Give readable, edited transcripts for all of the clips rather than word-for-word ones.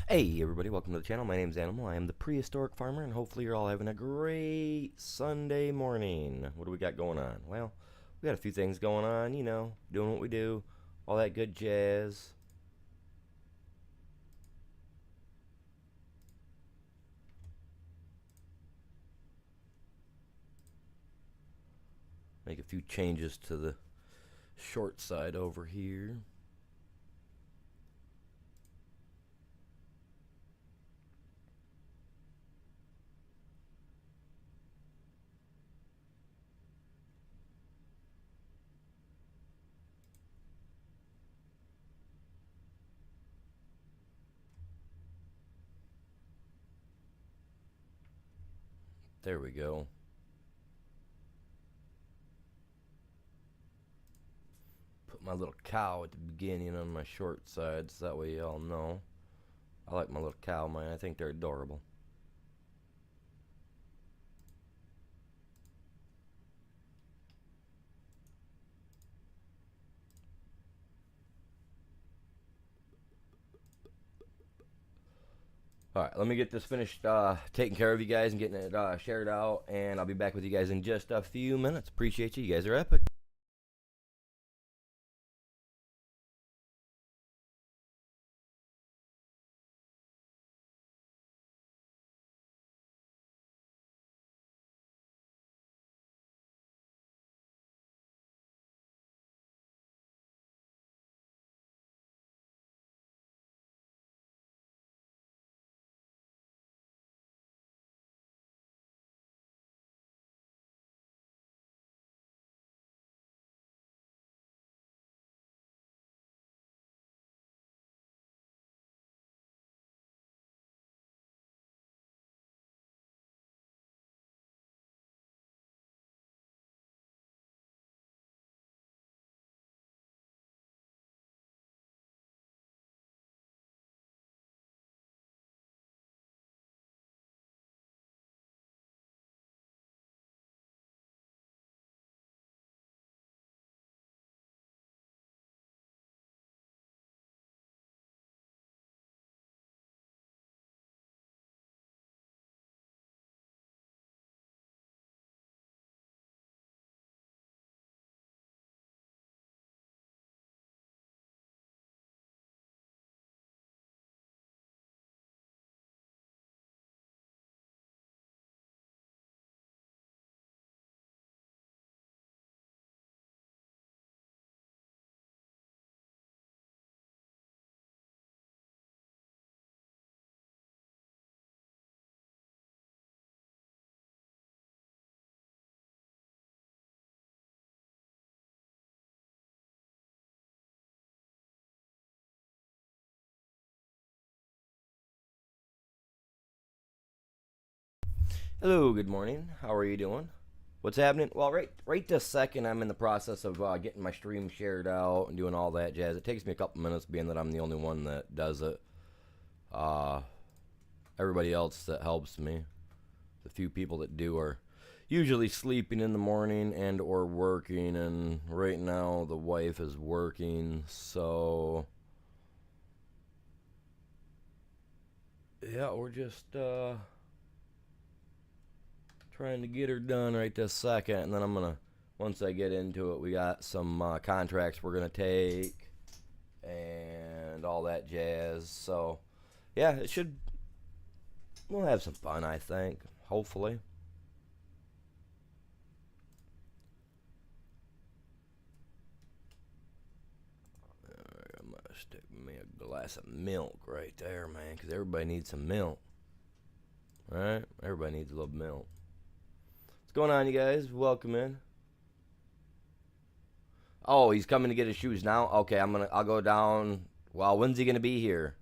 Hey everybody, welcome to the channel. My name's Animal. I am the prehistoric farmer, and hopefully you're all having a great Sunday morning. What do we got going on? Well, we got a few things going on, doing what we do, all that good jazz. Make a few changes to the short side over here. There we go. Put my little cow at the beginning on my short side, so that way y'all know. I like my little cow, man. I think they're adorable. Alright, let me get this finished taking care of you guys and getting it shared out, and I'll be back with you guys in just a few minutes. Appreciate you. You guys are epic. Hello, good morning. How are you doing? What's happening? Well, right this second, I'm in the process of getting my stream shared out and doing all that jazz. It takes me a couple minutes, being that I'm the only one that does it. Uh, Everybody else that helps me, the few people that do, are usually sleeping in the morning and or working. And right now, the wife is working, so yeah, we're just trying to get her done right this second, and then I'm gonna, once I get into it, we got some contracts we're gonna take and all that jazz. So yeah, we'll have some fun, I think, hopefully. I'm gonna stick me a glass of milk right there, man, because everybody needs some milk. All right, everybody needs a little milk. What's going on, you guys? Welcome in. Oh, he's coming to get his shoes now. Okay, I'll go down. Well, when's he gonna be here?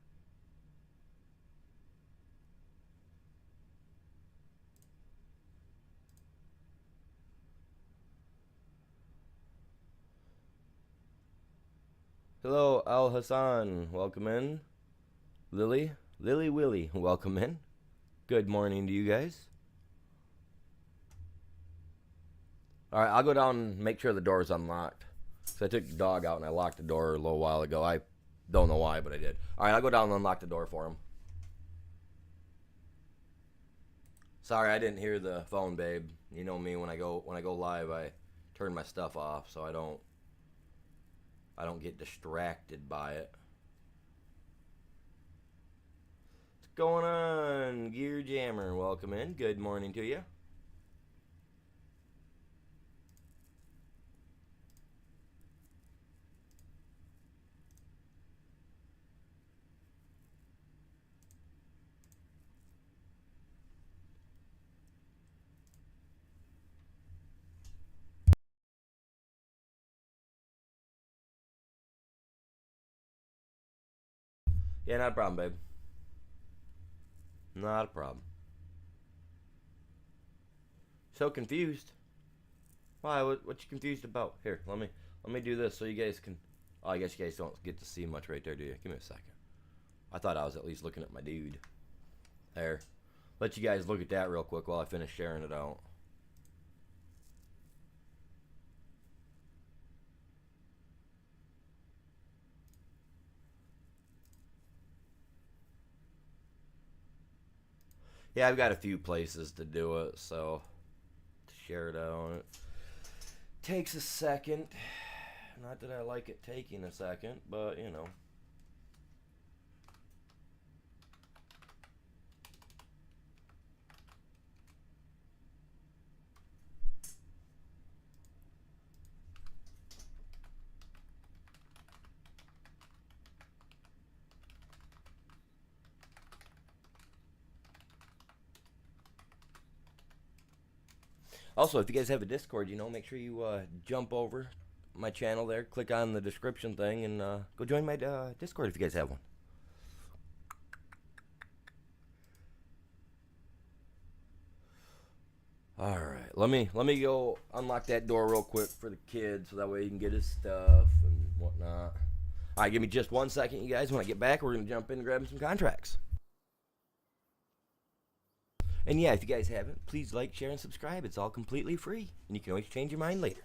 Hello, Al Hassan. Welcome in. Lily Willie. Welcome in. Good morning to you guys. All right, I'll go down and make sure the door's unlocked. So I took the dog out and I locked the door a little while ago. I don't know why, but I did. All right, I'll go down and unlock the door for him. Sorry, I didn't hear the phone, babe. You know me, when I go live, I turn my stuff off so I don't get distracted by it. What's going on, Gear Jammer? Welcome in. Good morning to you. Yeah, not a problem, babe. Not a problem. So confused. Why? What you confused about? Here, let me do this so you guys can. Oh, I guess you guys don't get to see much right there, do you? Give me a second. I thought I was at least looking at my dude. There. Let you guys look at that real quick while I finish sharing it out. Yeah, I've got a few places to do it, so to share it out. It takes a second. Not that I like it taking a second, but you know. Also, if you guys have a Discord, make sure you jump over my channel there, click on the description thing, and go join my Discord if you guys have one. All right, let me go unlock that door real quick for the kid, so that way he can get his stuff and whatnot. All right, give me just 1 second, you guys. When I get back, we're gonna jump in and grab some contracts. And yeah, if you guys haven't, please like, share, and subscribe. It's all completely free, and you can always change your mind later.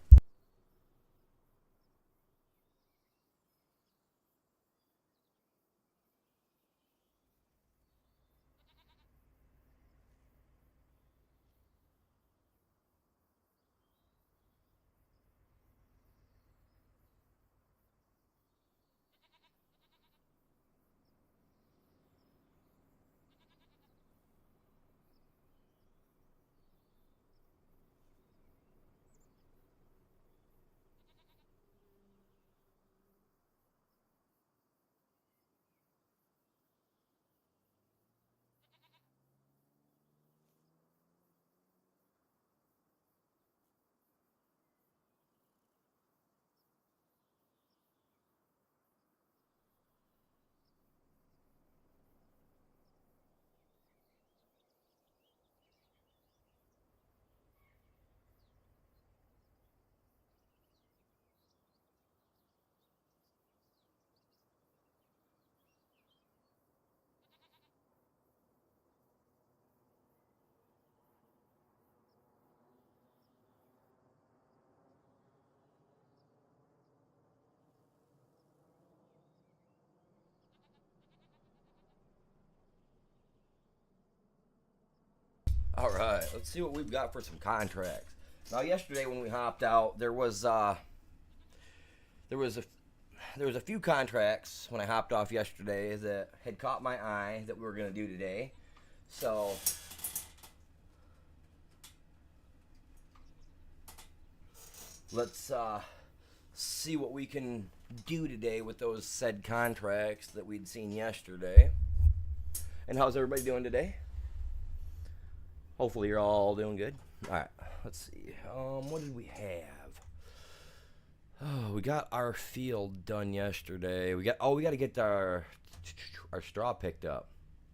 All right, let's see what we've got for some contracts. Now, yesterday when we hopped out, there was a there was a few contracts when I hopped off yesterday that had caught my eye that we were going to do today. So let's see what we can do today with those said contracts that we'd seen yesterday. And how's everybody doing today? Hopefully you're all doing good. All right, let's see. What did we have? Oh, we got our field done yesterday. We got to get our straw picked up.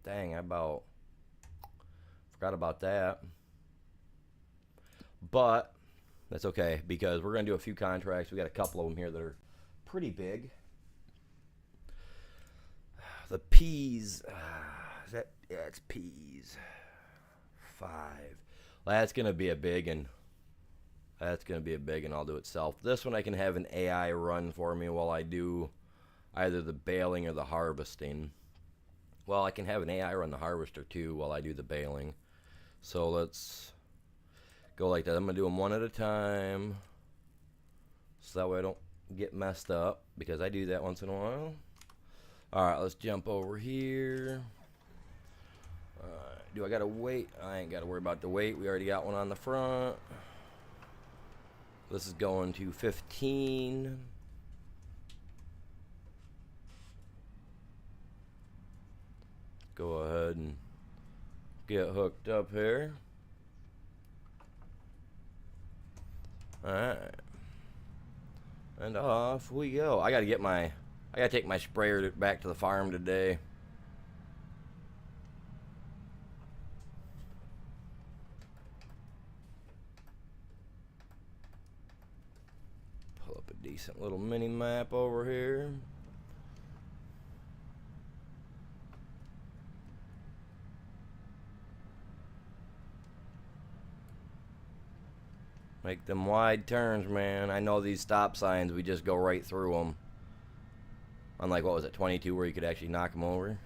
Dang, I about forgot about that. But that's okay because we're gonna do a few contracts. We got a couple of them here that are pretty big. The peas. Yeah, it's peas. 5. Well, that's gonna be a big one. That's gonna be a big one. I'll do itself. This one I can have an AI run for me while I do either the baling or the harvesting. Well, I can have an AI run the harvester too while I do the baling. So let's go like that. I'm going to do them one at a time, so that way I don't get messed up, because I do that once in a while. Alright, let's jump over here. Do I got to wait? I ain't got to worry about the weight. We already got one on the front. This is going to 15. Go ahead and get hooked up here. Alright. And off we go. I gotta take my sprayer back to the farm today. Pull up a decent little mini map over here. Make them wide turns, man. I know these stop signs, we just go right through them. Unlike, what was it, 22, where you could actually knock them over.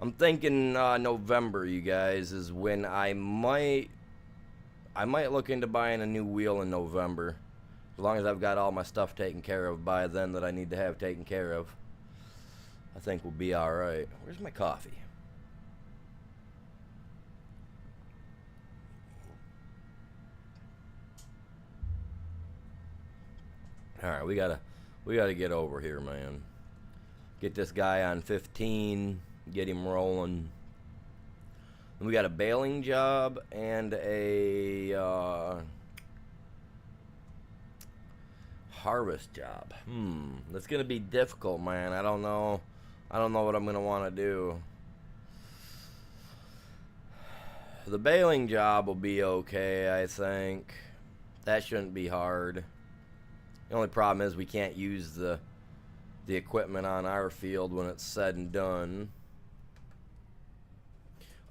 I'm thinking November, you guys, is when I might look into buying a new wheel in November. As long as I've got all my stuff taken care of by then that I need to have taken care of, I think we'll be alright. Where's my coffee? Alright, we gotta get over here, man. Get this guy on 15, get him rolling. And we got a baling job and a harvest job. That's gonna be difficult, man. I don't know what I'm gonna want to do. The baling job will be okay, I think. That shouldn't be hard. The only problem is we can't use the equipment on our field when it's said and done.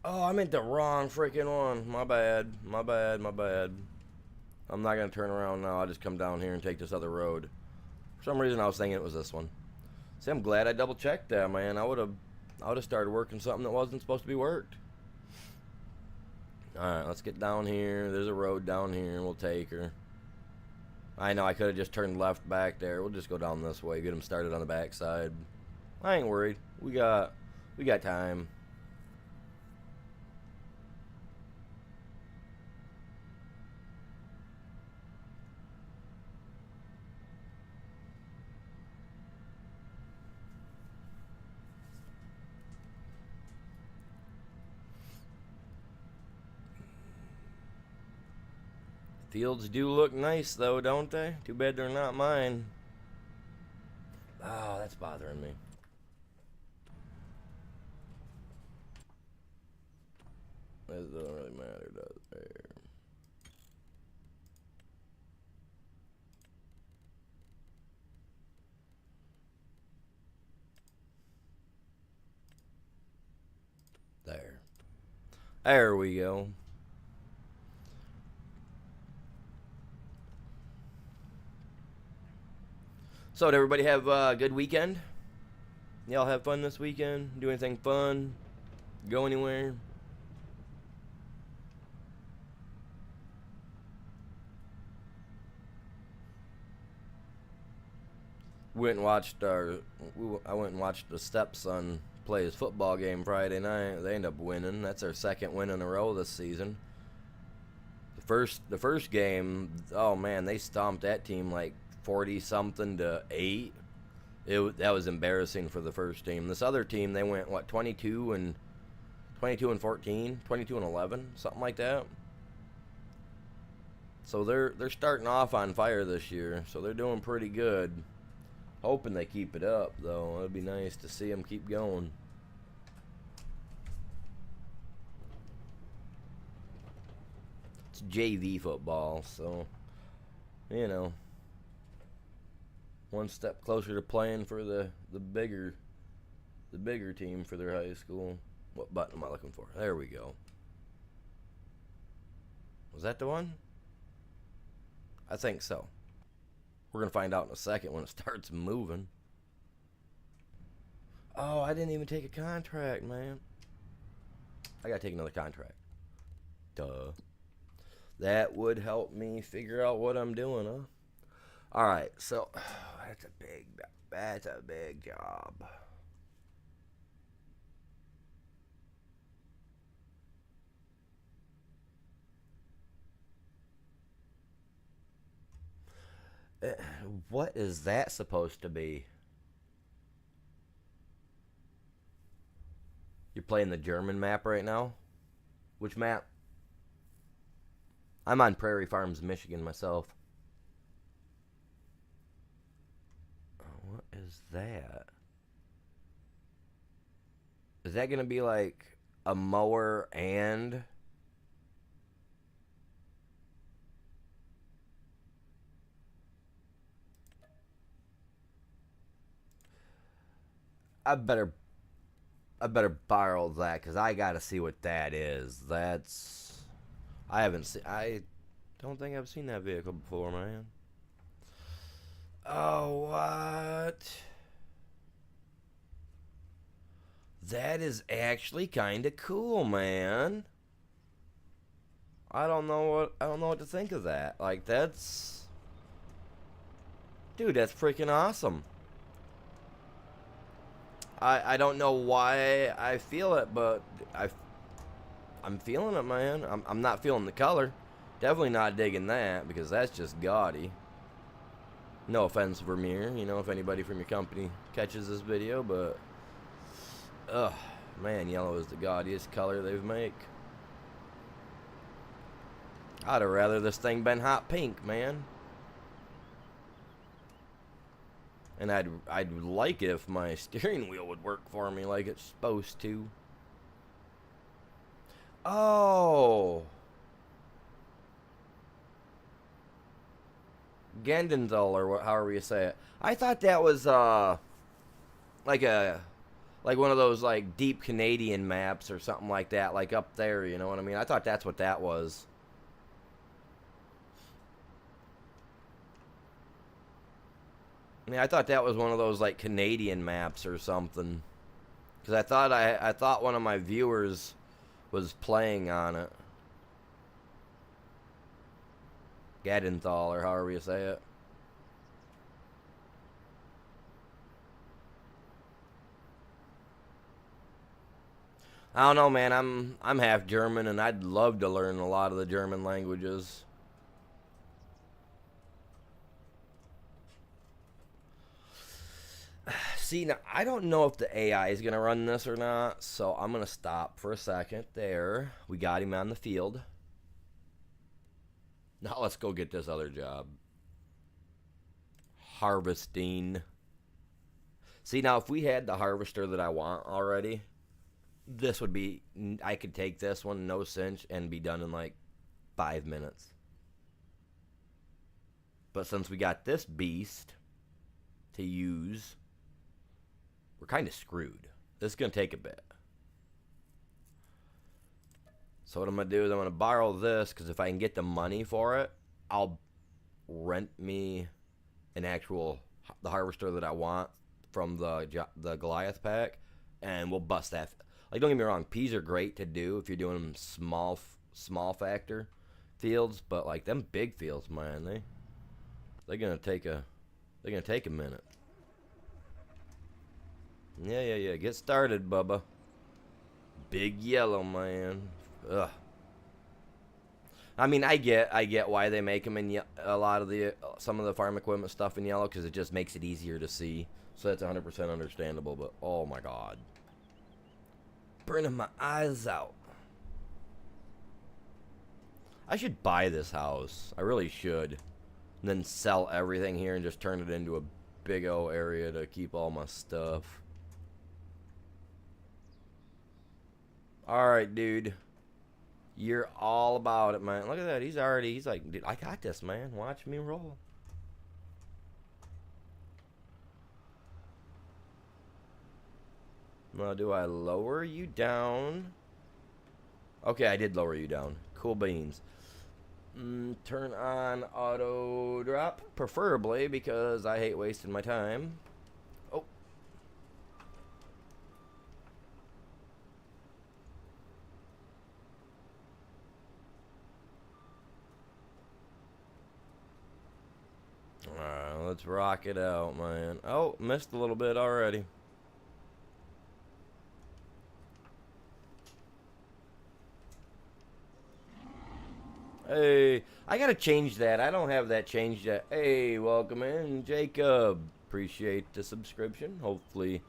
Oh, I meant the wrong freaking one. My bad. My bad. My bad. I'm not going to turn around now. I'll just come down here and take this other road. For some reason, I was thinking it was this one. See, I'm glad I double-checked that, man. I would have started working something that wasn't supposed to be worked. Alright, let's get down here. There's a road down here, and we'll take her. I know, I could have just turned left back there. We'll just go down this way, get them started on the backside. I ain't worried. We got time. Fields do look nice, though, don't they? Too bad they're not mine. Oh, that's bothering me. It doesn't really matter, does it? There. There we go. So, did everybody have a good weekend? Y'all have fun this weekend? Do anything fun? Go anywhere? I went and watched the stepson play his football game Friday night. They ended up winning. That's their second win in a row this season. The first game, oh man, they stomped that team like 40-something to 8. That was embarrassing for the first team. This other team, they went what, 22 and 14, 22 and 11, something like that. So they're starting off on fire this year. So they're doing pretty good. Hoping they keep it up, though. It'd be nice to see them keep going. It's JV football, so you know, one step closer to playing for the bigger team for their high school. What button am I looking for? There we go. Was that the one? I think so. We're going to find out in a second when it starts moving. Oh, I didn't even take a contract, man. I got to take another contract. Duh. That would help me figure out what I'm doing, huh? All right, so that's a big job. What is that supposed to be? You're playing the German map right now? Which map? I'm on Prairie Farms, Michigan myself. What is that? Is that going to be like a mower and... I better borrow that because I got to see what that is. That's... I don't think I've seen that vehicle before, man. Oh, what? That is actually kind of cool, man. I don't know what to think of that. Like, that's... Dude, that's freaking awesome. I don't know why I feel it, but I'm feeling it, man. I'm not feeling the color. Definitely not digging that, because that's just gaudy. No offense, Vermeer, you know, if anybody from your company catches this video, but... Ugh, man, yellow is the gaudiest color they've make. I'd have rather this thing been hot pink, man. And I'd like it if my steering wheel would work for me like it's supposed to. Oh. Gendendal, or however you say it. I thought that was like one of those like deep Canadian maps or something like that, like up there, you know what I mean? I thought that's what that was. I mean, I thought that was one of those like Canadian maps or something. Cuz I thought one of my viewers was playing on it. Gadenthal, or however you say it. I don't know, man. I'm half German, and I'd love to learn a lot of the German languages. See, now, I don't know if the AI is going to run this or not, so I'm going to stop for a second there. We got him on the field. Now let's go get this other job. Harvesting. See, now if we had the harvester that I want already, this would be... I could take this one, no cinch, and be done in like 5 minutes. But since we got this beast to use... we're kind of screwed. This is going to take a bit. So what I'm going to do is I'm going to borrow this, because if I can get the money for it, I'll rent me an actual, the harvester that I want from the Goliath pack, and we'll bust that. Like, don't get me wrong, peas are great to do if you're doing small factor fields, but like them big fields, man, they're going to take a minute. Yeah. Get started, Bubba. Big yellow, man. Ugh. I mean, I get why they make them in a lot of some of the farm equipment stuff in yellow, because it just makes it easier to see. So that's 100% understandable. But oh my god, burning my eyes out. I should buy this house. I really should. And then sell everything here and just turn it into a big old area to keep all my stuff. Alright, dude. You're all about it, man. Look at that. He's like, dude, I got this, man. Watch me roll. Now, do I lower you down? Okay, I did lower you down. Cool beans. Turn on auto drop, preferably, because I hate wasting my time. Oh. Alright, let's rock it out, man. Oh, missed a little bit already. Hey, I gotta change that. I don't have that changed yet. Hey, welcome in, Jacob. Appreciate the subscription. Hopefully,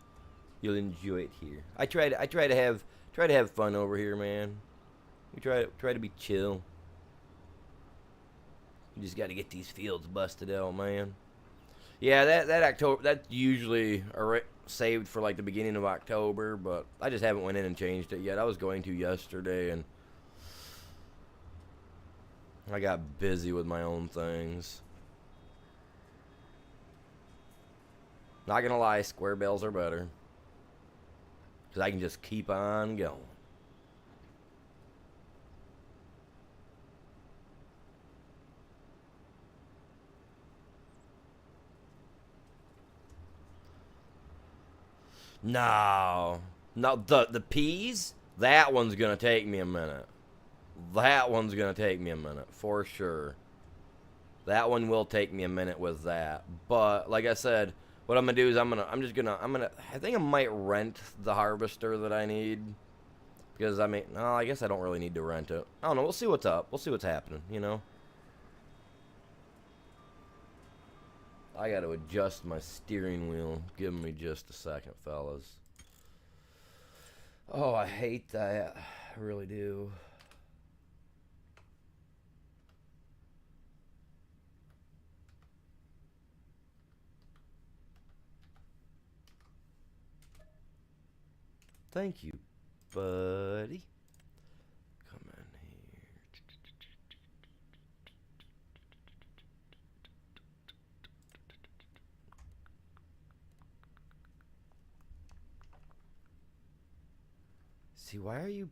you'll enjoy it here. I try to have fun over here, man. We try to be chill. You just got to get these fields busted out, man. Yeah, that October, that's usually saved for like the beginning of October, but I just haven't went in and changed it yet. I was going to yesterday, and I got busy with my own things. Not gonna lie, square bales are better, because I can just keep on going. No, the peas. That one's gonna take me a minute. That one's gonna take me a minute for sure. That one will take me a minute with that. But like I said, what I'm gonna do is I think I might rent the harvester that I need, because I mean, no, I guess I don't really need to rent it. I don't know. We'll see what's up. We'll see what's happening. You know. I got to adjust my steering wheel. Give me just a second, fellas. Oh, I hate that. I really do. Thank you, buddy. Come in here. See, why are you...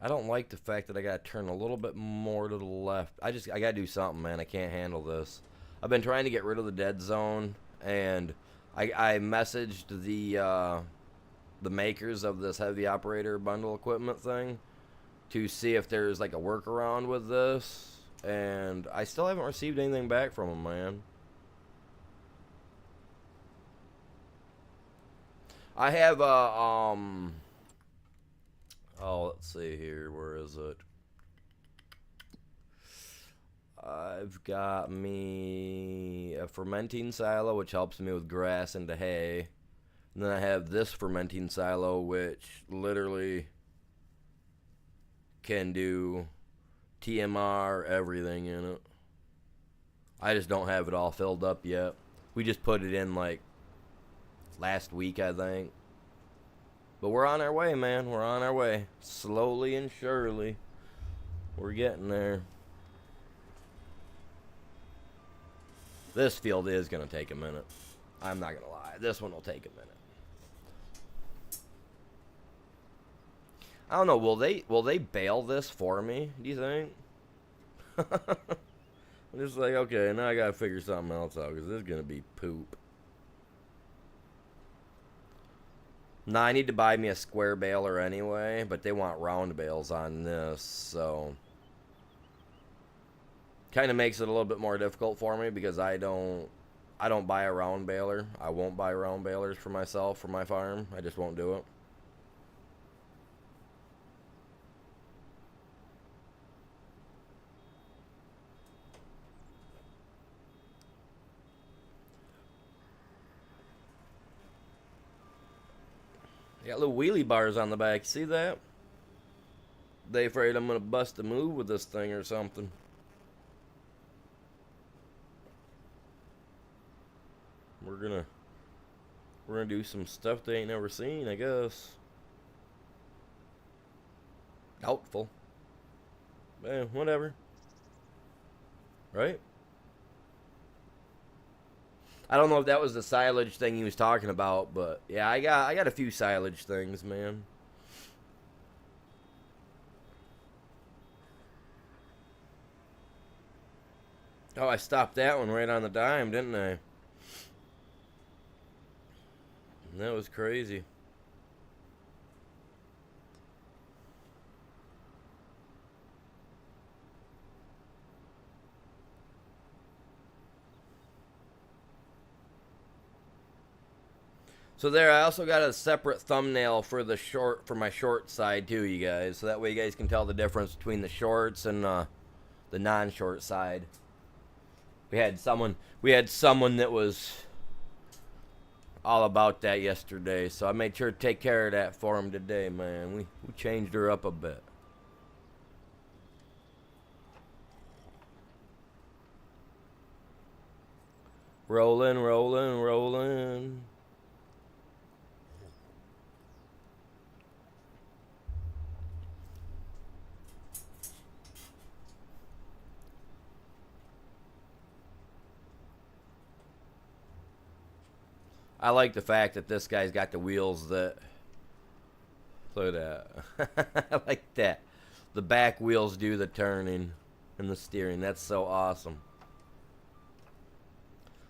I don't like the fact that I gotta turn a little bit more to the left. I gotta do something, man. I can't handle this. I've been trying to get rid of the dead zone, and I messaged the makers of this heavy operator bundle equipment thing to see if there's like a workaround with this, and I still haven't received anything back from them, man. I have oh, let's see here. Where is it? I've got me a fermenting silo, which helps me with grass and hay. And then I have this fermenting silo, which literally can do TMR, everything in it. I just don't have it all filled up yet. We just put it in like last week, I think. But we're on our way, man. We're on our way. Slowly and surely. We're getting there. This field is going to take a minute. I'm not going to lie. This one will take a minute. I don't know. Will they bale this for me, do you think? I'm just like, okay, now I got to figure something else out, because this is going to be poop. Nah, I need to buy me a square baler anyway, but they want round bales on this, so kind of makes it a little bit more difficult for me, because I don't buy a round baler. I won't buy round balers for myself for my farm. I just won't do it. Got little wheelie bars on the back. See that? They afraid I'm gonna bust a move with this thing or something. we're gonna do some stuff they ain't never seen, I guess. Doubtful. Whatever. Right? I don't know if that was the silage thing he was talking about, but yeah, I got a few silage things, man. Oh, I stopped that one right on the dime, didn't I? That was crazy. So there, I also got a separate thumbnail for my short side too, you guys. So that way you guys can tell the difference between the shorts and the non-short side. We had someone that was all about that yesterday, so I made sure to take care of that for him today, man. We changed her up a bit. Rolling, rolling, rolling. I like the fact that this guy's got the wheels that... Look at that. I like that. The back wheels do the turning and the steering. That's so awesome.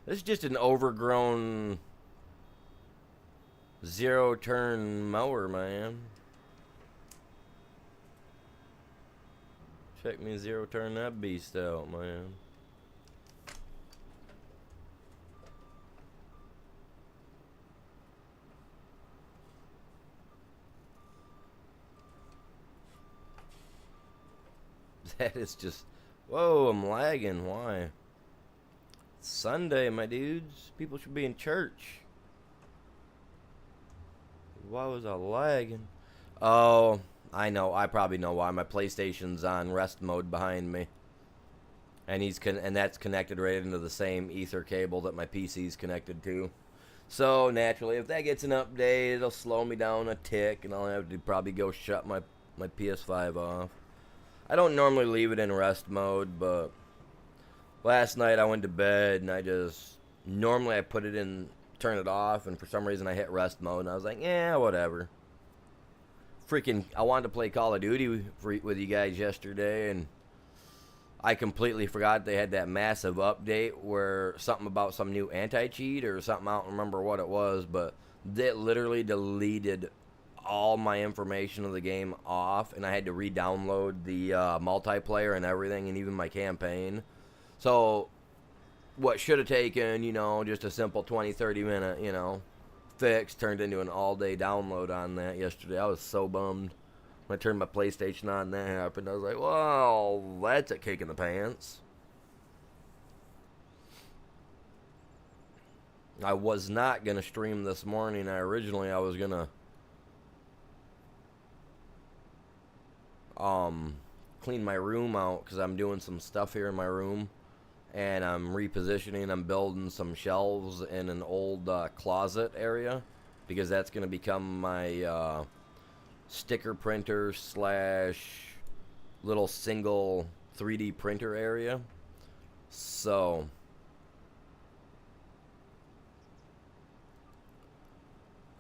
This is just an overgrown zero-turn mower, man. Check me zero-turn that beast out, man. That is just... Whoa, I'm lagging. Why? It's Sunday, my dudes. People should be in church. Why was I lagging? Oh, I know. I probably know why. My PlayStation's on rest mode behind me. And and that's connected right into the same ether cable that my PC's connected to. So, naturally, if that gets an update, it'll slow me down a tick, and I'll have to probably go shut my PS5 off. I don't normally leave it in rest mode, but last night I went to bed and normally I put it in, turn it off, and for some reason I hit rest mode, and I was like, yeah, whatever. Freaking, I wanted to play Call of Duty with you guys yesterday, and I completely forgot they had that massive update where something about some new anti-cheat or something, I don't remember what it was, but that literally deleted all my information of the game off, and I had to re-download the multiplayer and everything, and even my campaign. So what should have taken, just a simple 20-30 minute, fix turned into an all-day download on that yesterday. I was so bummed when I turned my PlayStation on and that happened. I was like, well, that's a kick in the pants. I was not going to stream this morning. Originally I was going to clean my room out because I'm doing some stuff here in my room, and I'm repositioning. I'm building some shelves in an old closet area because that's going to become my sticker printer / little single 3D printer area. So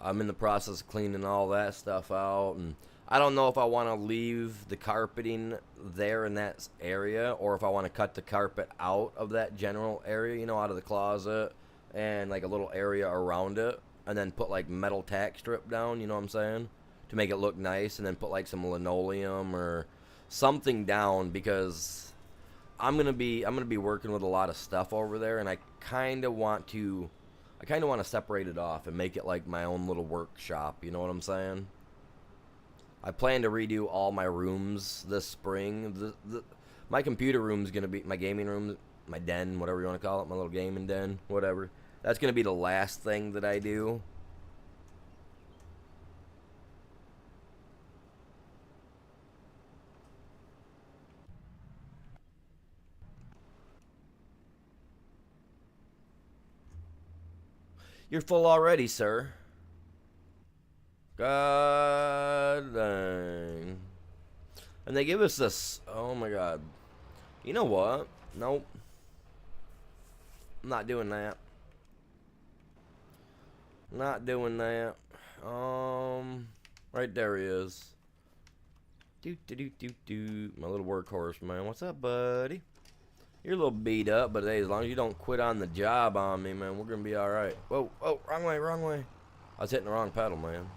I'm in the process of cleaning all that stuff out, and I don't know if I want to leave the carpeting there in that area, or if I want to cut the carpet out of that general area, out of the closet, and like a little area around it, and then put like metal tack strip down, you know what I'm saying? To make it look nice, and then put like some linoleum or something down, because I'm gonna be working with a lot of stuff over there, and I kind of want to separate it off and make it like my own little workshop, you know what I'm saying? I plan to redo all my rooms this spring. My computer room's going to be my gaming room, my den, whatever you want to call it, my little gaming den, whatever. That's going to be the last thing that I do. You're full already, sir. God dang. And they give us this. Oh my god. You know what? Nope. I'm not doing that. Not doing that. Right there he is. My little workhorse, man. What's up, buddy? You're a little beat up, but hey, as long as you don't quit on the job on me, man, we're gonna be alright. Whoa, whoa, wrong way, wrong way. I was hitting the wrong pedal, man.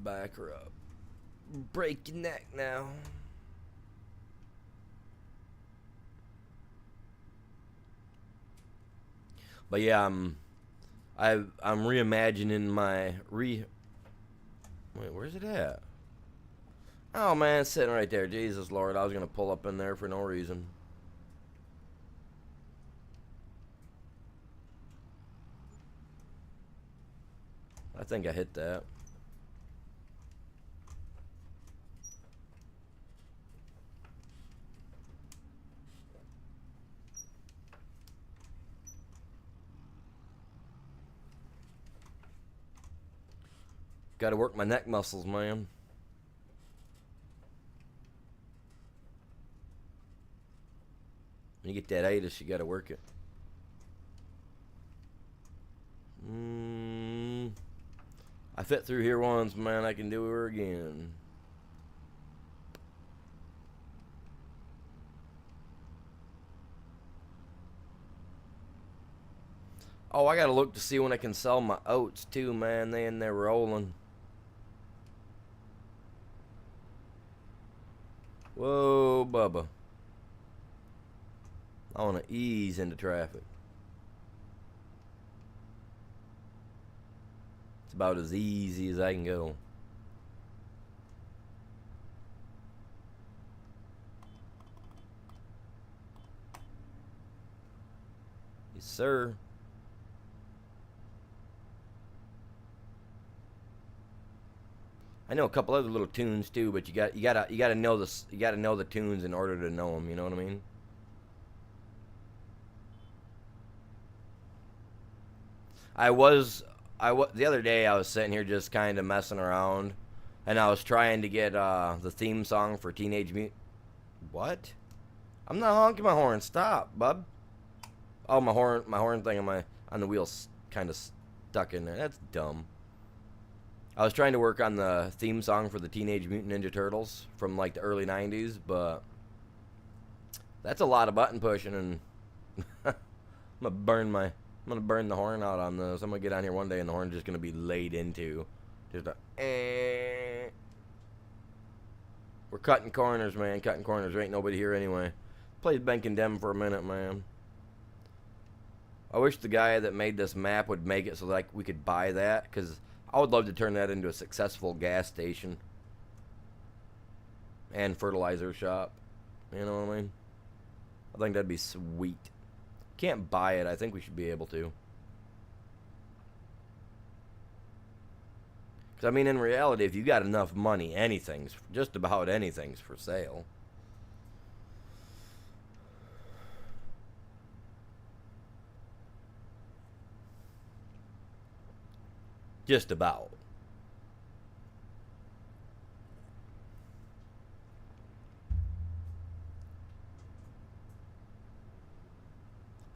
Back her up. Break your neck now. But yeah, I'm reimagining my Wait, where's it at? Oh man, it's sitting right there. Jesus Lord, I was gonna pull up in there for no reason. I think I hit that. Gotta work my neck muscles, man. When you get that itis, you gotta work it. I fit through here once, man. I can do her again. Oh, I gotta look to see when I can sell my oats too, man. They in there rolling. Whoa, Bubba. I want to ease into traffic. It's about as easy as I can go. Yes, sir. I know a couple other little tunes too, but you gotta know the tunes in order to know them. You know what I mean? The other day I was sitting here just kind of messing around, and I was trying to get the theme song for Teenage Mutant. What? I'm not honking my horn. Stop, bub. Oh, my horn thing on the wheel's kind of stuck in there. That's dumb. I was trying to work on the theme song for the Teenage Mutant Ninja Turtles from like the early '90s, but that's a lot of button pushing, and I'm gonna burn the horn out on this. I'm gonna get on here one day and the horn's just gonna be laid into. Just a We're cutting corners, man. Cutting corners. There ain't nobody here anyway. Played Ben Condemned for a minute, man. I wish the guy that made this map would make it so like we could buy that, because I would love to turn that into a successful gas station and fertilizer shop. You know what I mean? I think that'd be sweet. Can't buy it. I think we should be able to. Because, I mean, in reality, if you got enough money, just about anything's for sale. Just about.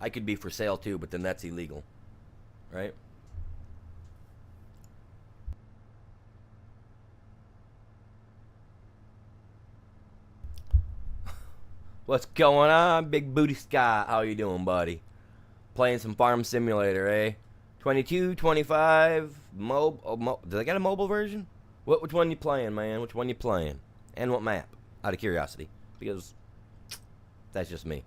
I could be for sale too, but then that's illegal. Right? What's going on, Big Booty Scott? How you doing, buddy? Playing some Farm Simulator, eh? 22, 25, did I get a mobile version? Which one you playing, man? Which one you playing? And what map? Out of curiosity. Because that's just me.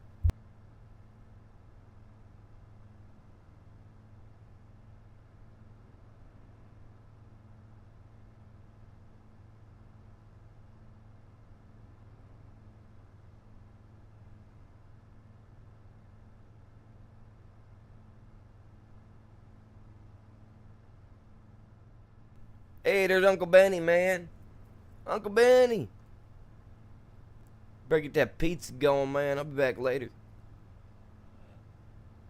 Hey, there's Uncle Benny, man. Uncle Benny. Better get that pizza going, man. I'll be back later.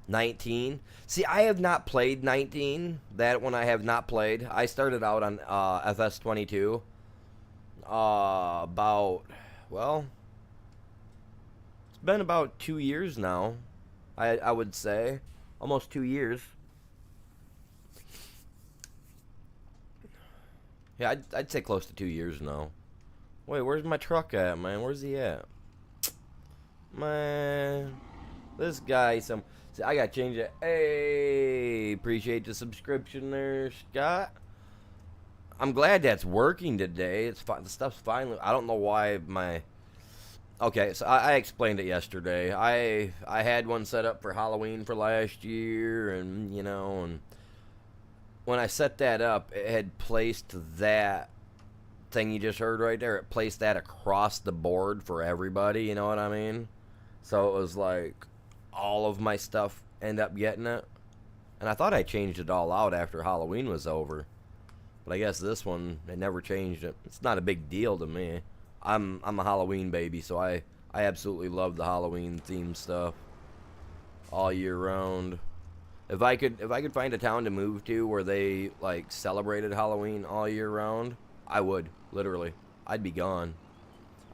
19. See, I have not played 19. That one I have not played. I started out on FS22 about, well, it's been about 2 years now. I would say almost 2 years. Yeah, I'd say close to 2 years now. Wait, where's my truck at, man? Where's he at? Man, this guy, see, I gotta change it. Hey, appreciate the subscription there, Scott. I'm glad that's working today. It's fine. The stuff's finally. I don't know why my. Okay, so I explained it yesterday. I had one set up for Halloween for last year, and and when I set that up, it had placed that thing you just heard right there. It placed that across the board for everybody. You know what I mean? So it was like all of my stuff end up getting it, and I thought I changed it all out after Halloween was over, but I guess this one it never changed it. It's not a big deal to me. I'm a Halloween baby, so I absolutely love the Halloween themed stuff all year round. If I could find a town to move to where they like celebrated Halloween all year round, I would, literally. I'd be gone.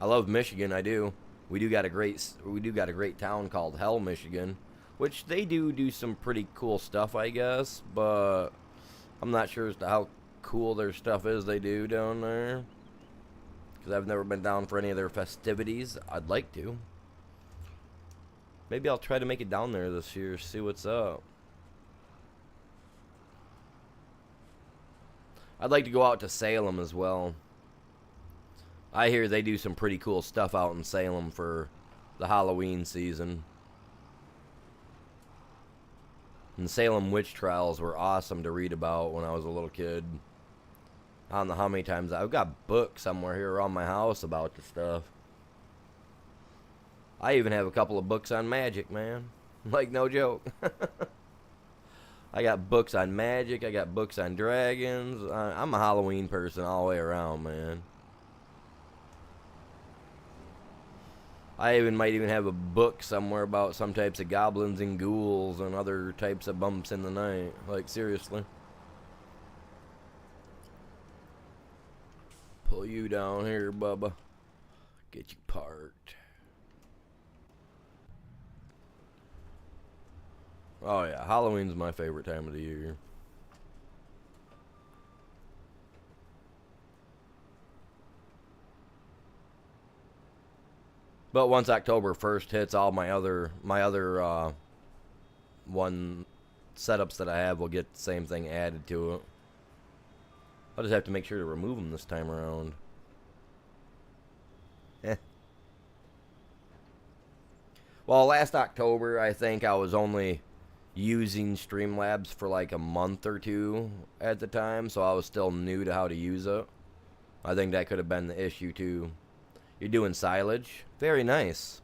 I love Michigan, I do. We do got a great town called Hell, Michigan, which they do some pretty cool stuff, I guess, but I'm not sure as to how cool their stuff is they do down there, because I've never been down for any of their festivities. I'd like to. Maybe I'll try to make it down there this year, see what's up. I'd like to go out to Salem as well. I hear they do some pretty cool stuff out in Salem for the Halloween season. And the Salem witch trials were awesome to read about when I was a little kid. I don't know how many times I've got books somewhere here around my house about the stuff. I even have a couple of books on magic, man. Like, no joke. I got books on magic. I got books on dragons. I'm a Halloween person all the way around, man. I might even have a book somewhere about some types of goblins and ghouls and other types of bumps in the night. Like, seriously. Pull you down here, Bubba. Get you parked. Oh yeah, Halloween's my favorite time of the year. But once October 1st hits, all my other one setups that I have will get the same thing added to it. I'll just have to make sure to remove them this time around. Well, last October, I think I was only using Streamlabs for like a month or two at the time, so I was still new to how to use it. I think that could have been the issue too. You're doing silage? Very nice.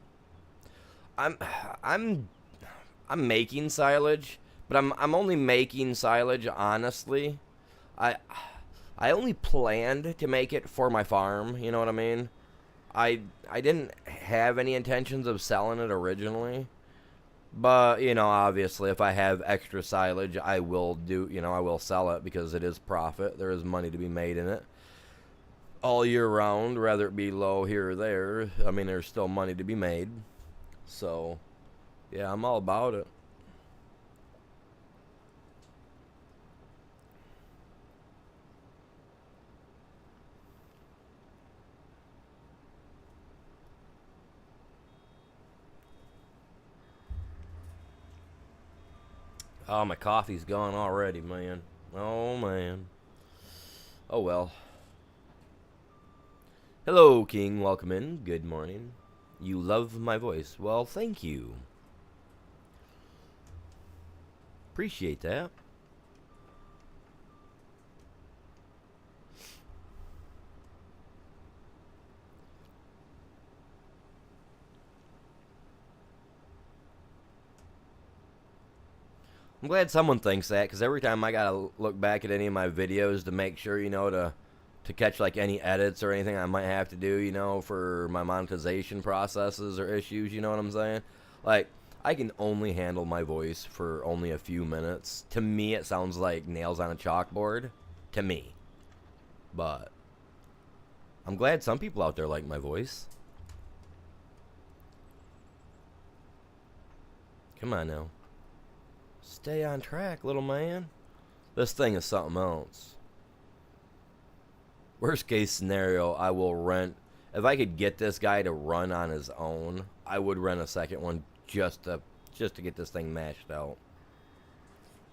I'm making silage, but I'm only making silage honestly. I only planned to make it for my farm, you know what I mean? I didn't have any intentions of selling it originally. But, obviously if I have extra silage, I will I will sell it because it is profit. There is money to be made in it. All year round, whether it be low here or there, I mean, there's still money to be made. So, yeah, I'm all about it. Oh, my coffee's gone already, man. Oh, man. Oh, well. Hello, King. Welcome in. Good morning. You love my voice. Well, thank you. Appreciate that. I'm glad someone thinks that, because every time I gotta look back at any of my videos to make sure, to catch like any edits or anything I might have to do, for my monetization processes or issues, you know what I'm saying? Like, I can only handle my voice for only a few minutes. To me, it sounds like nails on a chalkboard. To me. But I'm glad some people out there like my voice. Come on now. Stay on track, little man. This thing is something else. Worst case scenario, I will rent. If I could get this guy to run on his own, I would rent a second one just to get this thing mashed out.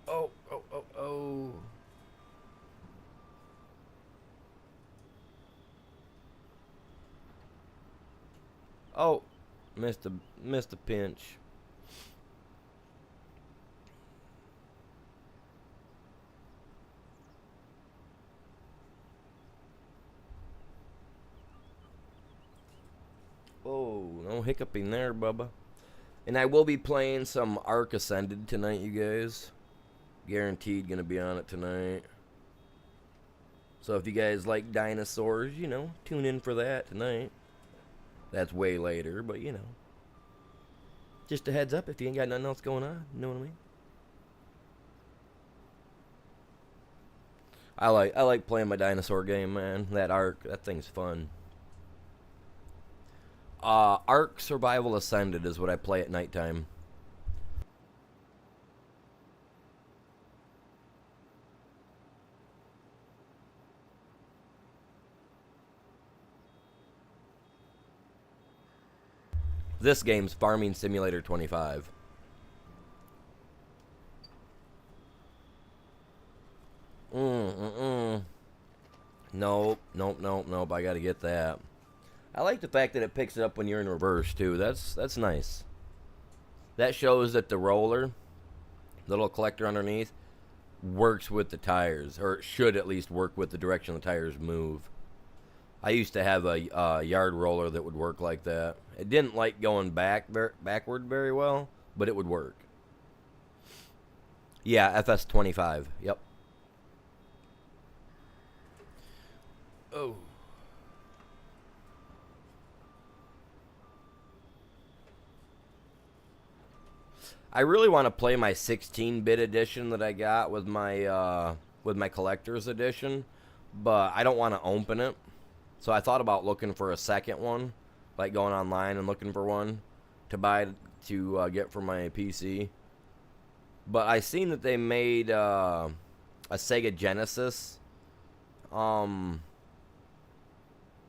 Oh, oh, oh, oh. Oh, missed the pinch. Oh, no hiccuping there, Bubba. And I will be playing some Ark Ascended tonight, you guys. Guaranteed gonna be on it tonight. So if you guys like dinosaurs, you know, tune in for that tonight. That's way later, but you know. Just a heads up if you ain't got nothing else going on. You know what I mean? I like playing my dinosaur game, man. That Ark, that thing's fun. Ark Survival Ascended is what I play at nighttime. This game's Farming Simulator 25. Nope, nope, nope, nope. I gotta get that. I like the fact that it picks it up when you're in reverse too. That's nice. That shows that the roller, the little collector underneath, works with the tires, or it should at least work with the direction the tires move. I used to have a yard roller that would work like that. It didn't like going backward very well, but it would work. Yeah, FS25. Yep. Oh. I really want to play my 16-bit edition that I got with my collector's edition, but I don't want to open it. So I thought about looking for a second one, like going online and looking for one to buy to get for my PC. But I seen that they made a Sega Genesis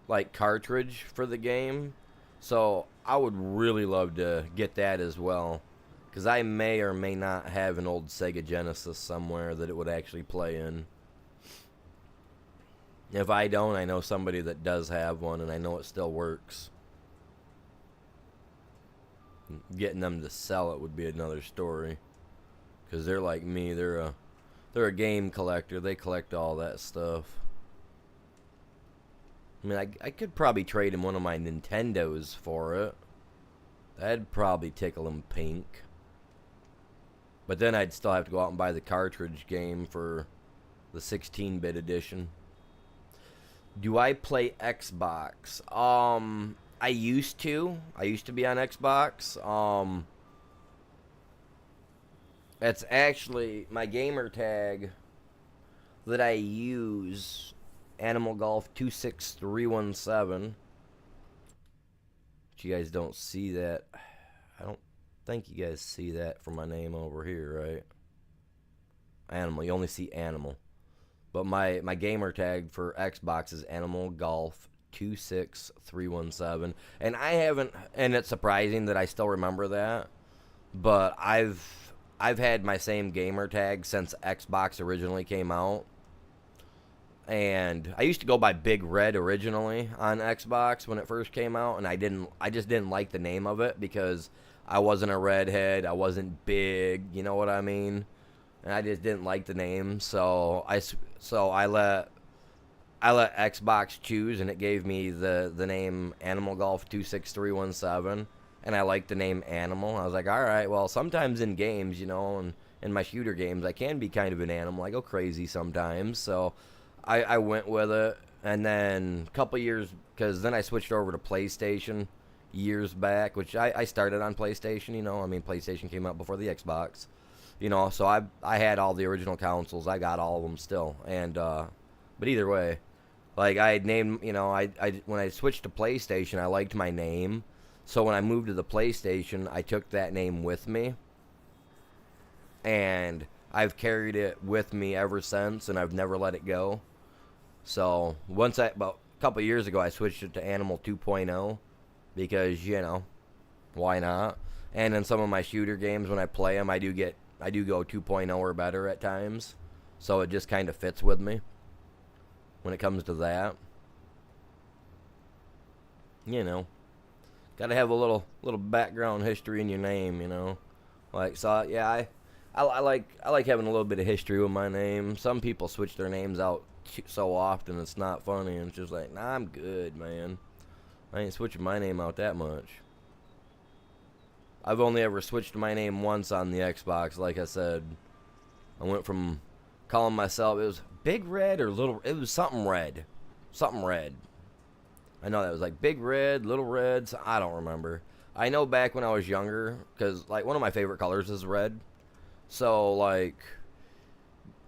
like cartridge for the game. So I would really love to get that as well, because I may or may not have an old Sega Genesis somewhere that it would actually play in. If I don't, I know somebody that does have one, and I know it still works. Getting them to sell it would be another story, because they're like me. They're a game collector. They collect all that stuff. I mean, I could probably trade him one of my Nintendos for it. That'd probably tickle him pink. But then I'd still have to go out and buy the cartridge game for the 16-bit edition. Do I play Xbox? I used to. I used to be on Xbox. It's actually my gamer tag that I use, Animal Golf 26317. But you guys don't see that. I don't think you guys see that from my name over here, right? Animal. You only see Animal. But my gamer tag for Xbox is Animal Golf 26317. And I haven't, and it's surprising that I still remember that, but I've had my same gamer tag since Xbox originally came out. And I used to go by Big Red originally on Xbox when it first came out, and I just didn't like the name of it because I wasn't a redhead, I wasn't big, you know what I mean? And I just didn't like the name, so I let Xbox choose, and it gave me the name Animal Golf 26317, and I liked the name Animal. I was like, all right, well, sometimes in games, you know, and in my shooter games, I can be kind of an animal. I go crazy sometimes, so I went with it. And then a couple years, because then I switched over to PlayStation, years back, which I started on PlayStation, you know. I mean, PlayStation came out before the Xbox, you know, so I had all the original consoles. I got all of them still. And, but either way, like, I had named, you know, when I switched to PlayStation, I liked my name. So when I moved to the PlayStation, I took that name with me. And I've carried it with me ever since, and I've never let it go. So about a couple of years ago, I switched it to Animal 2.0 because, you know, why not? And in some of my shooter games, when I play them, I do go 2.0 or better at times. So it just kind of fits with me when it comes to that. You know, got to have a little background history in your name, you know. Like, so yeah, I like having a little bit of history with my name. Some people switch their names out so often it's not funny, and it's just like, nah, I'm good, man. I ain't switching my name out that much. I've only ever switched my name once on the Xbox. Like I said, I went from calling myself, it was Big Red or Little, it was something red. Something red. I know that was like Big Red, Little Red, so I don't remember. I know back when I was younger, because like one of my favorite colors is red. So like,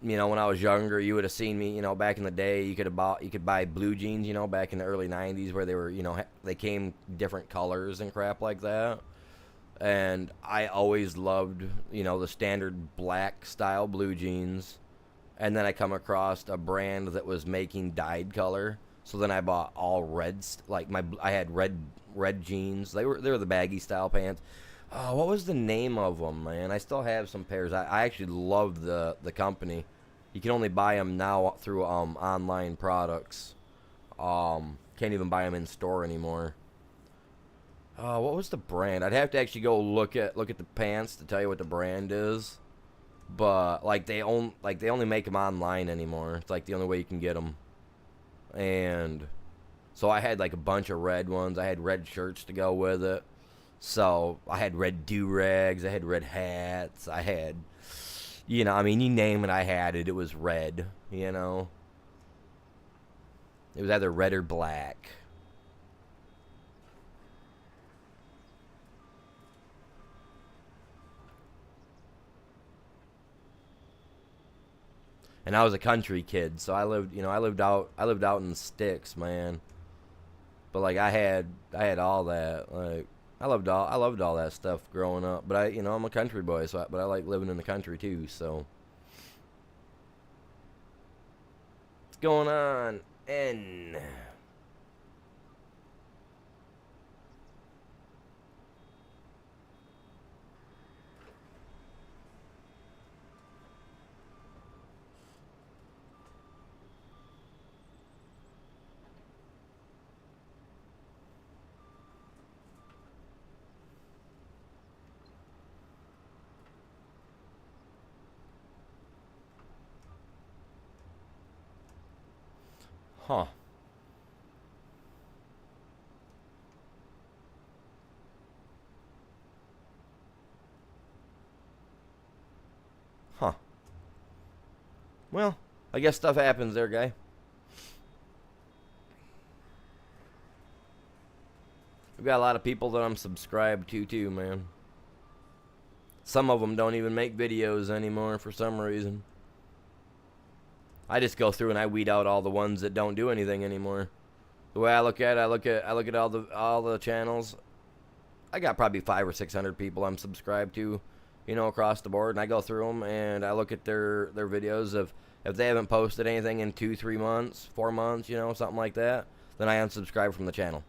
you know, when I was younger, you would have seen me, you know, back in the day, you could buy blue jeans, you know, back in the early 90s where they were, you know, they came different colors and crap like that. And I always loved, you know, the standard black style blue jeans. And then I come across a brand that was making dyed color. So then I bought all reds, like I had red jeans. They were the baggy style pants. Oh, what was the name of them, man? I still have some pairs. I actually loved the company. You can only buy them now through online products. Can't even buy them in store anymore. What was the brand? I'd have to actually go look at the pants to tell you what the brand is. But like they only make them online anymore. It's like the only way you can get them. And so I had like a bunch of red ones. I had red shirts to go with it. So I had red do-rags, I had red hats, I had, you know, I mean, you name it, I had it. It was red, you know. It was either red or black. And I was a country kid, so I lived out in the sticks, man. But like I had all that, like I loved all that stuff growing up. But I'm a country boy, but I like living in the country too. So what's going on? N. Huh. Huh. Well, I guess stuff happens there, guy. I've got a lot of people that I'm subscribed to too, man. Some of them don't even make videos anymore for some reason. I just go through and I weed out all the ones that don't do anything anymore. The way I look at it, I look at all the channels. I got probably 500 or 600 people I'm subscribed to, you know, across the board, and I go through them and I look at their videos of if they haven't posted anything in 2-3 months, 4 months, you know, something like that, then I unsubscribe from the channel.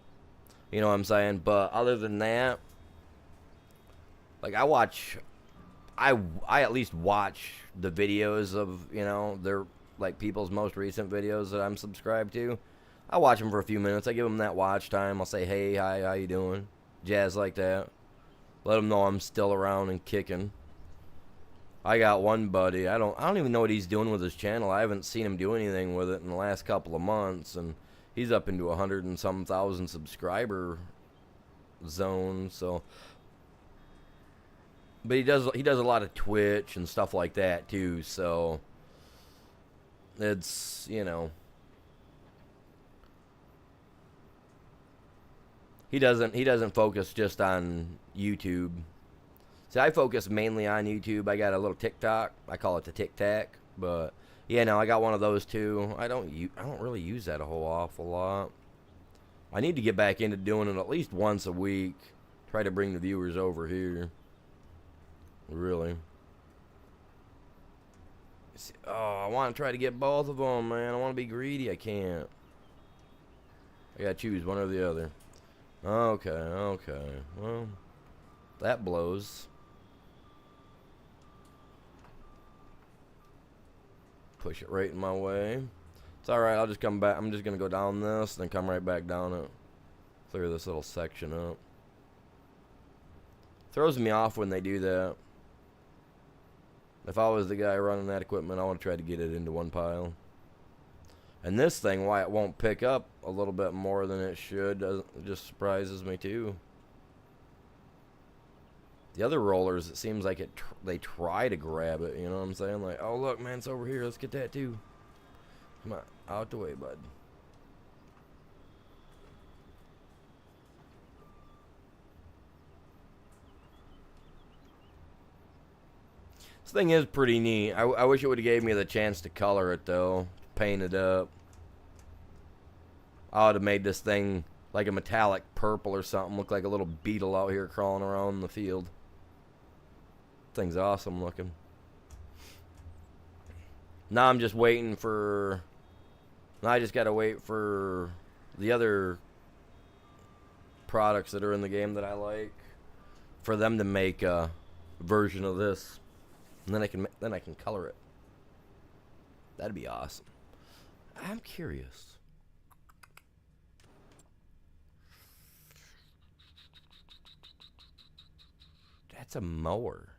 You know what I'm saying? But other than that, like I at least watch the videos of, you know, their like people's most recent videos that I'm subscribed to. I watch them for a few minutes. I give them that watch time. I'll say, hey, hi, how you doing? Jazz like that. Let them know I'm still around and kicking. I got one buddy. I don't even know what he's doing with his channel. I haven't seen him do anything with it in the last couple of months, and he's up into 100 and some thousand subscriber zone. So, but he does a lot of Twitch and stuff like that too. So it's, you know, He doesn't focus just on YouTube. See, I focus mainly on YouTube. I got a little TikTok. I call it the Tic Tac. But yeah, no, I got one of those too. I don't really use that a whole awful lot. I need to get back into doing it at least once a week. Try to bring the viewers over here. Really. Oh, I want to try to get both of them, man. I want to be greedy. I can't. I gotta choose one or the other. Okay, okay. Well, that blows. Push it right in my way. It's alright, I'll just come back. I'm just gonna go down this, then come right back down it. Clear this little section up. Throws me off when they do that. If I was the guy running that equipment, I want to try to get it into one pile. And this thing, why it won't pick up a little bit more than it should, it just surprises me too. The other rollers, it seems like they try to grab it, you know what I'm saying? Like, oh look, man, it's over here, let's get that too. Come on, out the way, bud. This thing is pretty neat. I wish it would have gave me the chance to color it though, paint it up. I would have made this thing like a metallic purple or something, look like a little beetle out here crawling around in the field. Thing's awesome looking. Now I'm just waiting for. Now I just gotta wait for the other products that are in the game that I like, for them to make a version of this, and then I can color it. That'd be awesome. I'm curious. That's a mower.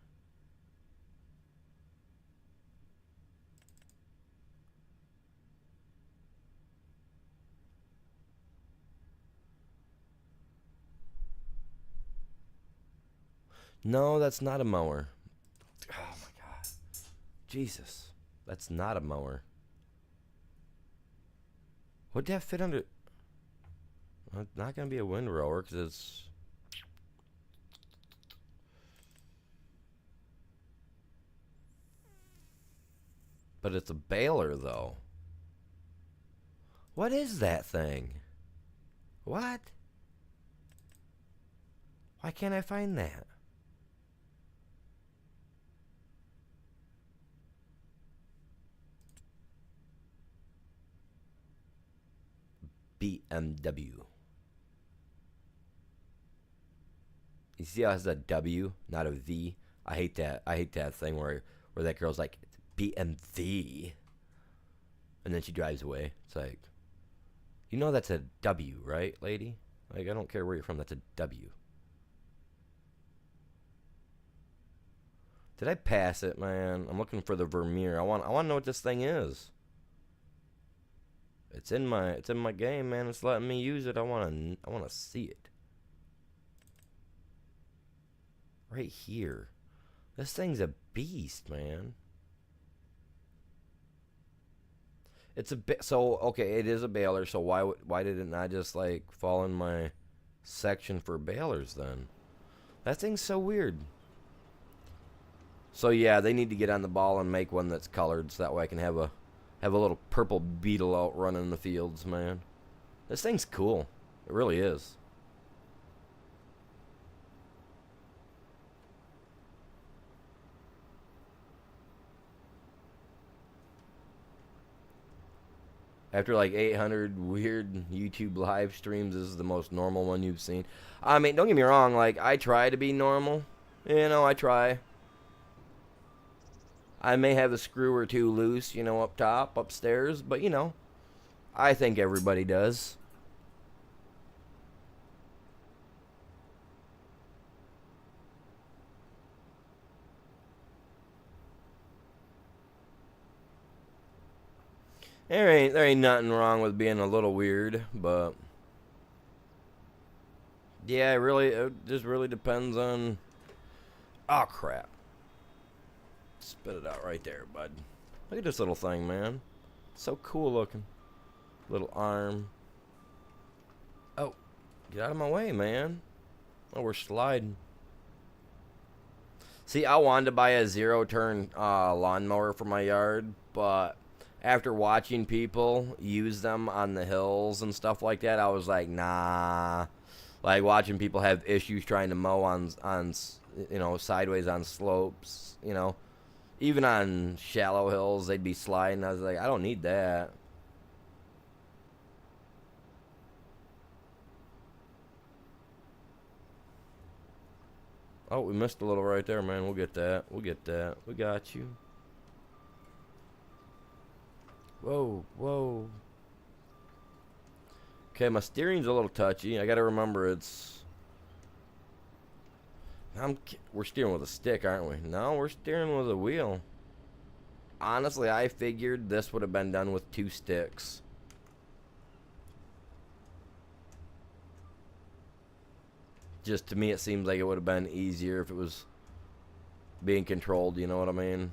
No, that's not a mower. Oh my god. Jesus. That's not a mower. Would that fit under? Well, it's not going to be a windrower because it's. But it's a baler though. What is that thing? What? Why can't I find that? BMW. You see how it has a W, not a V? I hate that. I hate that thing where that girl's like, BMV. And then she drives away. It's like, you know that's a W, right, lady? Like, I don't care where you're from, that's a W. Did I pass it, man? I'm looking for the Vermeer. I want to know what this thing is. It's in my game, man. It's letting me use it. I want to see it. Right here. This thing's a beast, man. It's a bit so okay, it is a baler, so why did it not just like fall in my section for balers then? That thing's so weird. So yeah, they need to get on the ball and make one that's colored so that way I can have a little purple beetle out running in the fields, man. This thing's cool. It really is. After like 800 weird YouTube live streams, this is the most normal one you've seen. I mean, don't get me wrong, like, I try to be normal. You know, I try. I may have a screw or two loose, you know, up top, upstairs, but, you know, I think everybody does. There ain't nothing wrong with being a little weird, but yeah, it just really depends on. Oh crap! Spit it out right there, bud. Look at this little thing, man. So cool looking. Little arm. Oh, Get out of my way, man. Oh, we're sliding. See, I wanted to buy a zero-turn lawnmower for my yard, but after watching people use them on the hills and stuff like that, I was like, nah. Like watching people have issues trying to mow on sideways on slopes, even on shallow hills, they'd be sliding. I was like, I don't need that. Oh, we missed a little right there, man. We'll get that. We'll get that. We got you. Whoa, whoa. Okay, my steering's a little touchy. I gotta remember we're steering with a stick, aren't we? No, we're steering with a wheel. Honestly, I figured this would have been done with 2 sticks. Just to me, it seems like it would have been easier if it was being controlled, you know what I mean?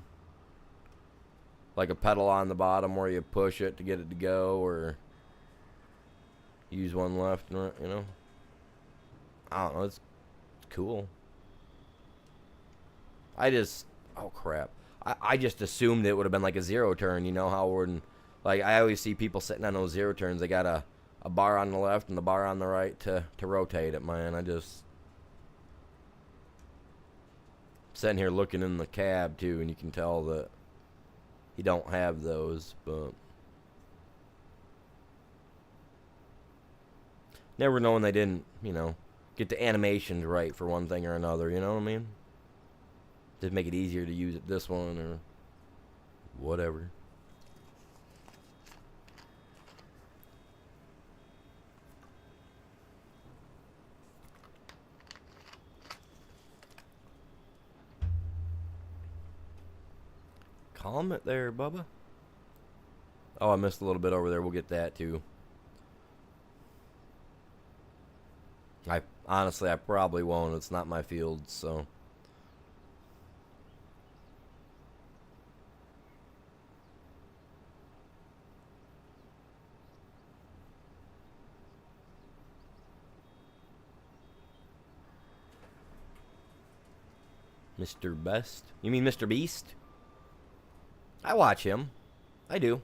Like a pedal on the bottom where you push it to get it to go, or use one left and right, I don't know, it's cool. Oh crap. I just assumed it would have been like a zero turn, how when, like, I always see people sitting on those zero turns, they got a bar on the left and the bar on the right to rotate it, man. I just sitting here looking in the cab too, and you can tell that you don't have those, but never knowing they didn't, get the animations right for one thing or another, you know what I mean? Just make it easier to use it this one or whatever. Calm it there, Bubba. Oh, I missed a little bit over there. We'll get that too. Honestly, I probably won't. It's not my field, so. Mr. Best? You mean Mr. Beast? I watch him. I do.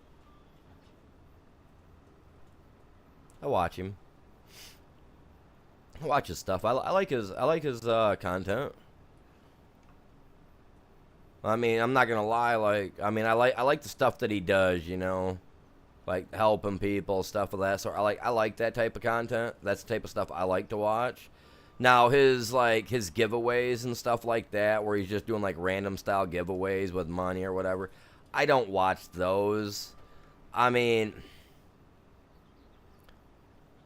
I watch him. I watch his stuff. I like his content. I mean, I'm not gonna lie. I like the stuff that he does. Like helping people, stuff of that sort. I like that type of content. That's the type of stuff I like to watch. Now his giveaways and stuff like that, where he's just doing like random style giveaways with money or whatever, I don't watch those. I mean,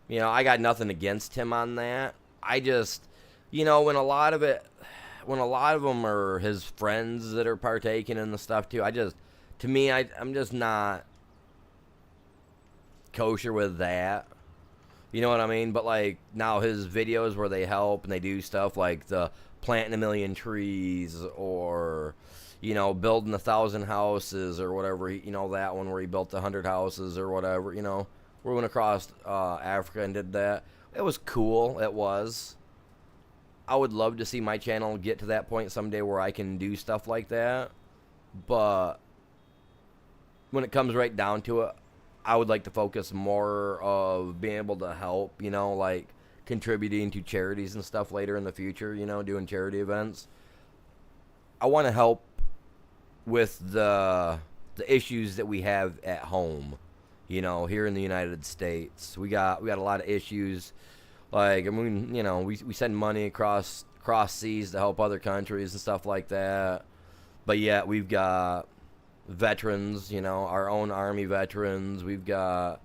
I got nothing against him on that. I just, when a lot of them are his friends that are partaking in the stuff too, I'm just not kosher with that. You know what I mean? But like now his videos where they help and they do stuff like the planting 1,000,000 trees or building 1,000 houses or whatever. That one where he built 100 houses or whatever. We went across Africa and did that. It was cool. It was. I would love to see my channel get to that point someday where I can do stuff like that. But when it comes right down to it, I would like to focus more of being able to help, like contributing to charities and stuff later in the future, doing charity events. I want to help with the issues that we have at home, here in the United States. We got a lot of issues. Like, I mean, we send money across seas to help other countries and stuff like that. But yet we've got veterans, our own Army veterans. We've got,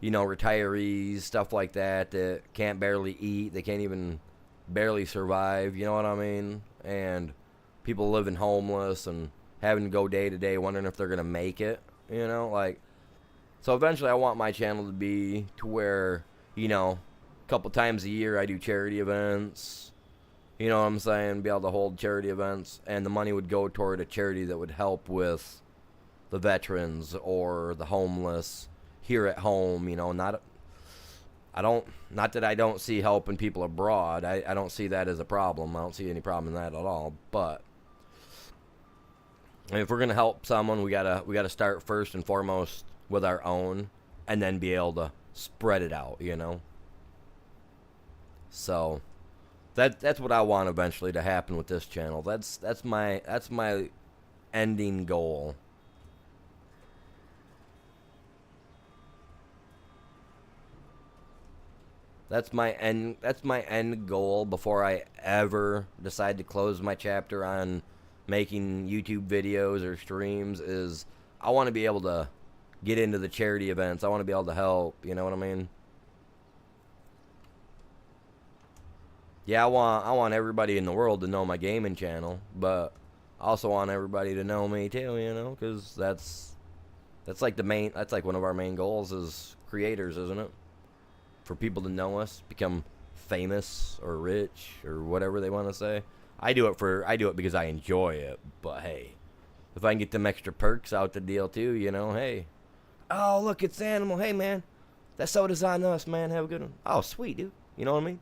retirees, stuff like that can't barely eat. They can't even barely survive, you know what I mean? And people living homeless and having to go day to day wondering if they're going to make it, So eventually I want my channel to be to where, a couple times a year I do charity events. You know what I'm saying? Be able to hold charity events. And the money would go toward a charity that would help with the veterans or the homeless here at home, not I don't, not that I don't see helping people abroad. I don't see that as a problem. I don't see any problem in that at all. But I mean, if we're gonna help someone, we gotta start first and foremost with our own, and then be able to spread it out. You know. So that's what I want eventually to happen with this channel. That's my ending goal. That's my end goal before I ever decide to close my chapter on making YouTube videos or streams. Is I want to be able to get into the charity events. I want to be able to help, you know what I mean? Yeah, I want everybody in the world to know my gaming channel, but I also want everybody to know me too, you know, cuz that's like that's like one of our main goals as creators, isn't it? For people to know us, become famous or rich or whatever they want to say. I do it because I enjoy it. But hey, if I can get them extra perks out the deal too, you know, hey. Oh, look, it's Animal. Hey, man, that soda's on us, man. Have a good one. Oh, sweet, dude. You know what I mean?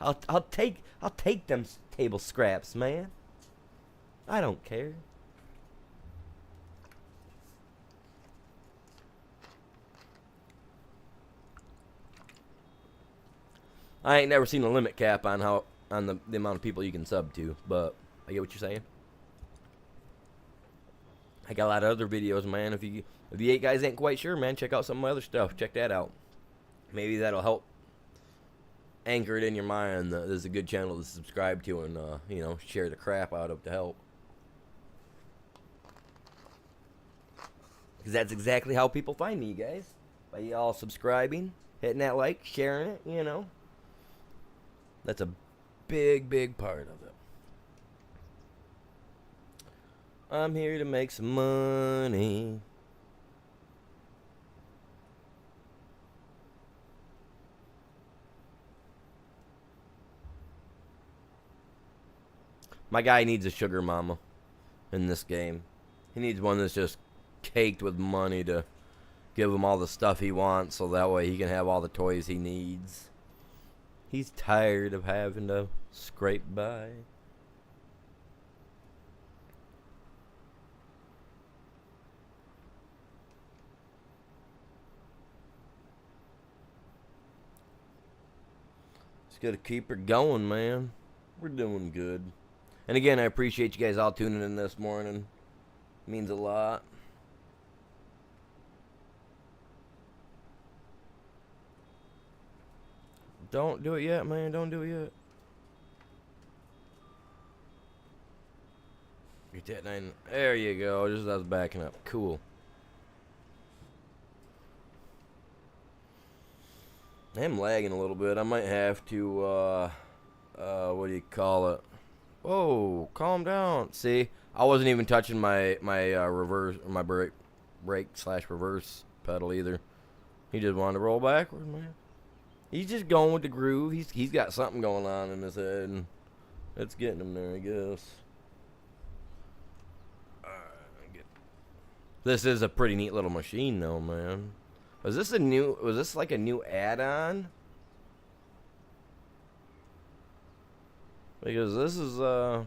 I'll take them table scraps, man. I don't care. I ain't never seen a limit cap on the amount of people you can sub to, but I get what you're saying. I got a lot of other videos, man. If you eight guys ain't quite sure, man, check out some of my other stuff. Check that out. Maybe that'll help anchor it in your mind that this is a good channel to subscribe to and you know, share the crap out of to help. Because that's exactly how people find me, you guys. By y'all subscribing, hitting that like, sharing it, you know. That's a big part of it. I'm here to make some money. My guy needs a sugar mama in this game. He needs one that's just caked with money to give him all the stuff he wants so that way he can have all the toys he needs. He's tired of having to scrape by. Just gotta keep her going, man. We're doing good. And again, I appreciate you guys all tuning in this morning. It means a lot. Don't do it yet, man. Don't do it yet. Get that nine. There you go. Just as I was backing up. Cool. I'm lagging a little bit. I might have to, what do you call it? Whoa, calm down. See, I wasn't even touching my reverse, my brake slash reverse pedal either. He just wanted to roll backward, man. He's just going with the groove. He's got something going on in his head, and it's getting him there, I guess. This is a pretty neat little machine, though, man. Was this like a new add-on? Because this is I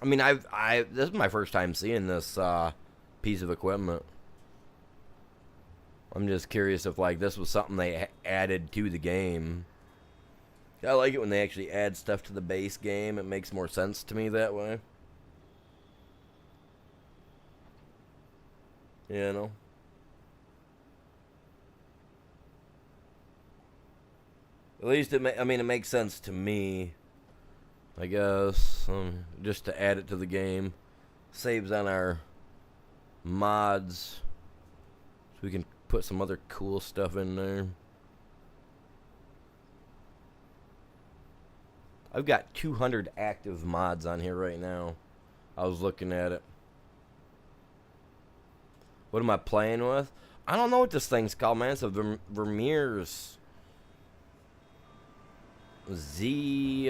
mean, this is my first time seeing this piece of equipment. I'm just curious if like this was something they added to the game. I like it when they actually add stuff to the base game. It makes more sense to me that way. You know? At least it makes sense to me, I guess, just to add it to the game. Saves on our mods, so we can put some other cool stuff in there. I've got 200 active mods on here right now. I was looking at it. What am I playing with? I don't know what this thing's called, man. It's a Vermeer's ZR5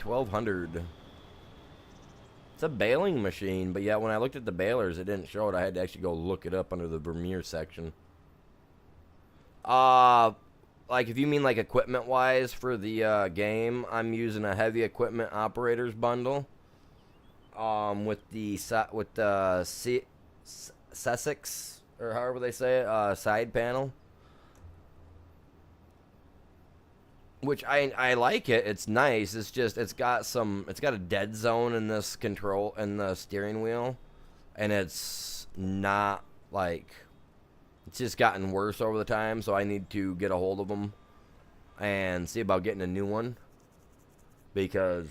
1200. It's a baling machine, but yeah, when I looked at the balers, it didn't show it. I had to actually go look it up under the Vermeer section. Uh, like if you mean like equipment wise for the game, I'm using a heavy equipment operators bundle. With the Sussex or however they say it, side panel, which I like it. It's nice. It's got a dead zone in this control in the steering wheel, and it's not like it's just gotten worse over the time. So I need to get a hold of them and see about getting a new one because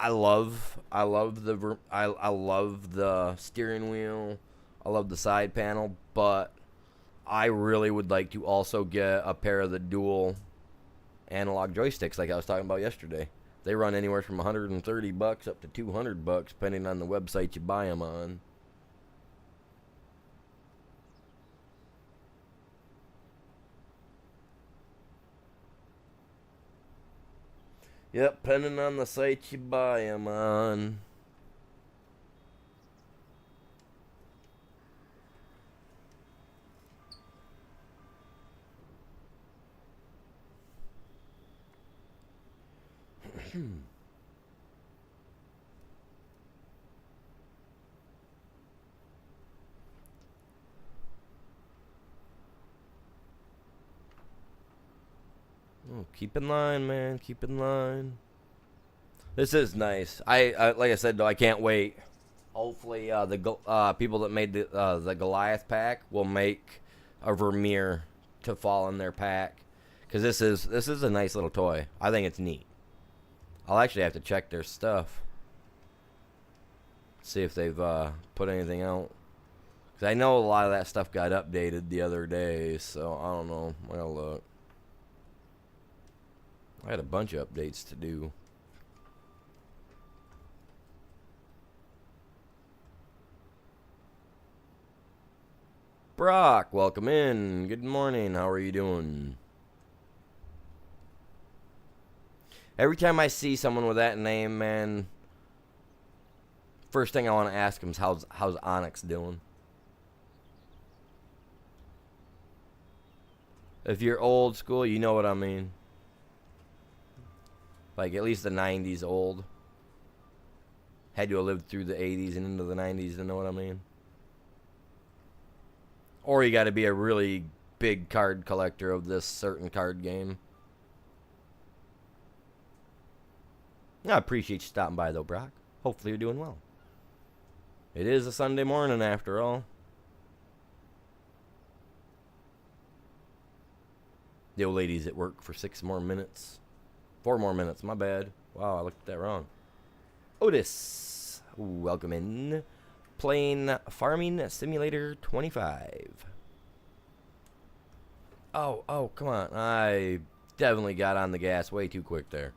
I love the steering wheel. I love the side panel, but I really would like to also get a pair of the dual analog joysticks like I was talking about yesterday. They run anywhere from $130 up to $200 depending on the website you buy them on. Yep, depending on the site you buy them on. Oh, keep in line, man. Keep in line. This is nice. I like I said though, I can't wait. Hopefully, the people that made the Goliath pack will make a Vermeer to fall in their pack, because this is a nice little toy. I think it's neat. I'll actually have to check their stuff, see if they've put anything out. Because I know a lot of that stuff got updated the other day, so I don't know. I gotta look. I had a bunch of updates to do. Brock, welcome in. Good morning. How are you doing? Every time I see someone with that name, man, first thing I want to ask them is how's Onyx doing? If you're old school, you know what I mean. Like at least the 90s old. Had to have lived through the 80s and into the 90s to know what I mean. Or you got to be a really big card collector of this certain card game. I appreciate you stopping by, though, Brock. Hopefully you're doing well. It is a Sunday morning, after all. The old lady's at work for 6 more minutes. 4 more minutes, my bad. Wow, I looked at that wrong. Otis, welcome in. Playing Farming Simulator 25. Oh, come on. I definitely got on the gas way too quick there.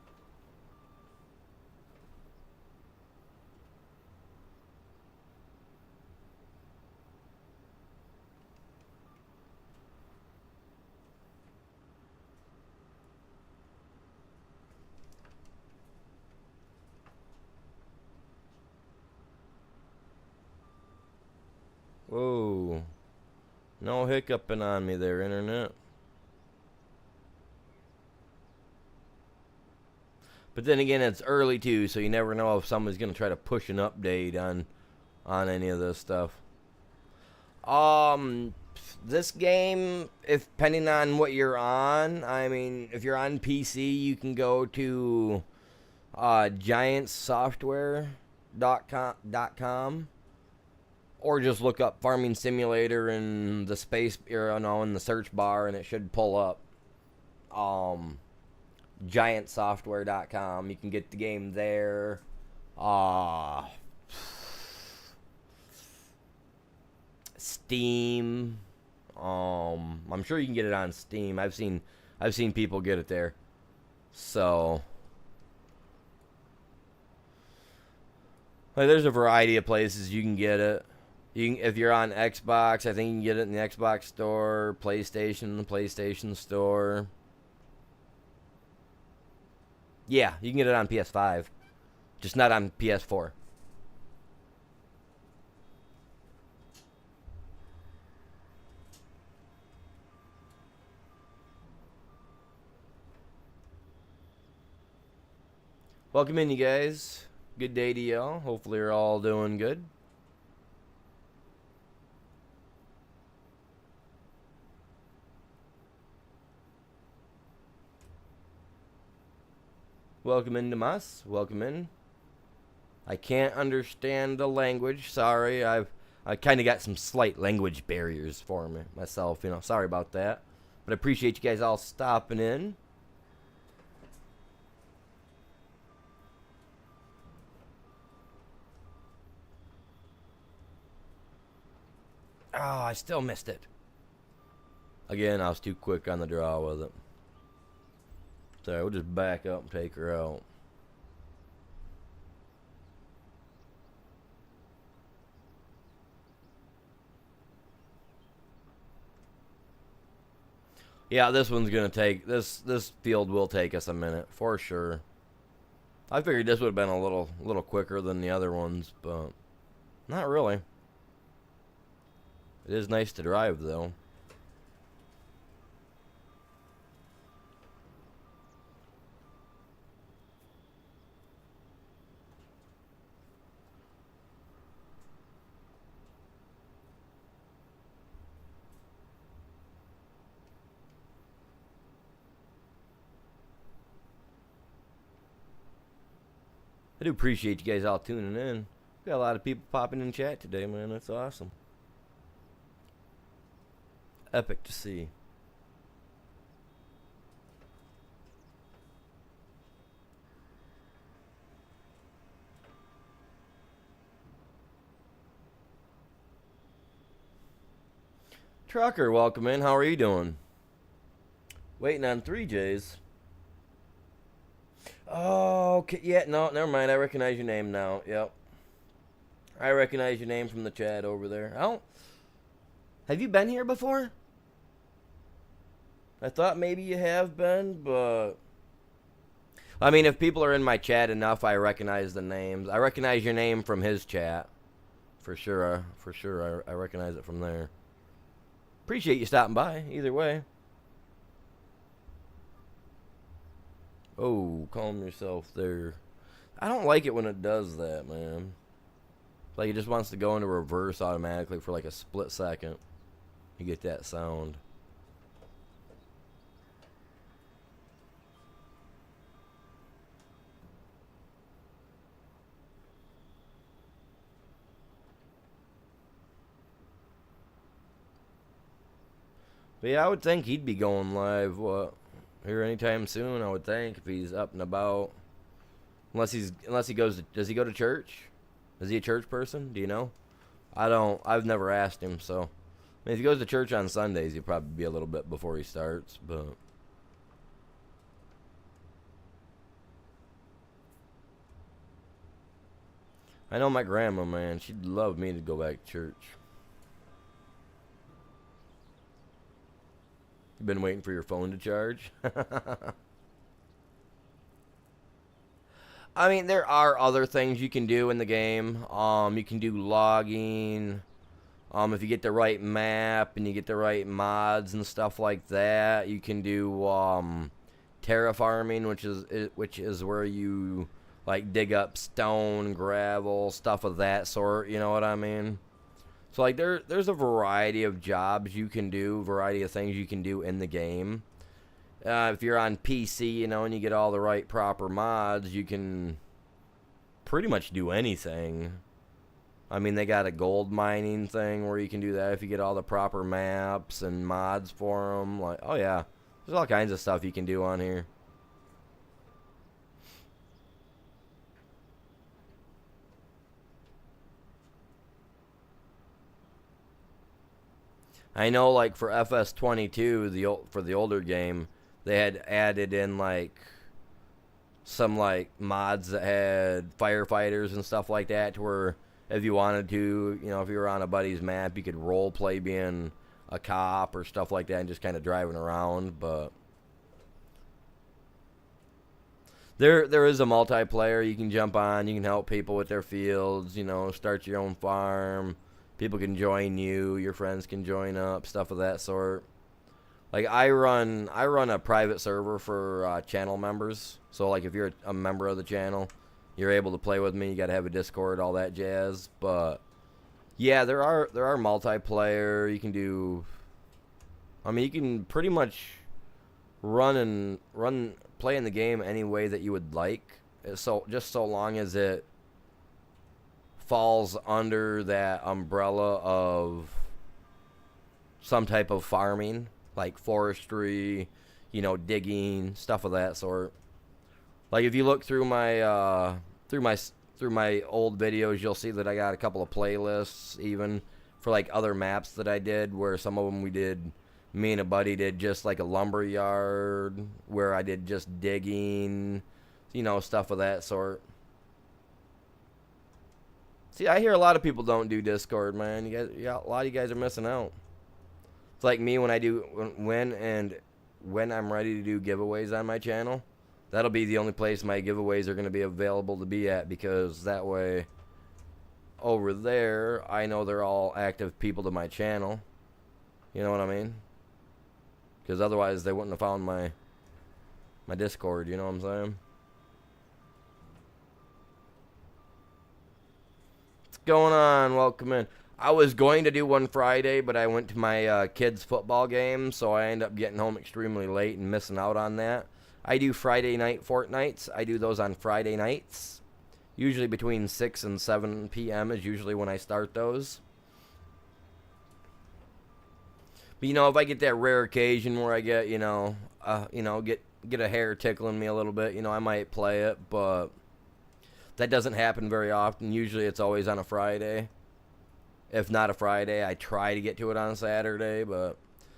Whoa. No hiccuping on me there, Internet. But then again, it's early too, so you never know if someone's gonna try to push an update on any of this stuff. This game, if depending on what you're on, I mean, if you're on PC, you can go to giantsoftware.com or just look up Farming Simulator in the space, in the search bar, and it should pull up. Giantsoftware.com. You can get the game there. Steam. I'm sure you can get it on Steam. I've seen people get it there. So, like, there's a variety of places you can get it. If you're on Xbox, I think you can get it in the Xbox store, PlayStation, the PlayStation store. Yeah, you can get it on PS5, just not on PS4. Welcome in, you guys. Good day to y'all. Hopefully you're all doing good. Welcome into Mas. Welcome in. I can't understand the language. Sorry, I kind of got some slight language barriers for me myself. Sorry about that. But I appreciate you guys all stopping in. Oh, I still missed it. Again, I was too quick on the draw with it. So we'll just back up and take her out. Yeah, this one's gonna take this field will take us a minute for sure. I figured this would have been a little quicker than the other ones, but not really. It is nice to drive though. I do appreciate you guys all tuning in. We got a lot of people popping in chat today, man. That's awesome. Epic to see. Trucker, welcome in. How are you doing? Waiting on 3Js. Oh, okay. Yeah, no, never mind. I recognize your name now. Yep. I recognize your name from the chat over there. Have you been here before? I thought maybe you have been, but I mean, if people are in my chat enough, I recognize the names. I recognize your name from his chat. For sure. I recognize it from there. Appreciate you stopping by, either way. Oh, calm yourself there. I don't like it when it does that, man. Like it just wants to go into reverse automatically for like a split second. You get that sound. But yeah, I would think he'd be going live, here anytime soon, I would think, if he's up and about. Unless he goes to, does he go to church? Is he a church person? Do you know? I've never asked him, so. I mean, if he goes to church on Sundays, he'll probably be a little bit before he starts, but. I know my grandma, man, she'd love me to go back to church. You been waiting for your phone to charge? I mean, there are other things you can do in the game. You can do logging. If you get the right map and you get the right mods and stuff like that, you can do terraforming, which is where you like dig up stone, gravel, stuff of that sort. You know what I mean? So like there's a variety of jobs you can do, variety of things you can do in the game. If you're on PC, and you get all the right proper mods, you can pretty much do anything. I mean, they got a gold mining thing where you can do that if you get all the proper maps and mods for them. Like, oh yeah, there's all kinds of stuff you can do on here. I know, like for FS22, for the older game, they had added in like some like mods that had firefighters and stuff like that, to where if you wanted to, if you were on a buddy's map, you could role play being a cop or stuff like that and just kind of driving around. But there is a multiplayer you can jump on. You can help people with their fields. Start your own farm. People can join you. Your friends can join up. Stuff of that sort. Like I run a private server for channel members. So like if you're a member of the channel, you're able to play with me. You got to have a Discord, all that jazz. But yeah, there are multiplayer. You can do. I mean, you can pretty much run playing the game any way that you would like. So just so long as it falls under that umbrella of some type of farming, like forestry, digging, stuff of that sort. Like if you look through my old videos, you'll see that I got a couple of playlists even for like other maps that I did, where some of them me and a buddy did just like a lumber yard, where I did just digging, stuff of that sort. See, I hear a lot of people don't do Discord, man. You guys, yeah, a lot of you guys are missing out. It's like me when when I'm ready to do giveaways on my channel. That'll be the only place my giveaways are going to be available to be at, because that way over there I know they're all active people to my channel. You know what I mean? Because otherwise they wouldn't have found my Discord, you know what I'm saying? What's going on? Welcome in. I was going to do one Friday, but I went to my kids' football game, so I ended up getting home extremely late and missing out on that. I do Friday night fortnights. I do those on Friday nights. Usually between 6 and 7 p.m. is usually when I start those. But, if I get that rare occasion where I get, get a hair tickling me a little bit, I might play it, but that doesn't happen very often. Usually it's always on a Friday. If not a Friday, I try to get to it on a Saturday, but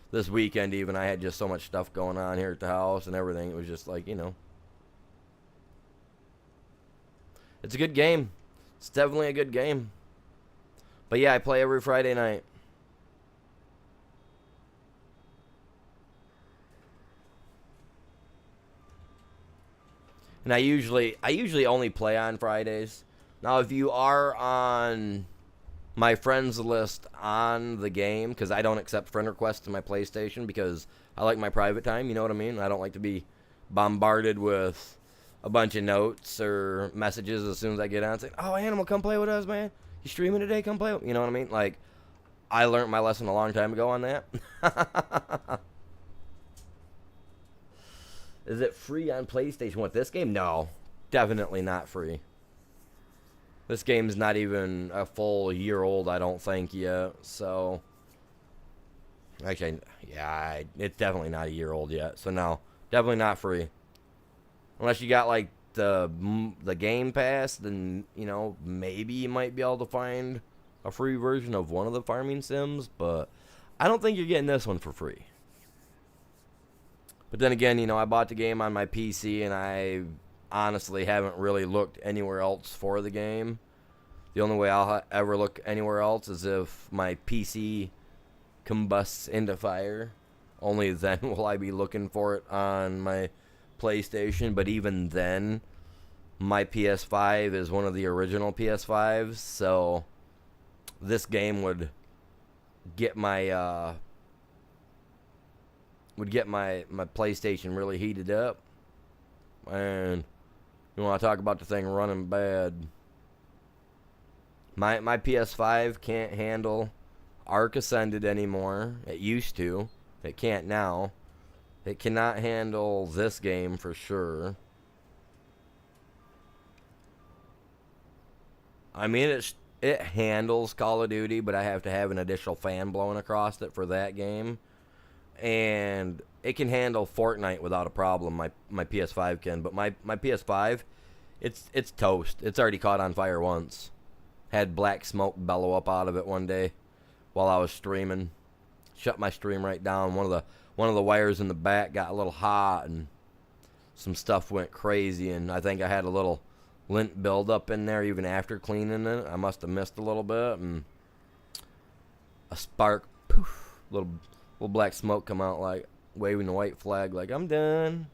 this weekend even, I had just so much stuff going on here at the house and everything. It was just like, It's a good game. It's definitely a good game. But yeah, I play every Friday night. And I usually only play on Fridays. Now, if you are on my friends list on the game, because I don't accept friend requests to my PlayStation because I like my private time, you know what I mean? I don't like to be bombarded with a bunch of notes or messages as soon as I get on saying, "Oh, Animal, come play with us, man. You streaming today? Come play." You know what I mean? Like, I learned my lesson a long time ago on that. Is it free on PlayStation with this game? No, definitely not free. This game's not even a full year old, I don't think, yet. So, actually, yeah, it's definitely not a year old yet. So, no, definitely not free. Unless you got, like, the Game Pass, then, maybe you might be able to find a free version of one of the farming sims. But I don't think you're getting this one for free. But then again, I bought the game on my PC, and I honestly haven't really looked anywhere else for the game. The only way I'll ever look anywhere else is if my PC combusts into fire. Only then will I be looking for it on my PlayStation. But even then, my PS5 is one of the original PS5s, so this game would get my my PlayStation really heated up. And you want to talk about the thing running bad. My PS5 can't handle Ark Ascended anymore. It used to. It can't now. It cannot handle this game for sure. I mean, it handles Call of Duty, but I have to have an additional fan blowing across it for that game. And it can handle Fortnite without a problem. My PS5 can, but my PS5, it's toast. It's already caught on fire once. Had black smoke bellow up out of it one day while I was streaming. Shut my stream right down. One of the wires in the back got a little hot, and some stuff went crazy. And I think I had a little lint buildup in there even after cleaning it. I must have missed a little bit, and a spark, poof, little black smoke come out, like waving the white flag, like I'm done.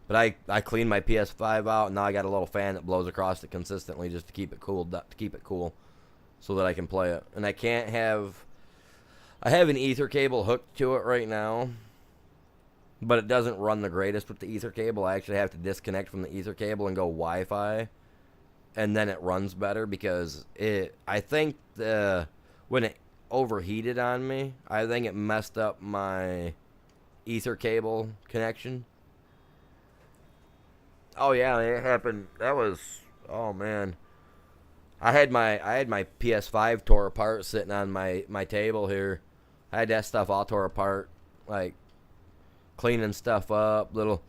But I cleaned my PS5 out, and now I got a little fan that blows across it consistently just to keep it cool. so that I can play it. And I can't have... I have an ether cable hooked to it right now, but it doesn't run the greatest with the ether cable. I actually have to disconnect from the ether cable and go Wi-Fi, and then it runs better because I think when it overheated on me, I think it messed up my ether cable connection. Oh yeah, it happened. That was, oh man. I had my PS5 tore apart sitting on my table here. I had that stuff all tore apart, like cleaning stuff up, little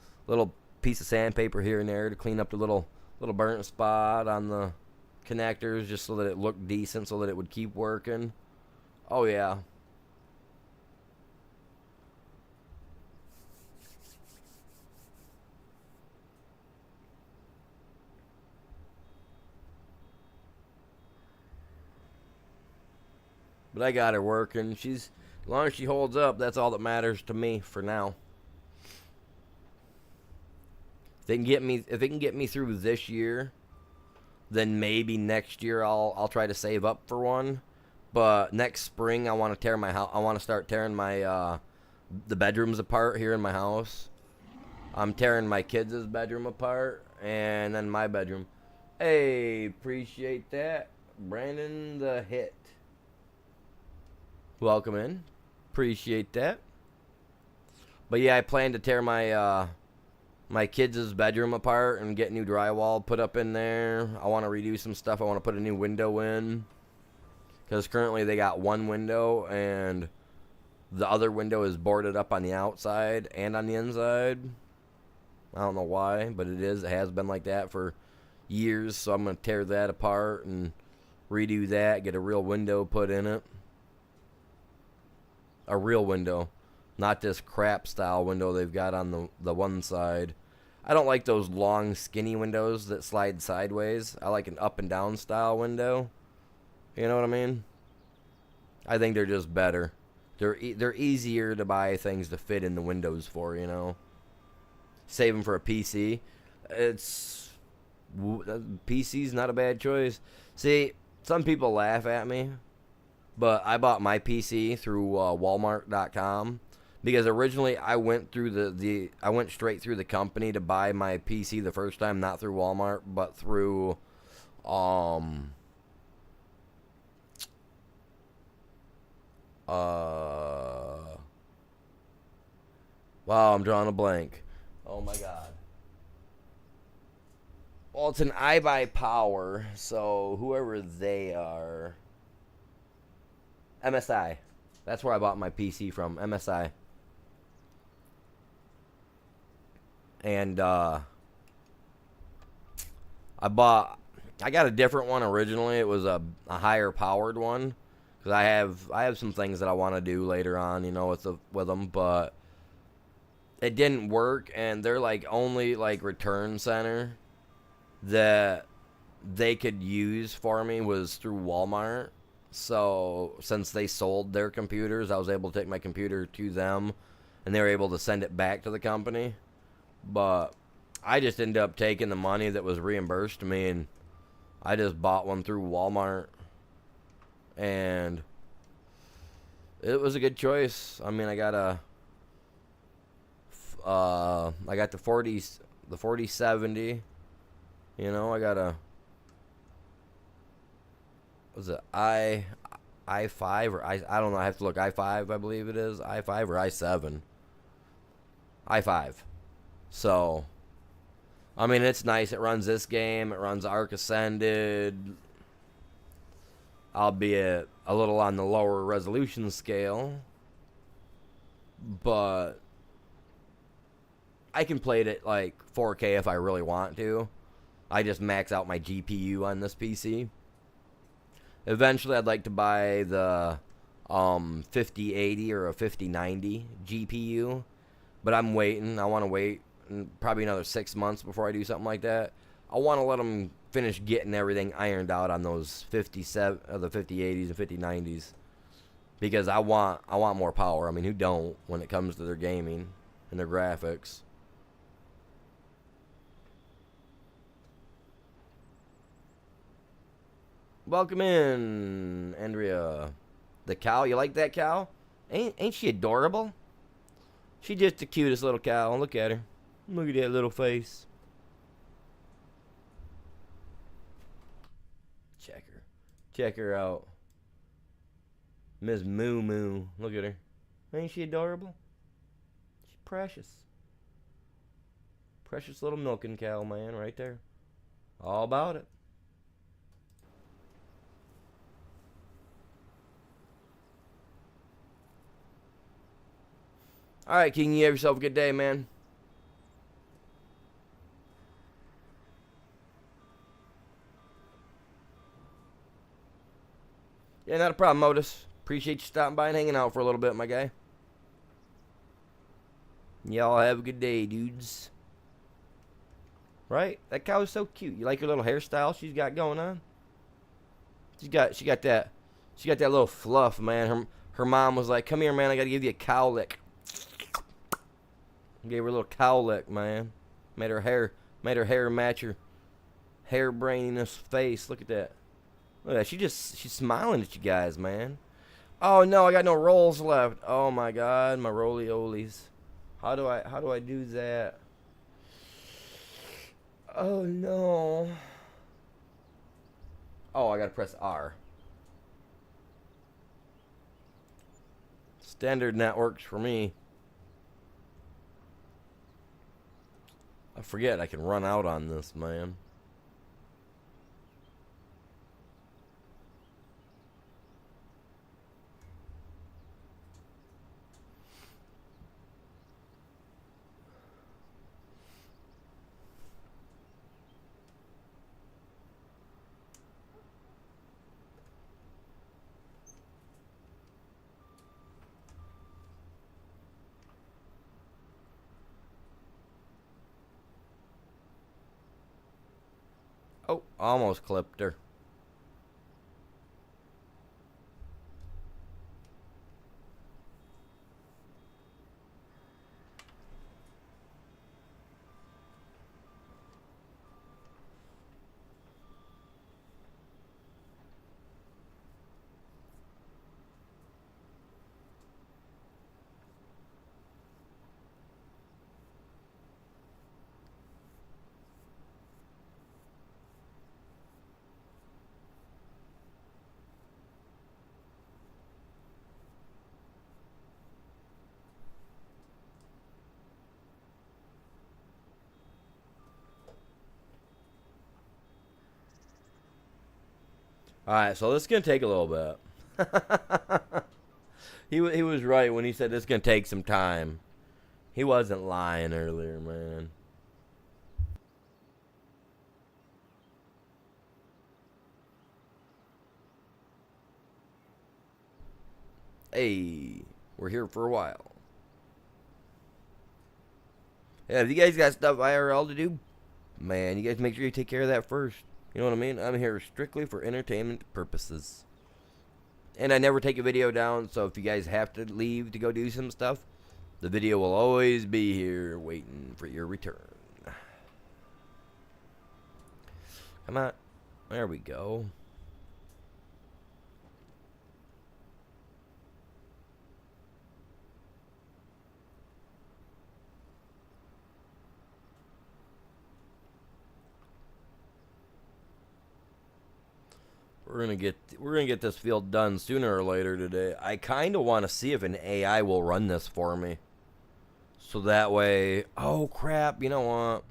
piece of sandpaper here and there to clean up the little burnt spot on the connectors, just so that it looked decent, so that it would keep working. Oh yeah. But I got her working. As long as she holds up, that's all that matters to me for now. If they can get me through this year, then maybe next year I'll try to save up for one. But next spring I want to tear my house. I want to start tearing my the bedrooms apart here in my house. I'm tearing my kids' bedroom apart, and then my bedroom. Hey, appreciate that, Brandon the Hit. Welcome in. Appreciate that. But yeah, I plan to tear my my kids' bedroom apart and get new drywall put up in there. I want to redo some stuff. I want to put a new window in, because currently they got one window and the other window is boarded up on the outside and on the inside. I don't know why, but it has been like that for years. So I'm going to tear that apart and redo that, get a real window put in it. A real window, not this crap style window they've got on the one side. I don't like those long skinny windows that slide sideways. I like an up and down style window. You know what I mean? I think they're just better. They're easier to buy things to fit in the windows for, you know. Save them for a PC. PC's not a bad choice. See, some people laugh at me, but I bought my PC through Walmart.com, because originally I went through I went straight through the company to buy my PC the first time, not through Walmart, but through wow, I'm drawing a blank. Oh my god. Well, it's an iBuyPower, so whoever they are. MSI. That's where I bought my PC from, MSI. And I got a different one originally. It was a higher powered one, because I have some things that I want to do later on, you know, with them, but it didn't work, and they're like only like return center that they could use for me was through Walmart. So since they sold their computers, I was able to take my computer to them, and they were able to send it back to the company. But I just ended up taking the money that was reimbursed to me, and I just bought one through Walmart, and it was a good choice. I mean, I got the 4070. You know, I got a, was it i5 or I don't know, I have to look. i5, I believe it is. i5 or i7. i5. So, I mean, it's nice. It runs this game. It runs Ark Ascended. Albeit a little on the lower resolution scale. But I can play it at like 4K if I really want to. I just max out my GPU on this PC. Eventually, I'd like to buy the 5080 or a 5090 GPU, but I'm waiting. I want to wait probably another 6 months before I do something like that. I want to let them finish getting everything ironed out on those the 5080s and 5090s, because I want more power. I mean, who don't when it comes to their gaming and their graphics? welcome in, Andrea. The cow, you like that cow? Ain't she adorable? She just the cutest little cow. Look at her. Look at that little face. Check her out. Miss Moo Moo. Look at her. Ain't she adorable? She's precious. Precious little milking cow, man, right there. All about it. Alright, King, you have yourself a good day, man. Yeah, not a problem, Modus. Appreciate you stopping by and hanging out for a little bit, my guy. Y'all have a good day, dudes. Right? That cow is so cute. You like her little hairstyle she's got going on? She got that little fluff, man. Her mom was like, "Come here, man. I gotta give you a cow lick." Gave her a little cow lick, man. Made her hair match her hairbraininess face. Look at that. Look at that. She's smiling at you guys, man. Oh no, I got no rolls left. Oh my god, my roly-olies. How do I do that? Oh no. Oh, I gotta press R. Standard networks for me. I forget I can run out on this, man. Oh, almost clipped her. Alright, so this is going to take a little bit. He was right when he said this is going to take some time. He wasn't lying earlier, man. Hey, we're here for a while. Yeah, if you guys got stuff IRL to do, man, you guys make sure you take care of that first. You know what I mean? I'm here strictly for entertainment purposes. And I never take a video down, so if you guys have to leave to go do some stuff, the video will always be here waiting for your return. Come on. There we go. We're gonna get this field done sooner or later today. I kind of want to see if an AI will run this for me, so that way. Oh crap! You know what?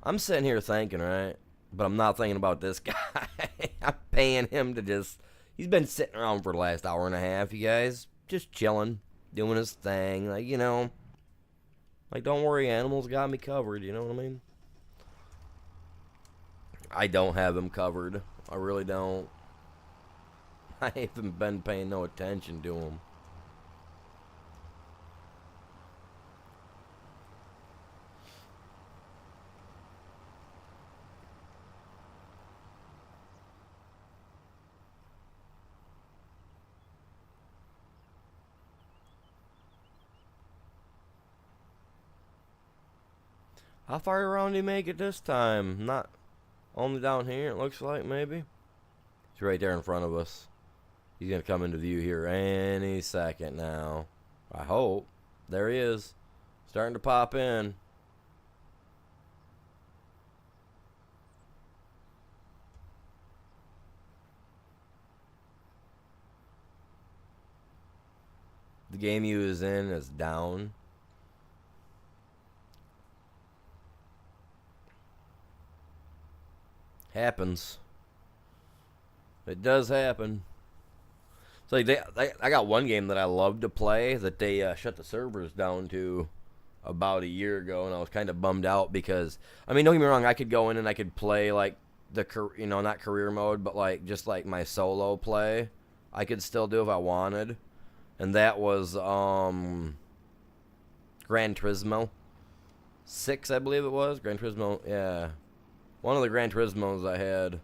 I'm sitting here thinking, right? But I'm not thinking about this guy. I'm paying him to just. He's been sitting around for the last hour and a half. You guys, just chilling, doing his thing. Like like don't worry, animals got me covered. You know what I mean? I don't have him covered. I really don't. I haven't been paying no attention to him. How far around do you make it this time? Not only down here, it looks like, maybe. He's right there in front of us. He's going to come into view here any second now. I hope. There he is. Starting to pop in. The game he was in is down. Happens. It does happen. It's like I got one game that I love to play that they shut the servers down to about a year ago, and I was kind of bummed out because, I mean, don't get me wrong, I could go in and I could play like not career mode, but like just like my solo play, I could still do if I wanted, and that was Gran Turismo 6, I believe it was. Gran Turismo, yeah, one of the Gran Turismos I had.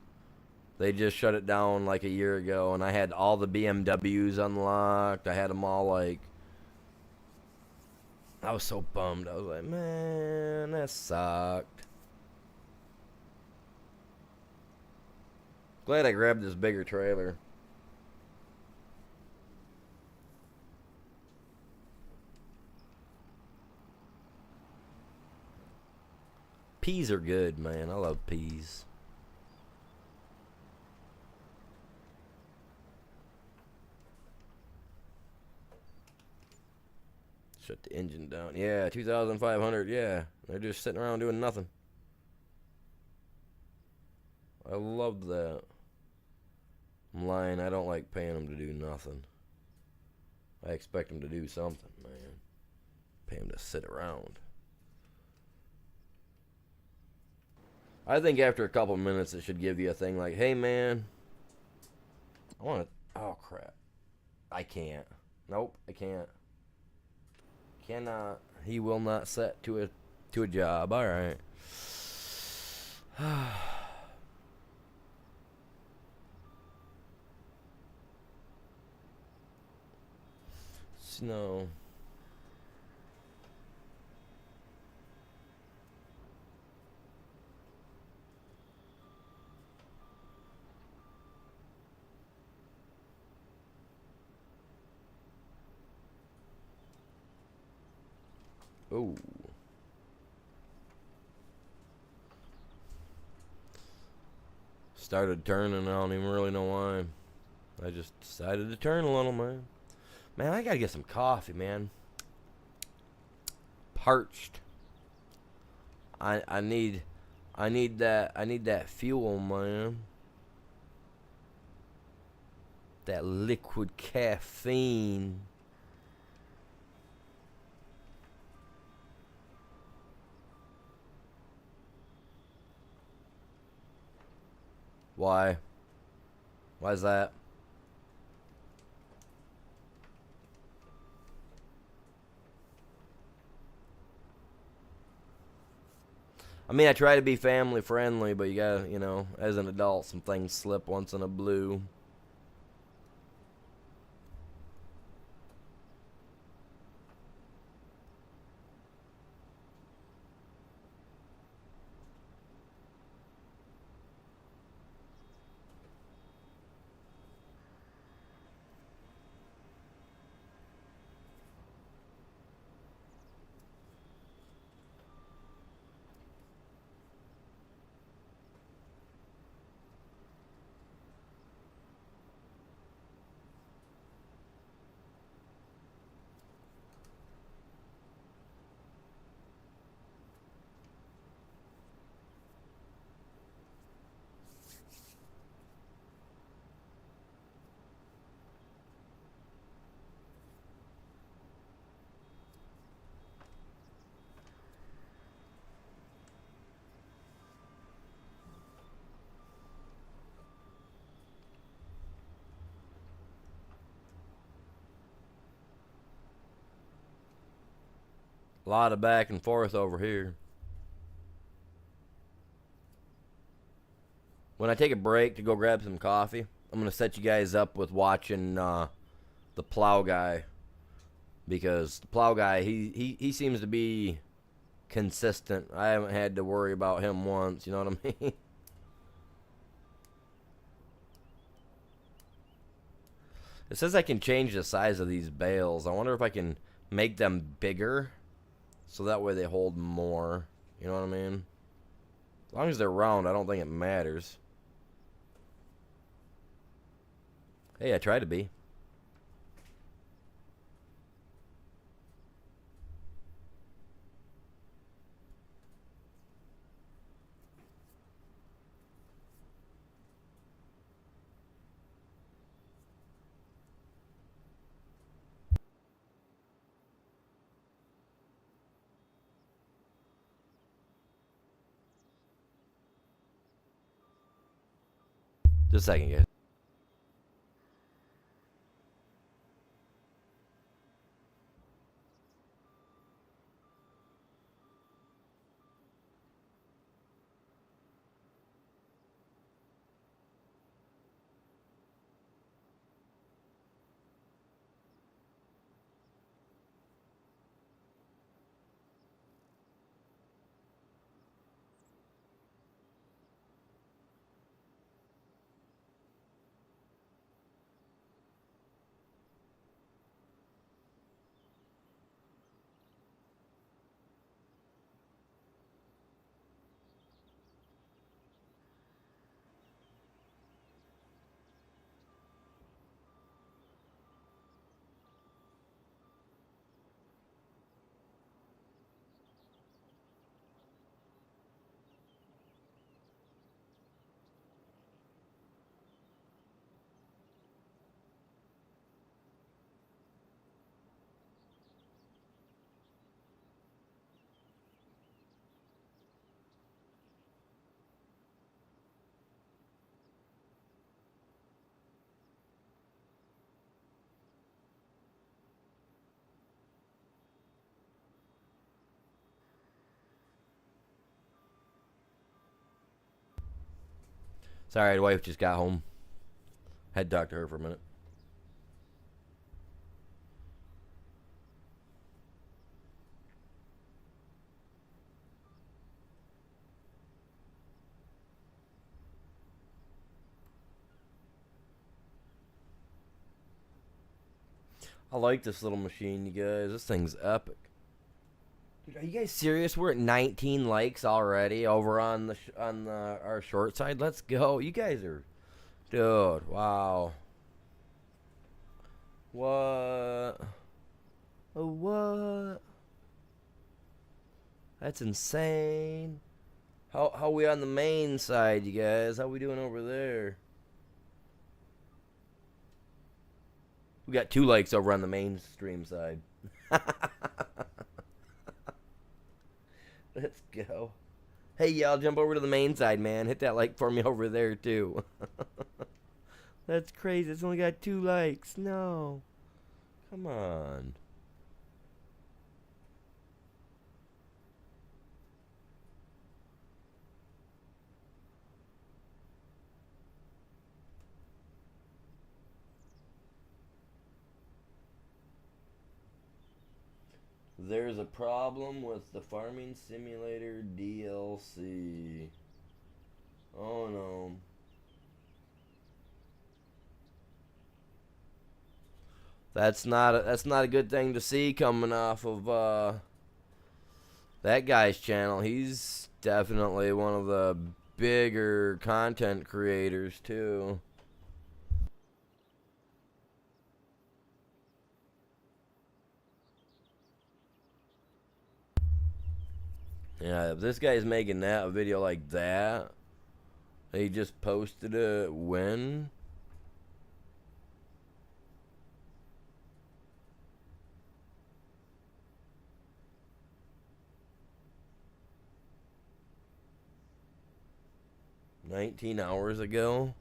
They just shut it down like a year ago, and I had all the BMWs unlocked. I had them all, like... I was so bummed. I was like, man, that sucked. Glad I grabbed this bigger trailer. Peas are good, man. I love peas. Shut the engine down. Yeah, 2,500. Yeah, they're just sitting around doing nothing. I love that. I'm lying. I don't like paying them to do nothing. I expect them to do something, man. Pay them to sit around. I think after a couple minutes, it should give you a thing like, "Hey, man, I want to." Oh crap! I can't. Nope, I can't. Cannot. He will not set to a job. All right. Snow. Oh. Started turning, I don't even really know why. I just decided to turn a little, man. Man, I gotta get some coffee, man. Parched. I need that fuel, man. That liquid caffeine. Why? Why is that? I mean, I try to be family friendly, but you gotta, you know, as an adult, some things slip once in a blue. A lot of back and forth over here. When I take a break to go grab some coffee, I'm going to set you guys up with watching the plow guy. Because the plow guy, he seems to be consistent. I haven't had to worry about him once, you know what I mean? It says I can change the size of these bales. I wonder if I can make them bigger so that way they hold more. You know what I mean? As long as they're round, I don't think it matters. Hey, I try to be. Just a second, guys. Sorry, the wife just got home. Had to talk to her for a minute. I like this little machine, you guys. This thing's epic. Dude, are you guys serious? We're at 19 likes already over on the our short side. Let's go. You guys are, dude. Wow. What? Oh, what? That's insane. How we on the main side, you guys? How we doing over there? We got 2 likes over on the mainstream side. Let's go. Hey, y'all, jump over to the main side, man. Hit that like for me over there, too. That's crazy. It's only got 2 likes. No. Come on. There's a problem with the Farming Simulator DLC. Oh no. That's not a good thing to see coming off of that guy's channel. He's definitely one of the bigger content creators too. Yeah, if this guy's making that a video like that, he just posted it when? "19 hours ago?"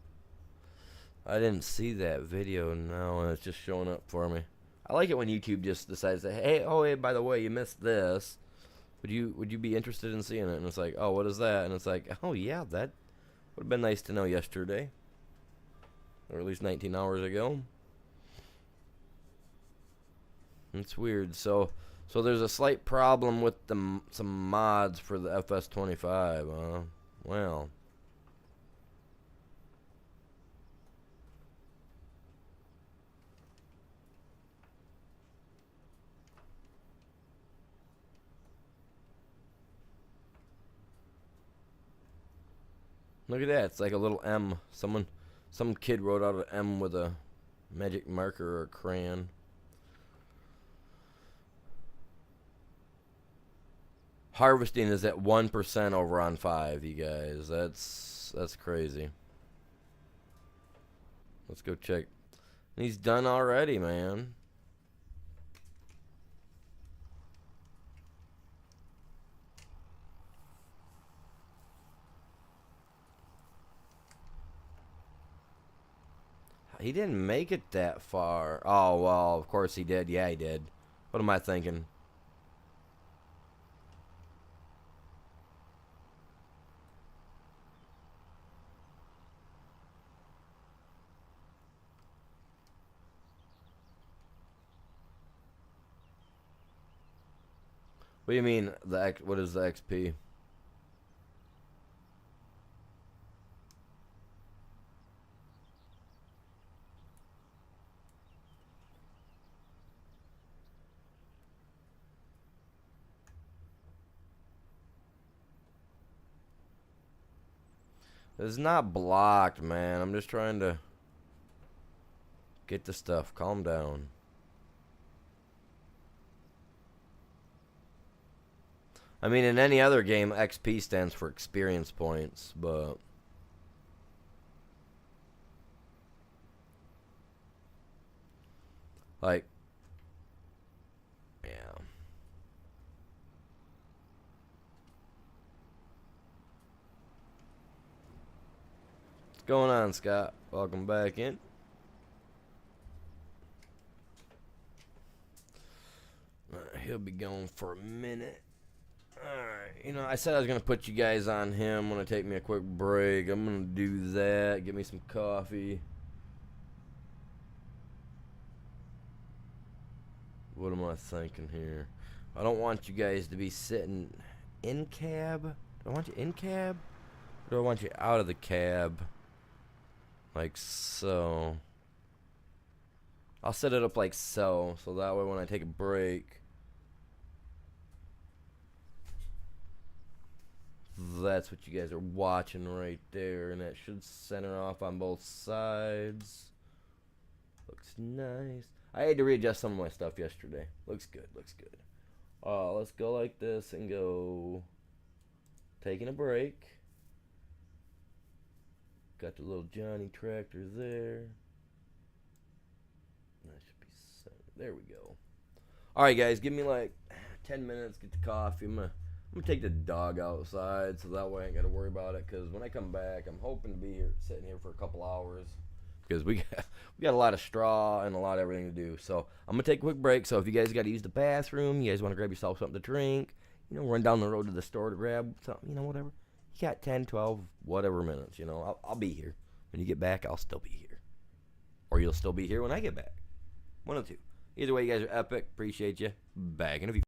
I didn't see that video now, and it's just showing up for me. I like it when YouTube just decides to, hey, oh, hey, by the way, you missed this. Would you be interested in seeing it? And it's like, oh, what is that? And it's like, oh yeah, that would have been nice to know yesterday, or at least 19 hours ago. It's weird. So there's a slight problem with some mods for the FS25. Well. Look at that. It's like a little M. Some kid wrote out an M with a magic marker or a crayon. Harvesting is at 1% over on 5, you guys. That's crazy. Let's go check. He's done already, man. He didn't make it that far. Oh, well, of course he did. Yeah, he did. What am I thinking? What do you mean, what is the XP? It's not blocked, man. I'm just trying to get the stuff. Calm down. I mean, in any other game, XP stands for experience points, but... Like... Yeah. What's going on, Scott? Welcome back in. He'll be gone for a minute. Alright, you know, I said I was going to put you guys on him. I'm going to take me a quick break. I'm going to do that. Get me some coffee. What am I thinking here? I don't want you guys to be sitting in cab. Do I want you in cab? Or do I want you out of the cab? Like so. I'll set it up like so. So that way when I take a break, that's what you guys are watching right there. And that should center off on both sides. Looks nice. I had to readjust some of my stuff yesterday. Looks good, looks good. Let's go like this and go. Taking a break. Got the little Johnny tractor there. That should be center. There we go. Alright guys, give me like 10 minutes, get the coffee. I'm gonna take the dog outside so that way I ain't gotta worry about it. Cause when I come back, I'm hoping to be here sitting here for a couple hours. Because we got a lot of straw and a lot of everything to do. So I'm gonna take a quick break. So if you guys gotta use the bathroom, you guys wanna grab yourself something to drink, you know, run down the road to the store to grab something, you know, whatever. You got 10, 12, whatever minutes, you know. I'll be here. When you get back, I'll still be here. Or you'll still be here when I get back. One of the two. Either way, you guys are epic. Appreciate you. Back in a few.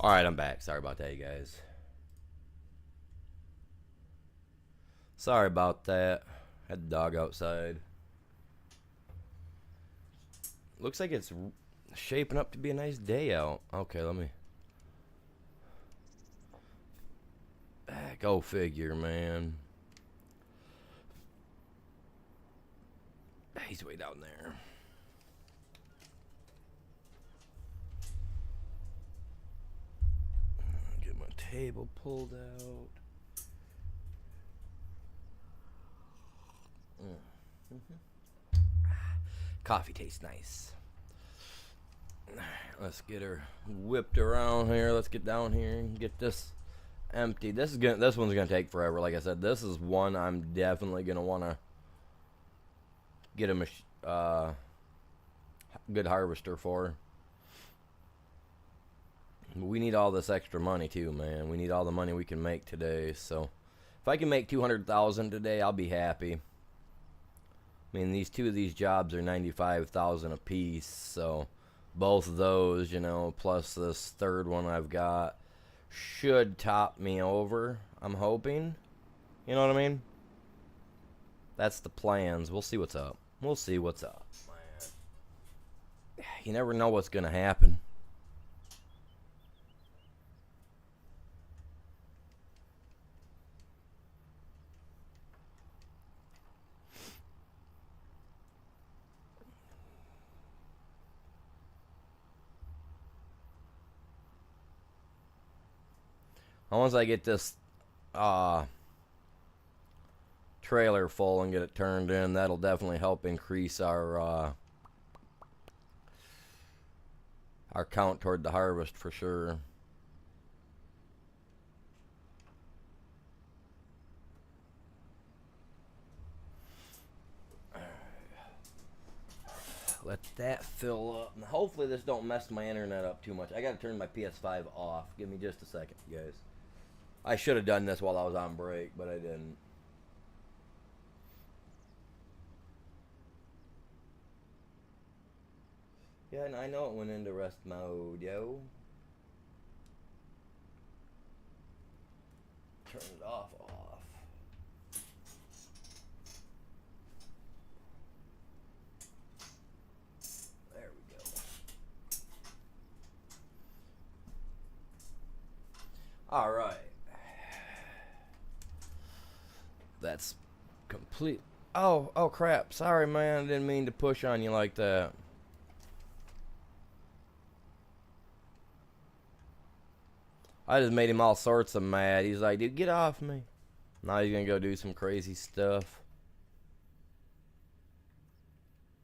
Alright, I'm back. Sorry about that, you guys. Sorry about that. Had the dog outside. Looks like it's shaping up to be a nice day out. Okay, let me... Go figure, man. He's way down there. Get my table pulled out. Coffee tastes nice. Let's get her whipped around here. Let's get down here and get this empty. This one's gonna take forever. Like I said, this is one I'm definitely gonna wanna get a good harvester for. We need all this extra money too, man. We need all the money we can make today. So if I can make 200,000 today, I'll be happy. I mean, these two of these jobs are 95,000 a piece, so both of those, you know, plus this third one I've got should top me over. I'm hoping. You know what I mean? That's the plans. We'll see what's up. We'll see what's up. Man. You never know what's gonna happen. Once I get this trailer full and get it turned in, that'll definitely help increase our count toward the harvest for sure. Let that fill up. And hopefully this don't mess my internet up too much. I gotta turn my PS5 off. Give me just a second, you guys. I should have done this while I was on break, but I didn't. Yeah, and I know it went into rest mode, yo. Turn it off. There we go. All right. That's complete. Oh crap. Sorry, man. I didn't mean to push on you like that. I just made him all sorts of mad. He's like, dude, get off me. Now he's gonna go do some crazy stuff.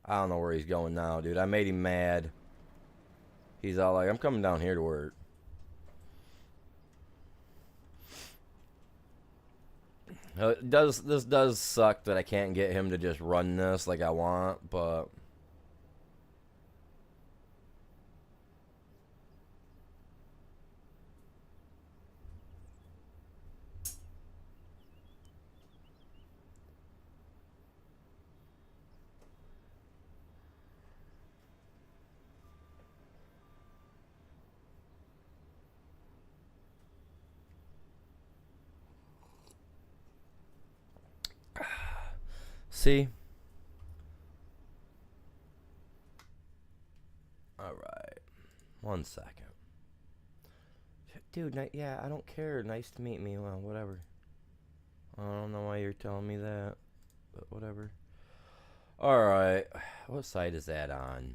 I don't know where he's going now, dude. I made him mad. He's all like, I'm coming down here to work. This does suck that I can't get him to just run this like I want, but see? Alright. 1 second. Dude, yeah, I don't care. Nice to meet me. Well, whatever. I don't know why you're telling me that, but whatever. Alright. What side is that on?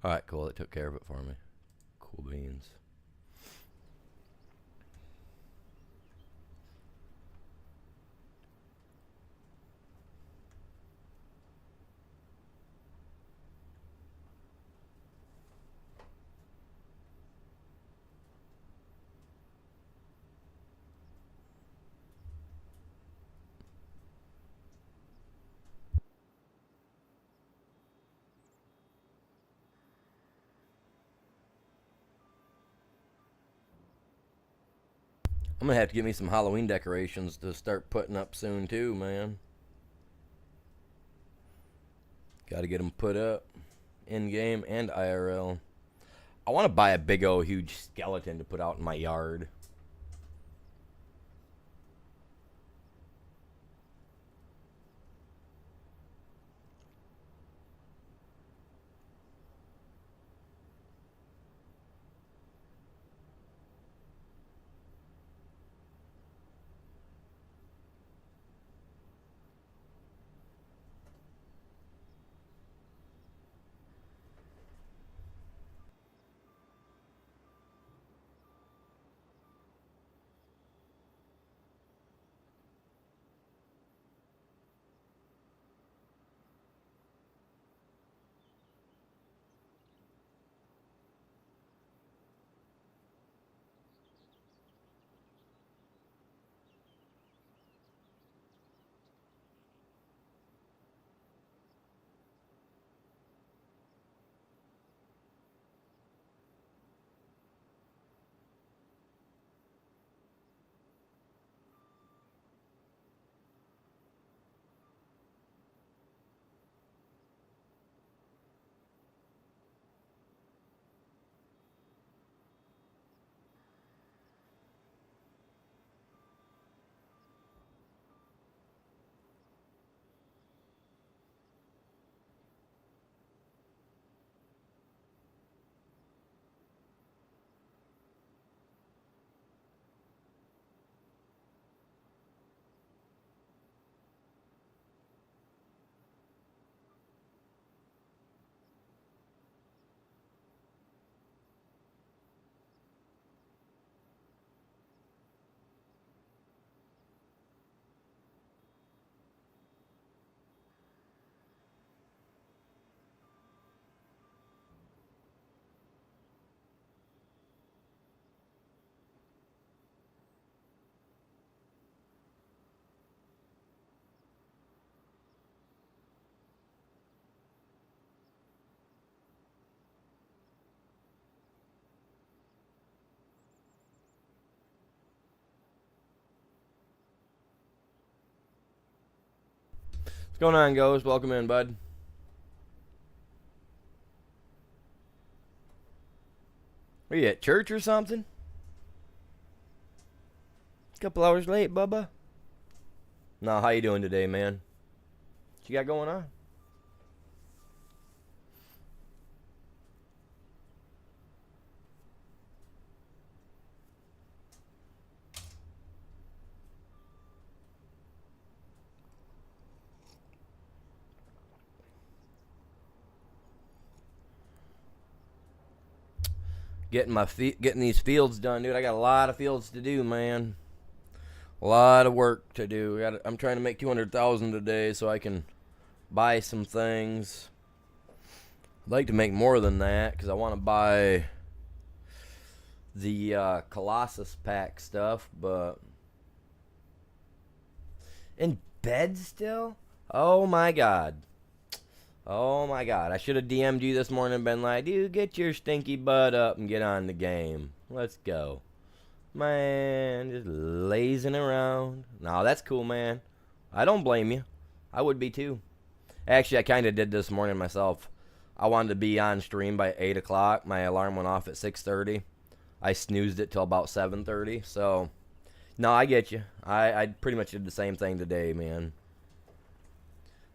Alright, cool. It took care of it for me. Cool beans. I'm gonna have to get me some Halloween decorations to start putting up soon too, man. Gotta get them put up in game and IRL. I want to buy a big old huge skeleton to put out in my yard. What's going on, Ghost? Welcome in, bud. Are you at church or something? A couple hours late, Bubba. No, how you doing today, man? What you got going on? Getting these fields done, dude. I got a lot of fields to do, man. A lot of work to do. I'm trying to make 200,000 today so I can buy some things. I'd like to make more than that because I want to buy the Colossus pack stuff, but in bed still? Oh my god. Oh my god. I should have DM'd you this morning and been like, dude, get your stinky butt up and get on the game. Let's go. Man, just lazing around. No, that's cool, man. I don't blame you. I would be too. Actually, I kind of did this morning myself. I wanted to be on stream by 8 o'clock. My alarm went off at 6:30. I snoozed it till about 7:30. So, no, I get you. I pretty much did the same thing today, man.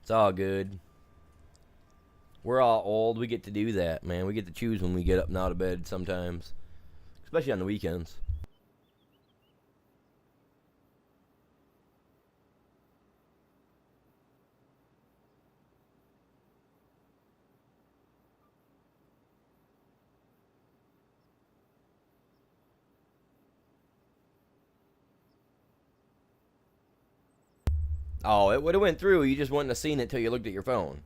It's all good. We're all old. We get to do that, man. We get to choose when we get up and out of bed sometimes. Especially on the weekends. Oh, it would have went through. You just wouldn't have seen it till you looked at your phone.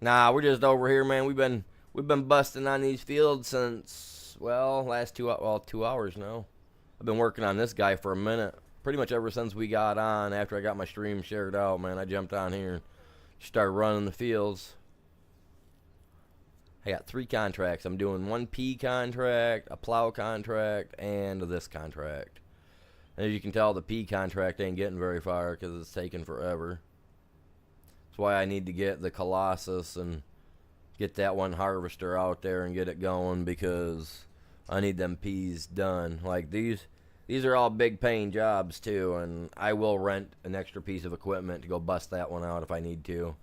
Nah, we're just over here, man. We've been busting on these fields since last 2 hours now. I've been working on this guy for a minute. Pretty much ever since we got on after I got my stream shared out, man. I jumped on here and start running the fields. I got 3 contracts. I'm doing 1 P contract, a plow contract, and this contract. As you can tell, the P contract ain't getting very far because it's taking forever. That's why I need to get the Colossus and get that one harvester out there and get it going, because I need them P's done. Like these are all big paying jobs too, and I will rent an extra piece of equipment to go bust that one out if I need to.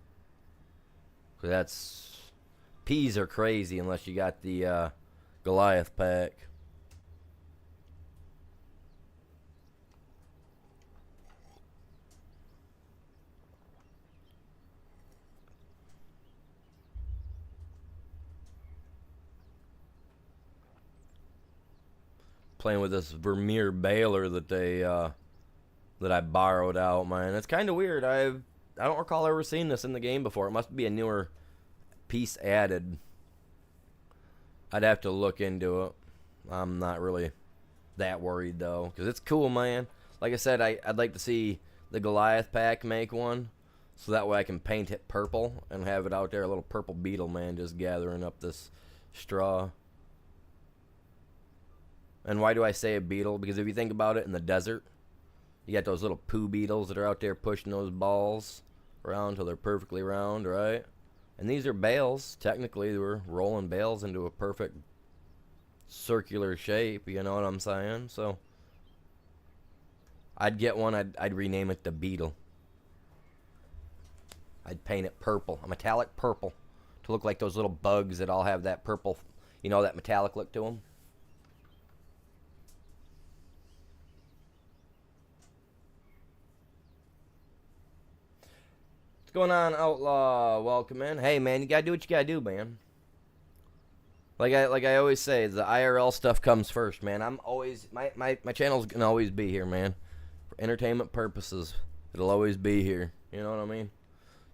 Cause that's P's are crazy unless you got the Goliath pack. Playing with this Vermeer baler that that I borrowed out, man. It's kind of weird. I don't recall ever seeing this in the game before. It must be a newer piece added. I'd have to look into it. I'm not really that worried though, because it's cool, man. Like I said, I'd like to see the Goliath pack make one, so that way I can paint it purple and have it out there, a little purple beetle, man, just gathering up this straw. And why do I say a beetle? Because if you think about it, in the desert, you got those little poo beetles that are out there pushing those balls around till they're perfectly round, right? And these are bales. Technically, we're rolling bales into a perfect circular shape, you know what I'm saying? So I'd get one, I'd rename it the Beetle. I'd paint it purple, a metallic purple, to look like those little bugs that all have that purple, you know, that metallic look to them. What's going on, Outlaw? Welcome in. Hey, man, you gotta do what you gotta do, man. Like I always say, the IRL stuff comes first, man. I'm always my channel's gonna always be here, man. For entertainment purposes, it'll always be here. You know what I mean?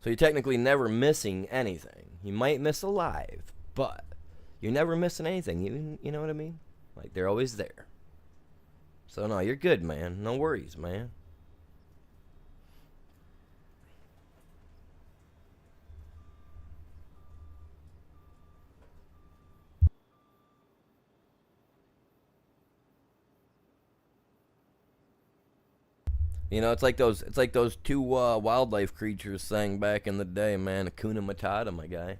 So you're technically never missing anything. You might miss a live, but you're never missing anything. You know what I mean? Like, they're always there. So no, you're good, man. No worries, man. You know, it's like those two wildlife creatures sang back in the day, man. Hakuna Matata, my guy.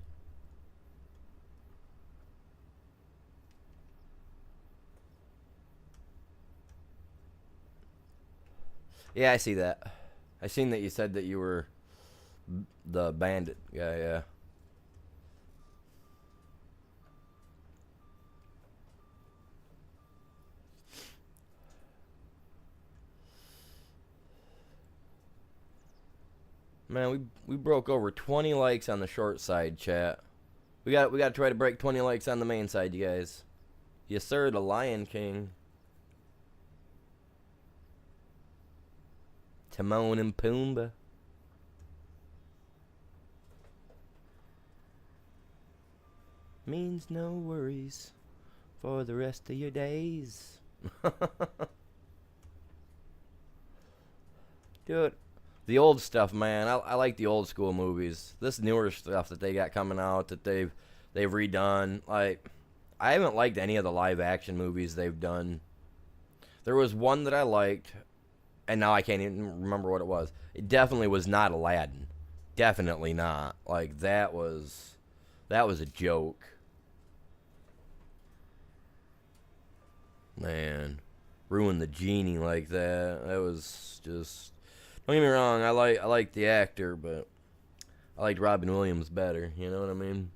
Yeah, I see that. I seen that you said that you were the bandit guy, yeah. Man, we broke over 20 likes on the short side, chat. We got to try to break 20 likes on the main side, you guys. Yes, sir, the Lion King. Timon and Pumbaa. Means no worries for the rest of your days. Dude, the old stuff, man. I like the old school movies. This newer stuff that they got coming out that they've redone, like, I haven't liked any of the live action movies they've done. There was one that I liked, and now I can't even remember what it was. It definitely was not Aladdin. Definitely not. Like, that was a joke. Man, ruin the genie like that. That was just. Don't get me wrong. I like the actor, but I liked Robin Williams better. You know what I mean?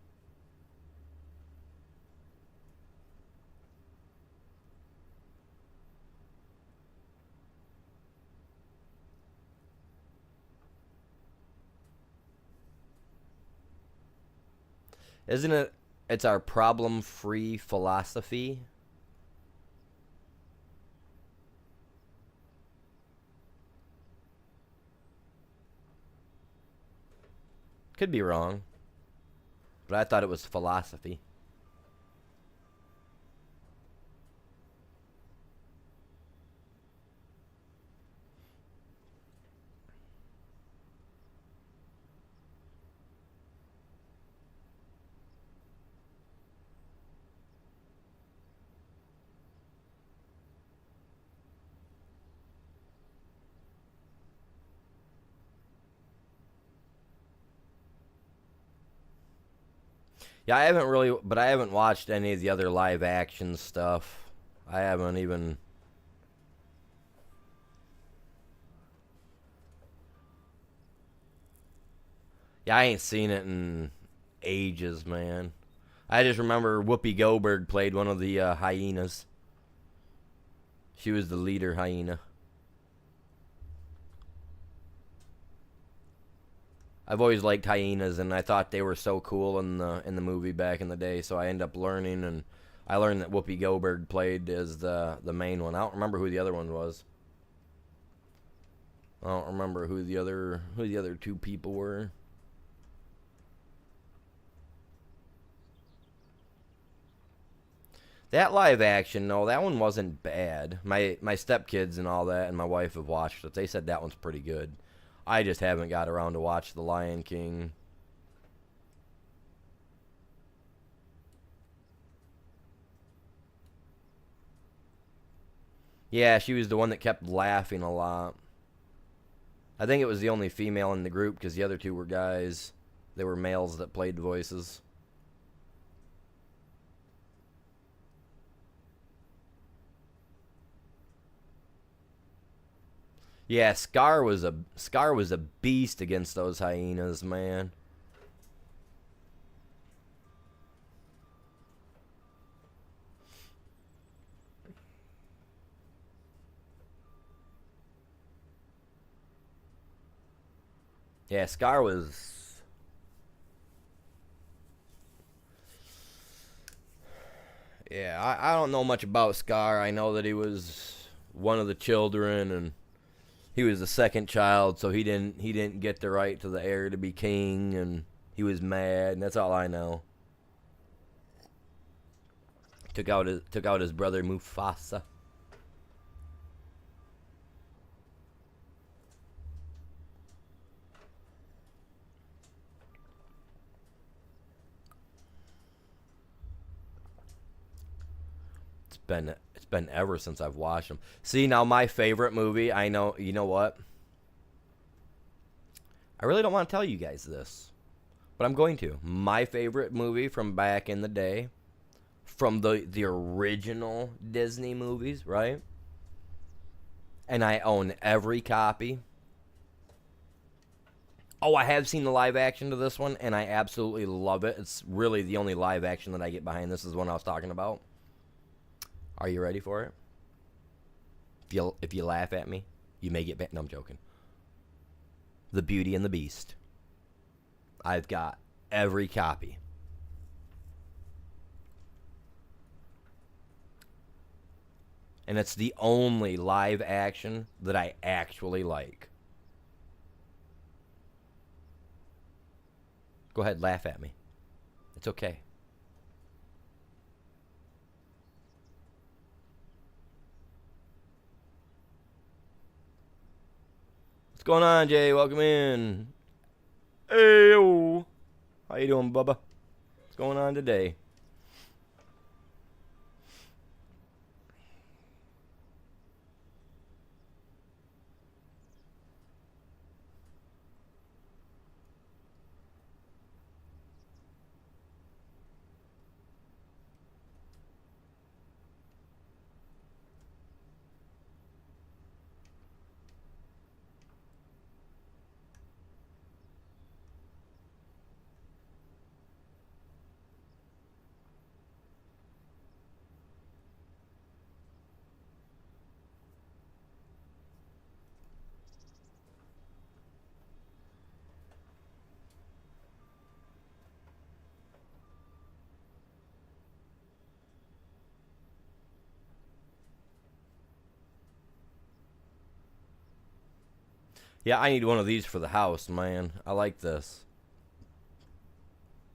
Isn't it? It's our problem-free philosophy. Could be wrong, but I thought it was philosophy. Yeah, I haven't really, but I haven't watched any of the other live action stuff. I haven't even. Yeah, I ain't seen it in ages, man. I just remember Whoopi Goldberg played one of the hyenas. She was the leader hyena. I've always liked hyenas, and I thought they were so cool in the movie back in the day. So I ended up learning, and I learned that Whoopi Goldberg played as the main one. I don't remember who the other one was. I don't remember who the other two people were. That live action, no, that one wasn't bad. My stepkids and all that, and my wife have watched it. They said that one's pretty good. I just haven't got around to watch The Lion King. Yeah, she was the one that kept laughing a lot. I think it was the only female in the group because the other two were guys. They were males that played voices. Yeah, Scar was a beast against those hyenas, man. Yeah, Scar was. Yeah, I don't know much about Scar. I know that he was one of the children, and he was the second child, so he didn't get the right to the heir to be king, and he was mad, and that's all I know. Took out his brother Mufasa. It's been ever since I've watched them. See, now my favorite movie, I know, you know what? I really don't want to tell you guys this, but I'm going to. My favorite movie from back in the day, from the original Disney movies, right? And I own every copy. Oh, I have seen the live action to this one, and I absolutely love it. It's really the only live action that I get behind. This is the one I was talking about. Are you ready for it? If you laugh at me, you may get back. No, I'm joking. The Beauty and the Beast. I've got every copy. And it's the only live action that I actually like. Go ahead, laugh at me. It's okay. What's going on, Jay? Welcome in. Hey, how you doing, Bubba? What's going on today? Yeah, I need one of these for the house, man. I like this.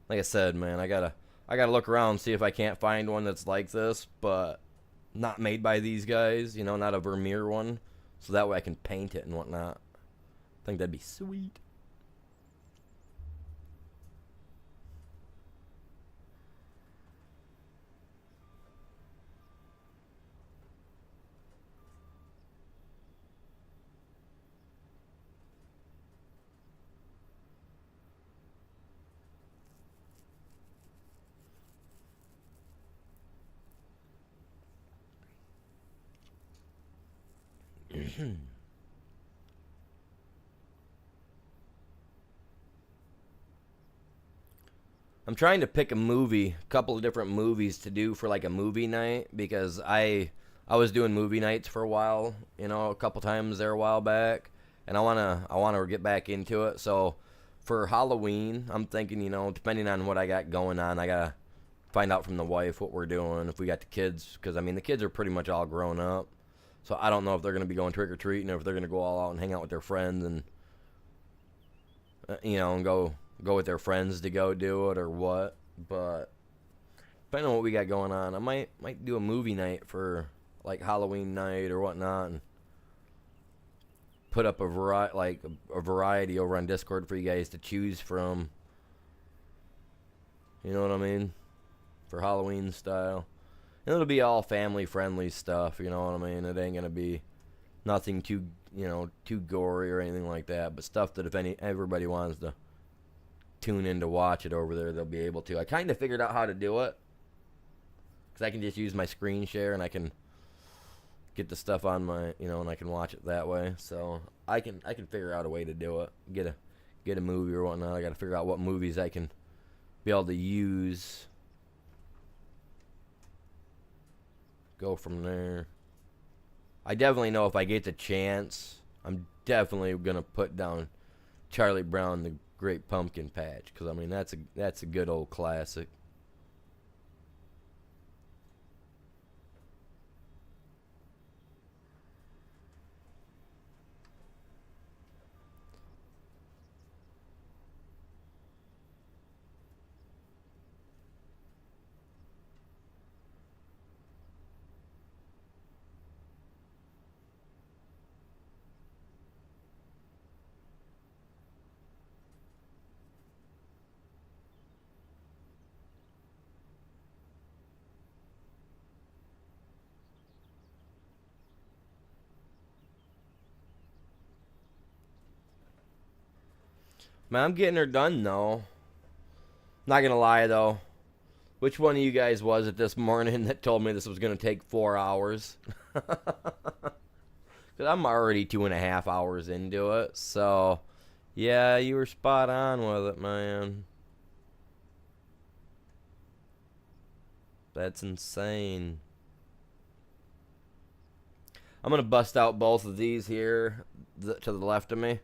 Like I said, man, I gotta look around and see if I can't find one that's like this, but not made by these guys. Not a Vermeer one, so that way I can paint it and whatnot. I think that'd be sweet. I'm trying to pick a couple of different movies to do for like a movie night because I was doing movie nights for a while, a couple times there a while back, and I wanna get back into it. So for Halloween, I'm thinking, depending on what I got going on, I gotta find out from the wife what we're doing, if we got the kids, because I mean the kids are pretty much all grown up, so I don't know if they're gonna be going trick or treating or if they're gonna go all out and hang out with their friends and and go with their friends to go do it or what. But depending on what we got going on, I might do a movie night for like Halloween night or whatnot, and put up a variety over on Discord for you guys to choose from. You know what I mean? For Halloween style, and it'll be all family friendly stuff. You know what I mean? It ain't gonna be nothing too gory or anything like that, but stuff that if everybody wants to tune in to watch it over there, they'll be able to. I kind of figured out how to do it, because I can just use my screen share and I can get the stuff on my, and I can watch it that way. So I can figure out a way to do it. Get a movie or whatnot. I got to figure out what movies I can be able to use. Go from there. I definitely know if I get the chance, I'm definitely gonna put down Charlie Brown the Great Pumpkin Patch, because I mean that's a good old classic. Man, I'm getting her done though. Not gonna lie though. Which one of you guys was it this morning that told me this was gonna take 4 hours? Because I'm already 2.5 hours into it. So, yeah, you were spot on with it, man. That's insane. I'm gonna bust out both of these here to the left of me,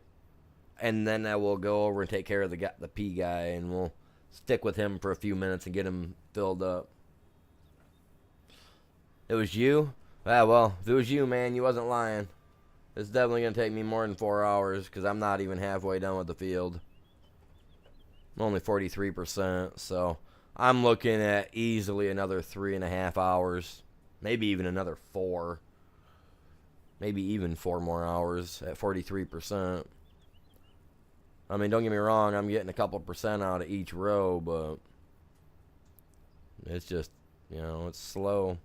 and then I will go over and take care of the P guy, and we'll stick with him for a few minutes and get him filled up. It was you? Ah, well, if it was you, man, you wasn't lying. It's definitely going to take me more than 4 hours, because I'm not even halfway done with the field. I'm only 43%, so I'm looking at easily another 3.5 hours. Maybe even another 4. Maybe even 4 more hours at 43%. I mean, don't get me wrong, I'm getting a couple percent out of each row, but it's just, it's slow.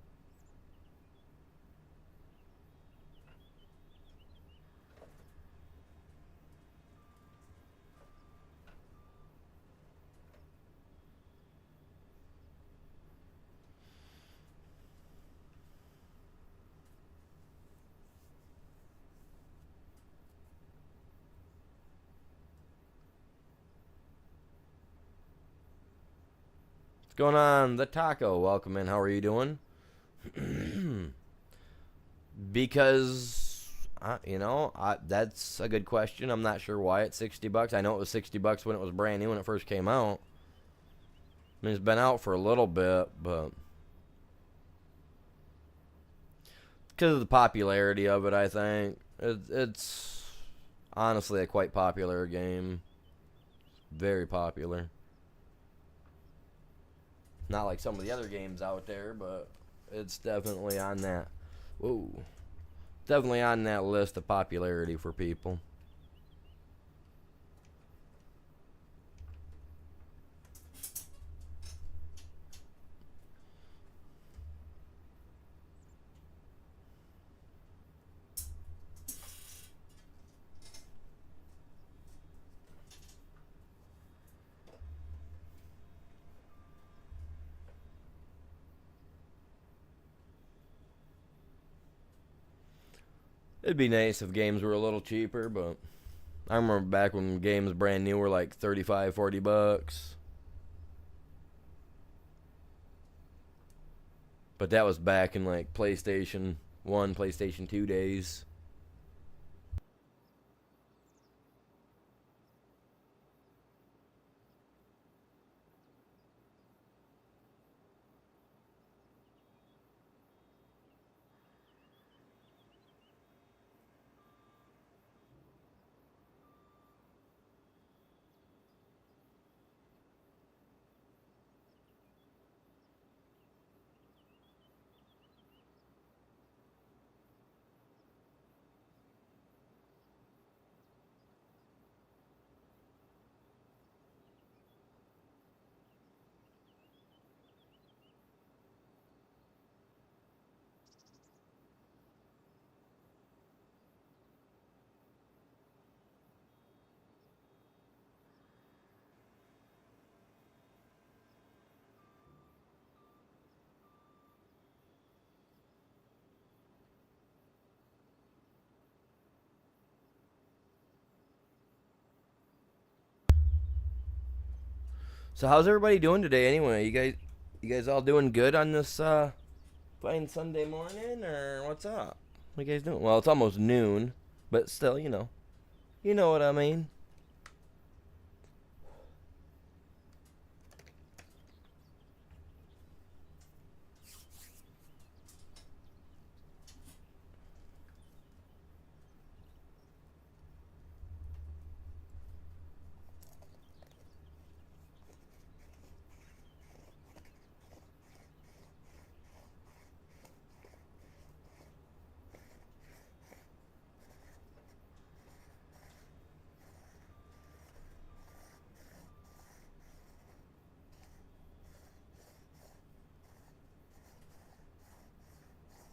What's going on? The Taco, welcome in. How are you doing? Because that's a good question. I'm not sure why it's $60. I know it was $60 when it was brand new when it first came out. I mean, it's been out for a little bit, but because of the popularity of it, I think it's honestly a quite popular game. Very popular. Not like some of the other games out there, but it's definitely on that. Whoa. Definitely on that list of popularity for people. It'd be nice if games were a little cheaper, but I remember back when games brand new were like 35, 40 bucks. But that was back in like PlayStation 1, PlayStation 2 days. So how's everybody doing today anyway? You guys all doing good on this fine Sunday morning, or what's up? What you guys doing? Well, it's almost noon, but still, you know what I mean.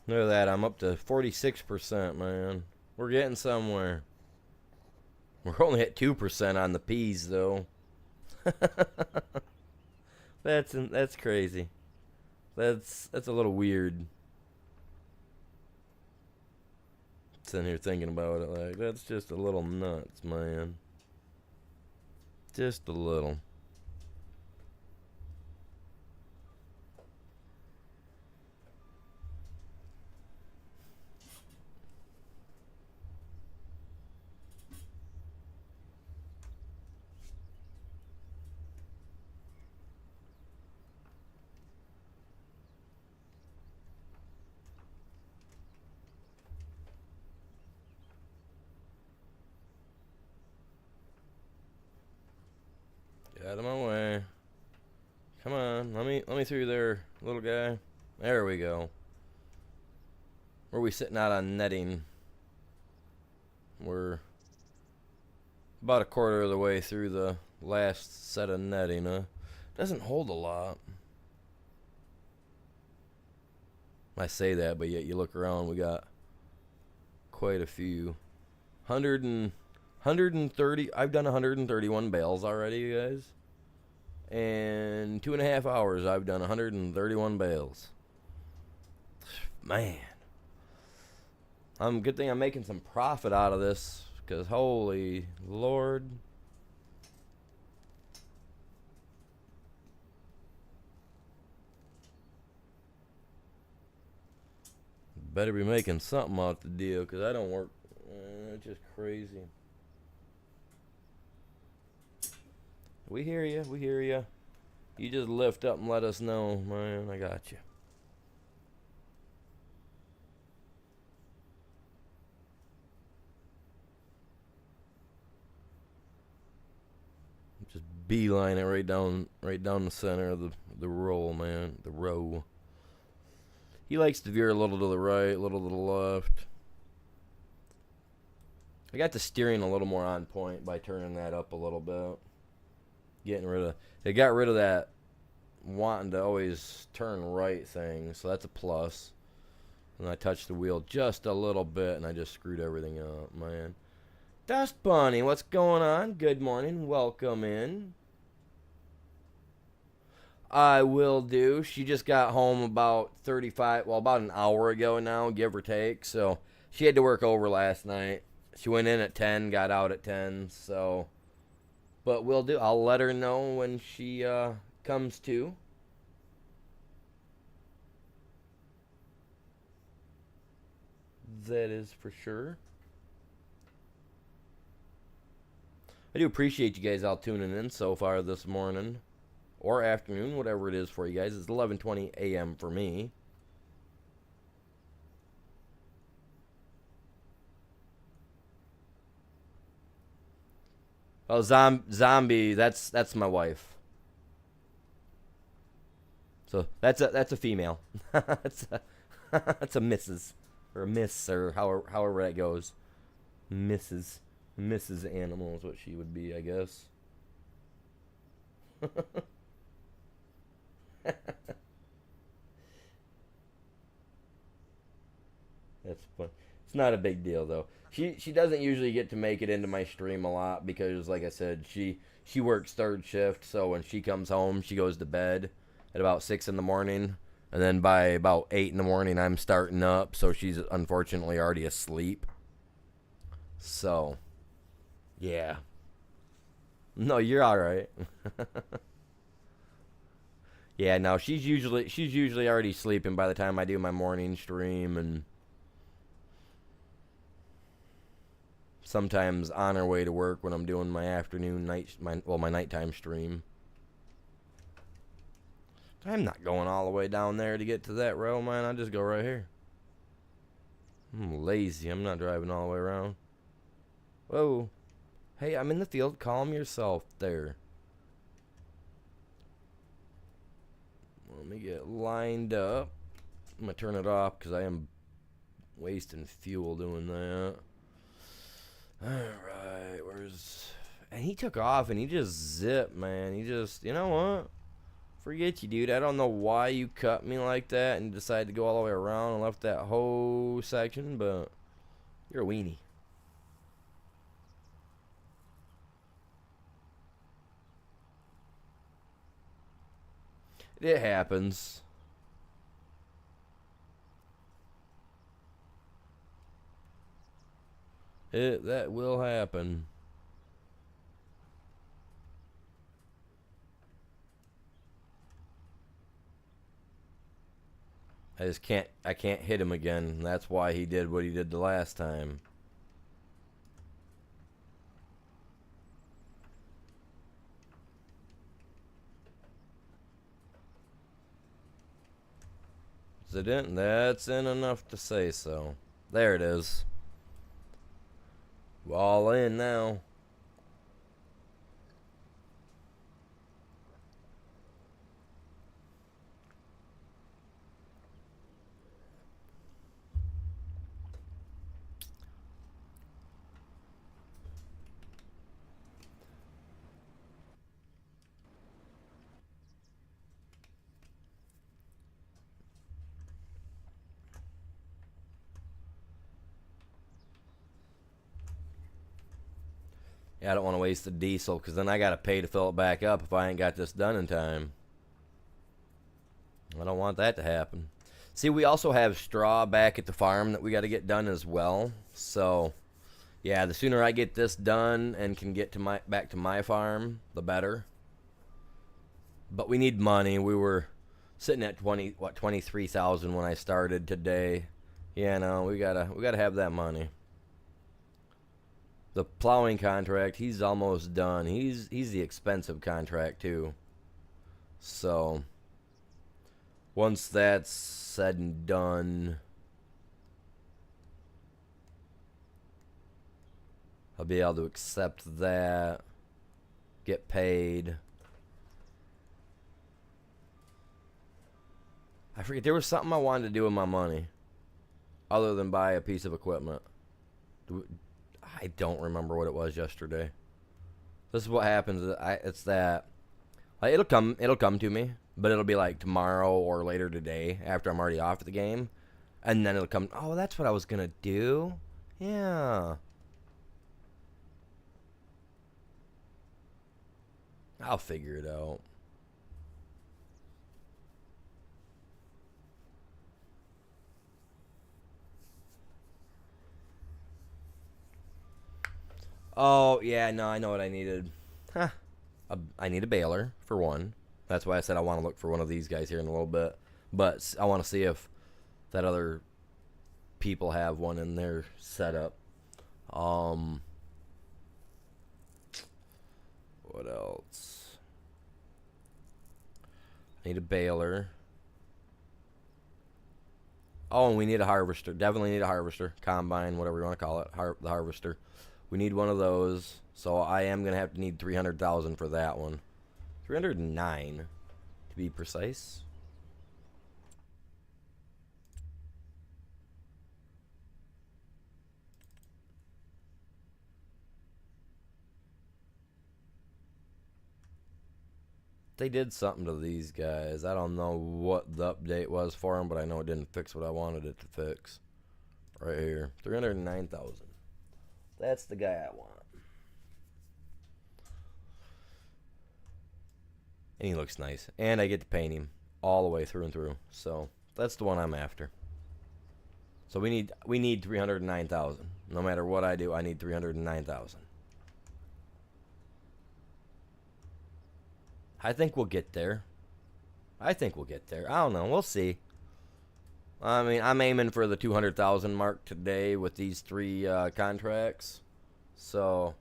Look at that, I'm up to 46%, man. We're getting somewhere. We're only at 2% on the peas, though. That's crazy. That's a little weird. Sitting here thinking about it, like that's just a little nuts, man. Just a little. Get out of my way. Come on, let me through there, little guy. There we go. Where are we sitting out on netting? We're about a quarter of the way through the last set of netting, huh? Doesn't hold a lot. I say that, but yet you look around, we got quite a few. 130. I've done 131 bales already, you guys. And 2.5 hours, I've done 131 bales. Man. Good thing I'm making some profit out of this, because holy Lord. Better be making something out the deal, because I don't work. It's just crazy. We hear you. We hear you. You just lift up and let us know, man. I got you. Just beeline it right down the center of the roll, man. The row. He likes to veer a little to the right, a little to the left. I got the steering a little more on point by turning that up a little bit. They got rid of that wanting to always turn right thing, so that's a plus. And I touched the wheel just a little bit, and I just screwed everything up, man. Dust Bunny, what's going on? Good morning, welcome in. I will do. She just got home about about an hour ago now, give or take. So she had to work over last night. She went in at 10, got out at 10. So, but we'll do. I'll let her know when she comes to. That is for sure. I do appreciate you guys all tuning in so far this morning or afternoon, whatever it is for you guys. It's 11:20 a.m. for me. Oh, zombie. That's my wife. So that's a female. that's that's a Mrs. or a Miss or however that goes. Mrs. Animal is what she would be, I guess. That's fun. It's not a big deal though. She doesn't usually get to make it into my stream a lot because, like I said, she works third shift. So when she comes home, she goes to bed at about 6 in the morning, and then by about 8 in the morning, I'm starting up. So she's unfortunately already asleep. So, yeah. No, you're all right. Yeah, no, she's usually already sleeping by the time I do my morning stream, and sometimes on her way to work when I'm doing my afternoon my nighttime stream. I'm not going all the way down there to get to that rail, man. I just go right here. I'm lazy. I'm not driving all the way around. Whoa. Hey, I'm in the field. Calm yourself there. Let me get lined up. I'm going to turn it off because I am wasting fuel doing that. Alright, where's... And he took off and he just zipped, man. He just... You know what? Forget you, dude. I don't know why you cut me like that and decided to go all the way around and left that whole section, but... You're a weenie. It happens. That will happen. I can't hit him again. That's why he did what he did the last time. Is it in? That's in enough to say so. There it is. We're all in now. Yeah, I don't want to waste the diesel because then I got to pay to fill it back up if I ain't got this done in time. I don't want that to happen. See, we also have straw back at the farm that we got to get done as well. So, yeah, the sooner I get this done and can get to back to my farm, the better. But we need money. We were sitting at 23,000 when I started today. Yeah, no, we gotta have that money. The plowing contract, he's almost done. He's the expensive contract too. So once that's said and done, I'll be able to accept that, get paid. I forget, there was something I wanted to do with my money other than buy a piece of equipment. I don't remember what it was yesterday. This is what happens. It's that like, it'll come to me, but it'll be like tomorrow or later today after I'm already off the game, and then it'll come. Oh, that's what I was gonna do. Yeah, I'll figure it out. Oh, yeah, no, I know what I needed. Huh. I need a baler, for one. That's why I said I want to look for one of these guys here in a little bit. But I want to see if that other people have one in their setup. Um, what else? I need a baler. Oh, and we need a harvester. Definitely need a harvester. Combine, whatever you want to call it. The harvester. We need one of those. So I am going to have to need 300,000 for that one. 309 to be precise. They did something to these guys. I don't know what the update was for them, but I know it didn't fix what I wanted it to fix. Right here. 309,000. That's the guy I want. And he looks nice. And I get to paint him all the way through and through. So that's the one I'm after. So we need 309,000. No matter what I do, I need 309,000. I think we'll get there. I don't know. We'll see. I mean, I'm aiming for the 200,000 mark today with these 3 contracts. So,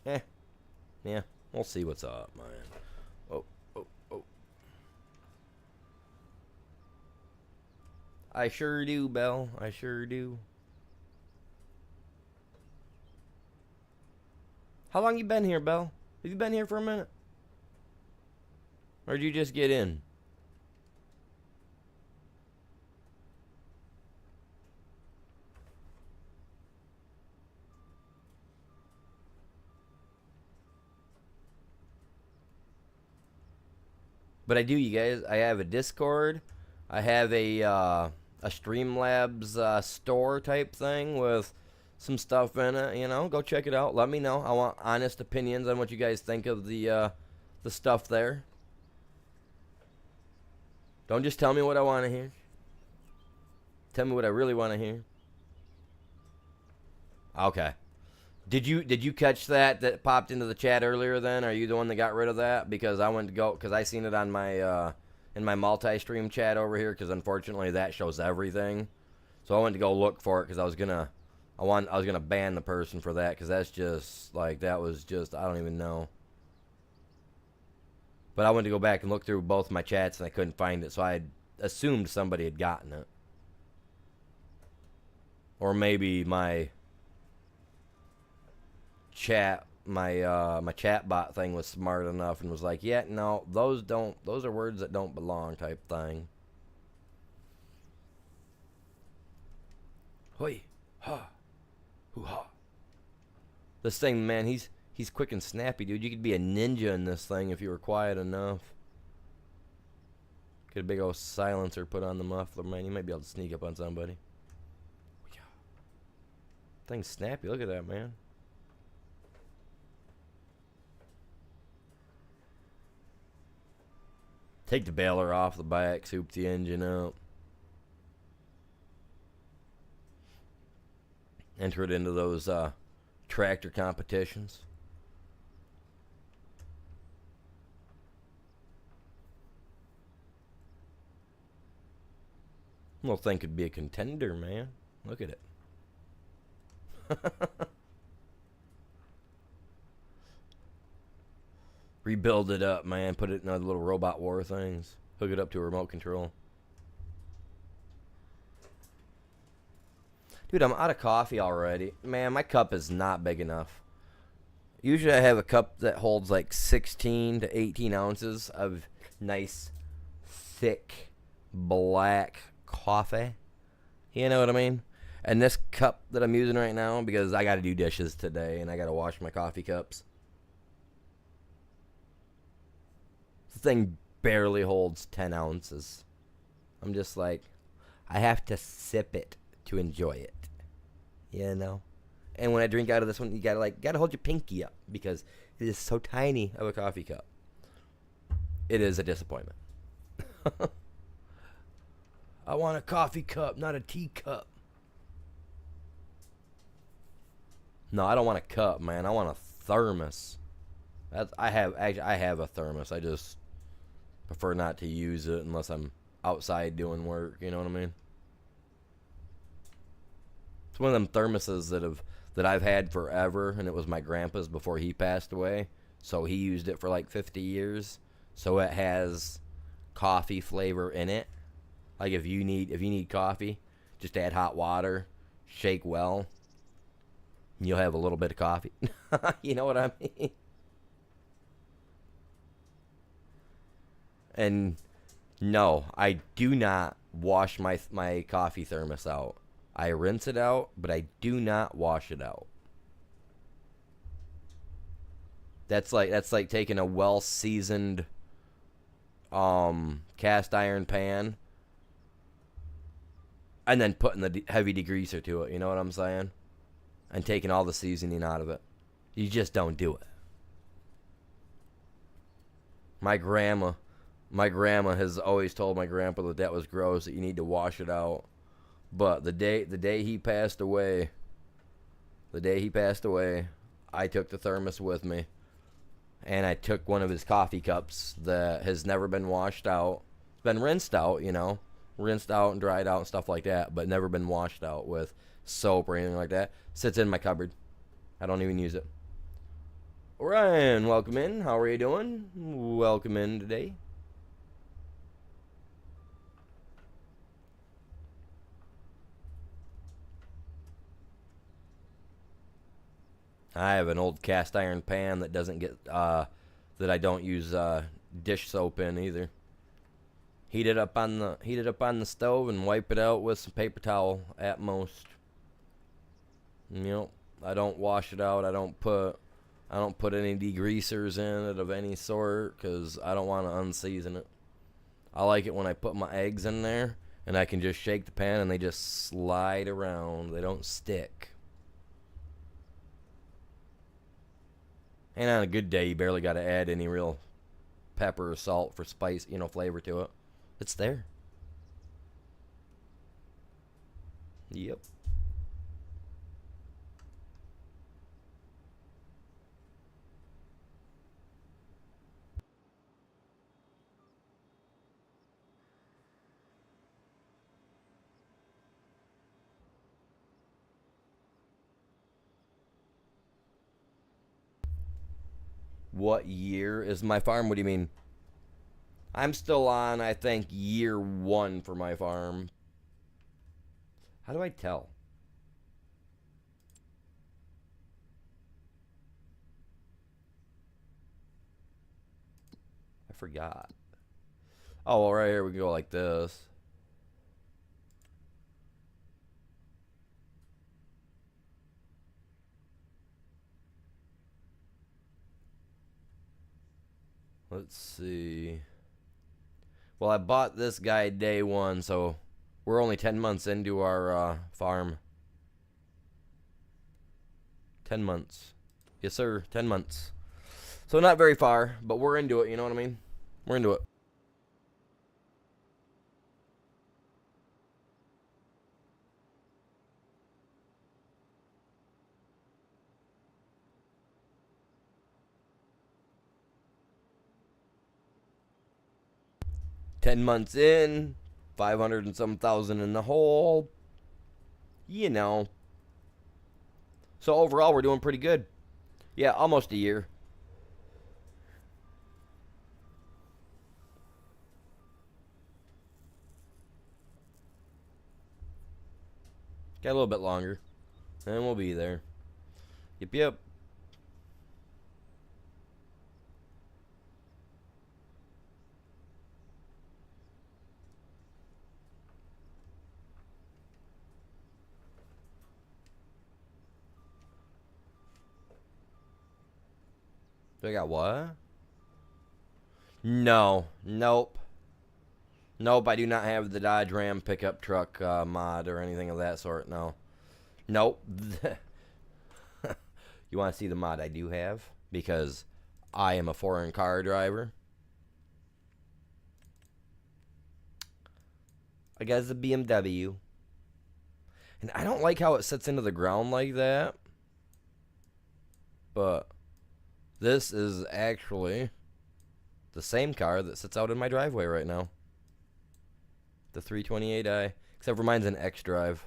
yeah, we'll see what's up, man. Oh, oh, oh. I sure do, Belle. I sure do. How long you been here, Belle? Have you been here for a minute? Or did you just get in? But I do, you guys. I have a Discord. I have a Streamlabs store type thing with some stuff in it. You know, go check it out. Let me know. I want honest opinions on what you guys think of the stuff there. Don't just tell me what I want to hear. Tell me what I really want to hear. Okay. Did you catch that popped into the chat earlier? Then are you the one that got rid of that? Because I went to go because I seen it on my in my multi-stream chat over here. Because unfortunately that shows everything. So I went to go look for it because I was gonna ban the person for that because that's just like that was just I don't even know. But I went to go back and look through both my chats and I couldn't find it. So I assumed somebody had gotten it, or maybe my chat my chat bot thing was smart enough and was like, yeah, no, those are words that don't belong type thing. Hoi ha hoo ha. This thing, man, he's quick and snappy, dude. You could be a ninja in this thing if you were quiet enough. Get a big old silencer put on the muffler, man. You might be able to sneak up on somebody. Thing's snappy. Look at that, man. Take the baler off the back, soup the engine out. Enter it into those tractor competitions. Little thing could be a contender, man. Look at it. Rebuild it up, man. Put it in other little robot war things. Hook it up to a remote control. Dude, I'm out of coffee already. Man, my cup is not big enough. Usually I have a cup that holds like 16 to 18 ounces of nice, thick, black coffee. You know what I mean? And this cup that I'm using right now, because I got to do dishes today and I got to wash my coffee cups. The thing barely holds 10 ounces. I'm just like, I have to sip it to enjoy it. You know? And when I drink out of this one, you gotta hold your pinky up because it is so tiny of a coffee cup. It is a disappointment. I want a coffee cup, not a teacup. No, I don't want a cup, man. I want a thermos. I have a thermos. I just prefer not to use it unless I'm outside doing work. You know what I mean? It's one of them thermoses that I've had forever, and it was my grandpa's before he passed away. So he used it for like 50 years. So it has coffee flavor in it. Like if you need coffee, just add hot water, shake well, and you'll have a little bit of coffee. You know what I mean? And no, I do not wash my coffee thermos out. I rinse it out, but I do not wash it out. That's like taking a well seasoned cast iron pan and then putting the heavy degreaser to it. You know what I'm saying? And taking all the seasoning out of it. You just don't do it. My grandma has always told my grandpa that was gross, that you need to wash it out. But the day he passed away, I took the thermos with me, and I took one of his coffee cups that has never been washed out. It's been rinsed out, rinsed out and dried out and stuff like that, but never been washed out with soap or anything like that. Sits in my cupboard. I don't even use it. Ryan, welcome in. How are you doing? Welcome in today. I have an old cast iron pan that doesn't get that I don't use dish soap in either. Heat it up on the stove and wipe it out with some paper towel at most. I don't wash it out. I don't put any degreasers in it of any sort because I don't want to unseason it. I like it when I put my eggs in there and I can just shake the pan and they just slide around. They don't stick. And on a good day, you barely got to add any real pepper or salt for spice, flavor to it. It's there. Yep. What year is my farm? What do you mean? I'm still on, I think, year 1 for my farm. How do I tell? I forgot. Oh, well, right here we go like this. Let's see. Well, I bought this guy day 1, so we're only 10 months into our farm. 10 months. Yes, sir. 10 months. So not very far, but we're into it, you know what I mean? We're into it. $10 months in, 500 and some thousand in the hole. So overall, we're doing pretty good. Yeah, almost a year. Got a little bit longer. And we'll be there. Yep, yep. Do I got what? No. Nope. Nope, I do not have the Dodge Ram pickup truck mod or anything of that sort, no. Nope. You want to see the mod I do have? Because I am a foreign car driver. I got the BMW. And I don't like how it sits into the ground like that. but this is actually the same car that sits out in my driveway right now. The 328i, except for mine's an X-Drive.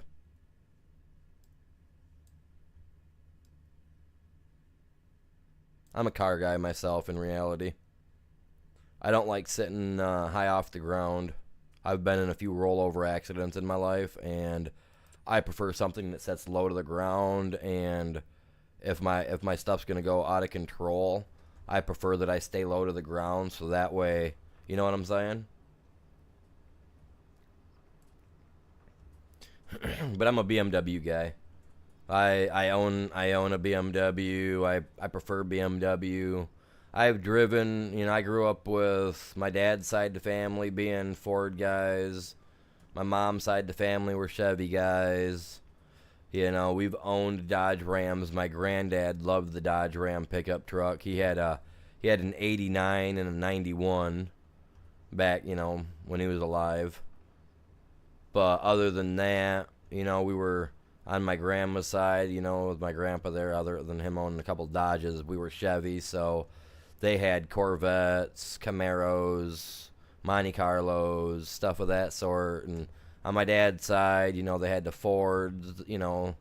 I'm a car guy myself in reality. I don't like sitting high off the ground. I've been in a few rollover accidents in my life, and I prefer something that sets low to the ground. And if my stuff's gonna go out of control, I prefer that I stay low to the ground, so that way, you know what I'm saying? But I'm a BMW guy. I own a BMW. I prefer BMW. I've driven, I grew up with my dad's side of the family being Ford guys. My mom's side of the family were Chevy guys. We've owned Dodge Rams. My granddad loved the Dodge Ram pickup truck. He had an 89 and a 91 back, when he was alive. But other than that, we were on my grandma's side, with my grandpa there, other than him owning a couple Dodges, we were Chevy, so they had Corvettes, Camaros, Monte Carlos, stuff of that sort. And on my dad's side, they had the Fords, the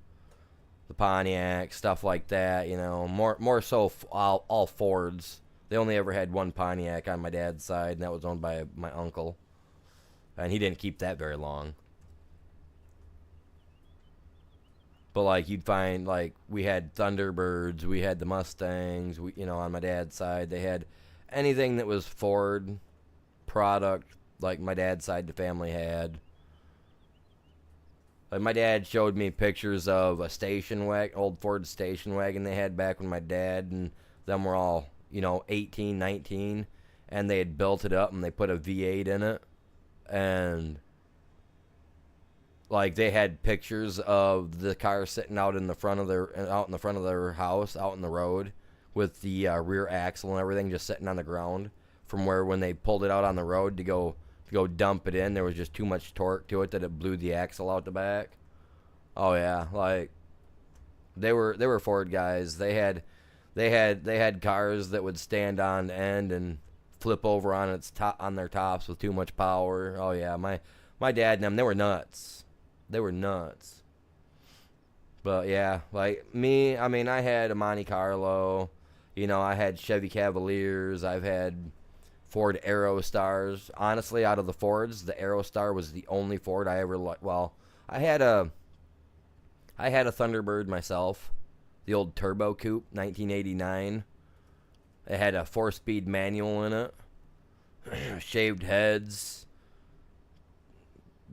Pontiac, stuff like that, more so all Fords. They only ever had one Pontiac on my dad's side, and that was owned by my uncle. And he didn't keep that very long. But like you'd find like we had Thunderbirds, we had the Mustangs, on my dad's side they had anything that was Ford product, like my dad's side the family had. Like my dad showed me pictures of a old Ford station wagon they had back when my dad and them were all, 18, 19, and they had built it up and they put a V8 in it. And like they had pictures of the car sitting out in the front of their house, out in the road, with the rear axle and everything just sitting on the ground. From where when they pulled it out on the road to go dump it in, there was just too much torque to it that it blew the axle out the back. Oh yeah, like they were Ford guys. They had cars that would stand on end and flip over on their tops with too much power. Oh yeah, my dad and them, they were nuts. They were nuts. But yeah, like me, I had a Monte Carlo. I had Chevy Cavaliers. I've had Ford Aerostars. Honestly, out of the Fords, the Aerostar was the only Ford I ever liked. Well, I had a Thunderbird myself, the old Turbo Coupe, 1989. It had a 4-speed manual in it, shaved heads.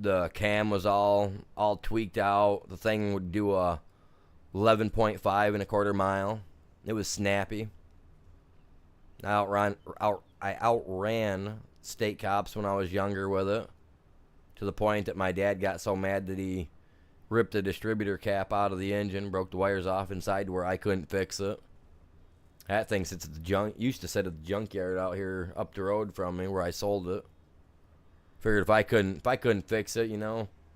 The cam was all tweaked out. The thing would do a 11.5 and a quarter mile. It was snappy. I outran state cops when I was younger with it, to the point that my dad got so mad that he ripped the distributor cap out of the engine, broke the wires off inside to where I couldn't fix it. That thing used to sit at the junkyard out here up the road from me where I sold it. Figured if I couldn't fix it,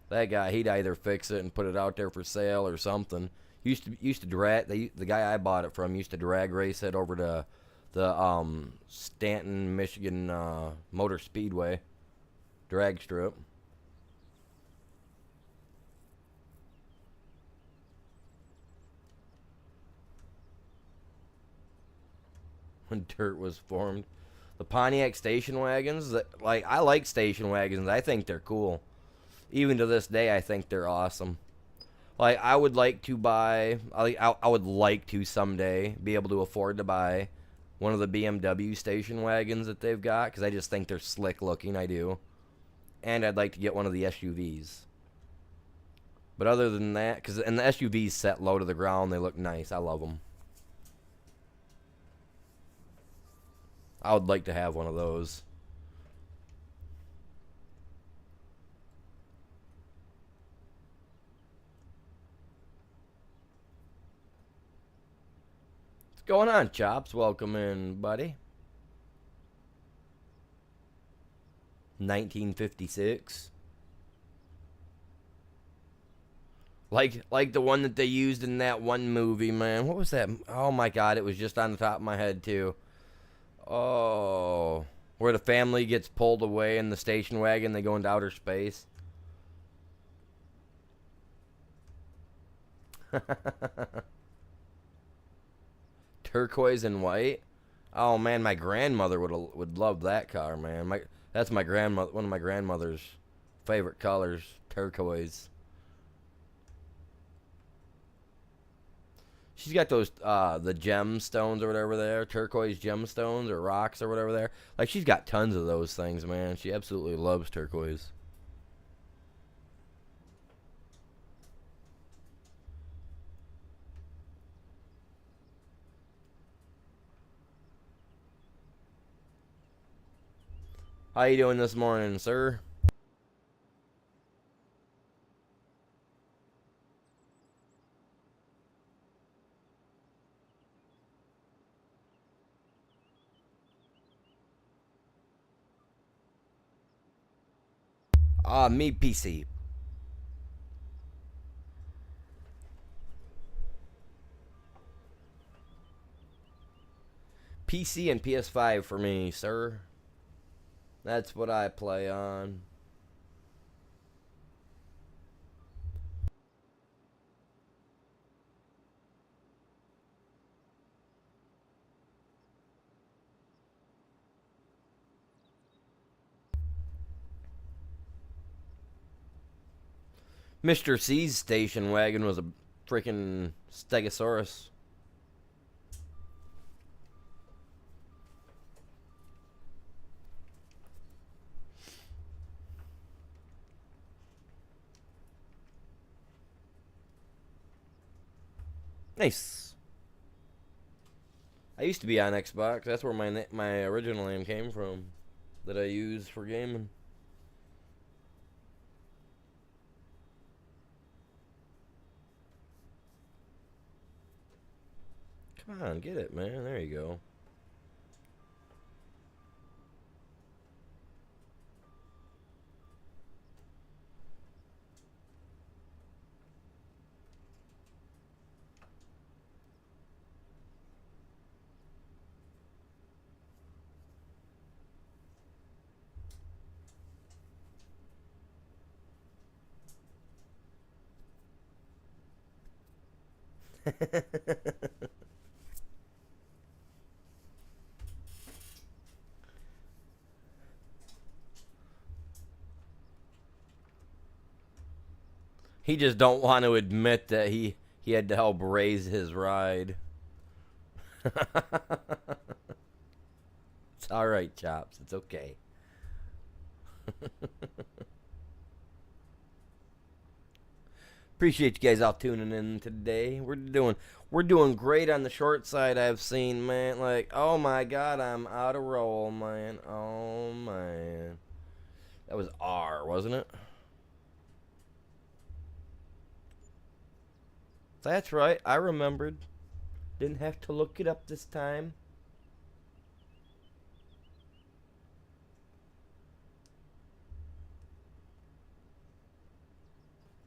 that guy, he'd either fix it and put it out there for sale or something. Used to drag the guy I bought it from used to drag race it over to the Stanton, Michigan Motor Speedway drag strip. When dirt was formed. The Pontiac station wagons, I like station wagons. I think they're cool. Even to this day, I think they're awesome. Like I would like to someday be able to afford to buy one of the BMW station wagons that they've got, because I just think they're slick looking. I do. And I'd like to get one of the SUVs. But other than that, and the SUVs set low to the ground, they look nice. I love them. I would like to have one of those. What's going on, Chops? Welcome in, buddy. 1956. Like the one that they used in that one movie, man. What was that? Oh my god, it was just on the top of my head too. Oh, where the family gets pulled away in the station wagon, they go into outer space. Turquoise and white. Oh man, my grandmother would love that car, man. That's my grandmother, one of my grandmother's favorite colors, turquoise. She's got those the gemstones or whatever there, turquoise gemstones or rocks or whatever there. Like she's got tons of those things, man. She absolutely loves turquoise. How you doing this morning, sir? Me PC. PC and PS5 for me, sir. That's what I play on. Mr. C's station wagon was a freaking Stegosaurus. Nice. I used to be on Xbox. That's where my original name came from, that I use for gaming. Come on, get it, man. There you go. He just don't want to admit that he had to help raise his ride. It's all right, Chops. It's okay. Appreciate you guys all tuning in today. We're doing great on the short side. I've seen, man. Like, oh my god, I'm out of roll, man. Oh man, that was R, wasn't it? That's right. I remembered. Didn't have to look it up this time.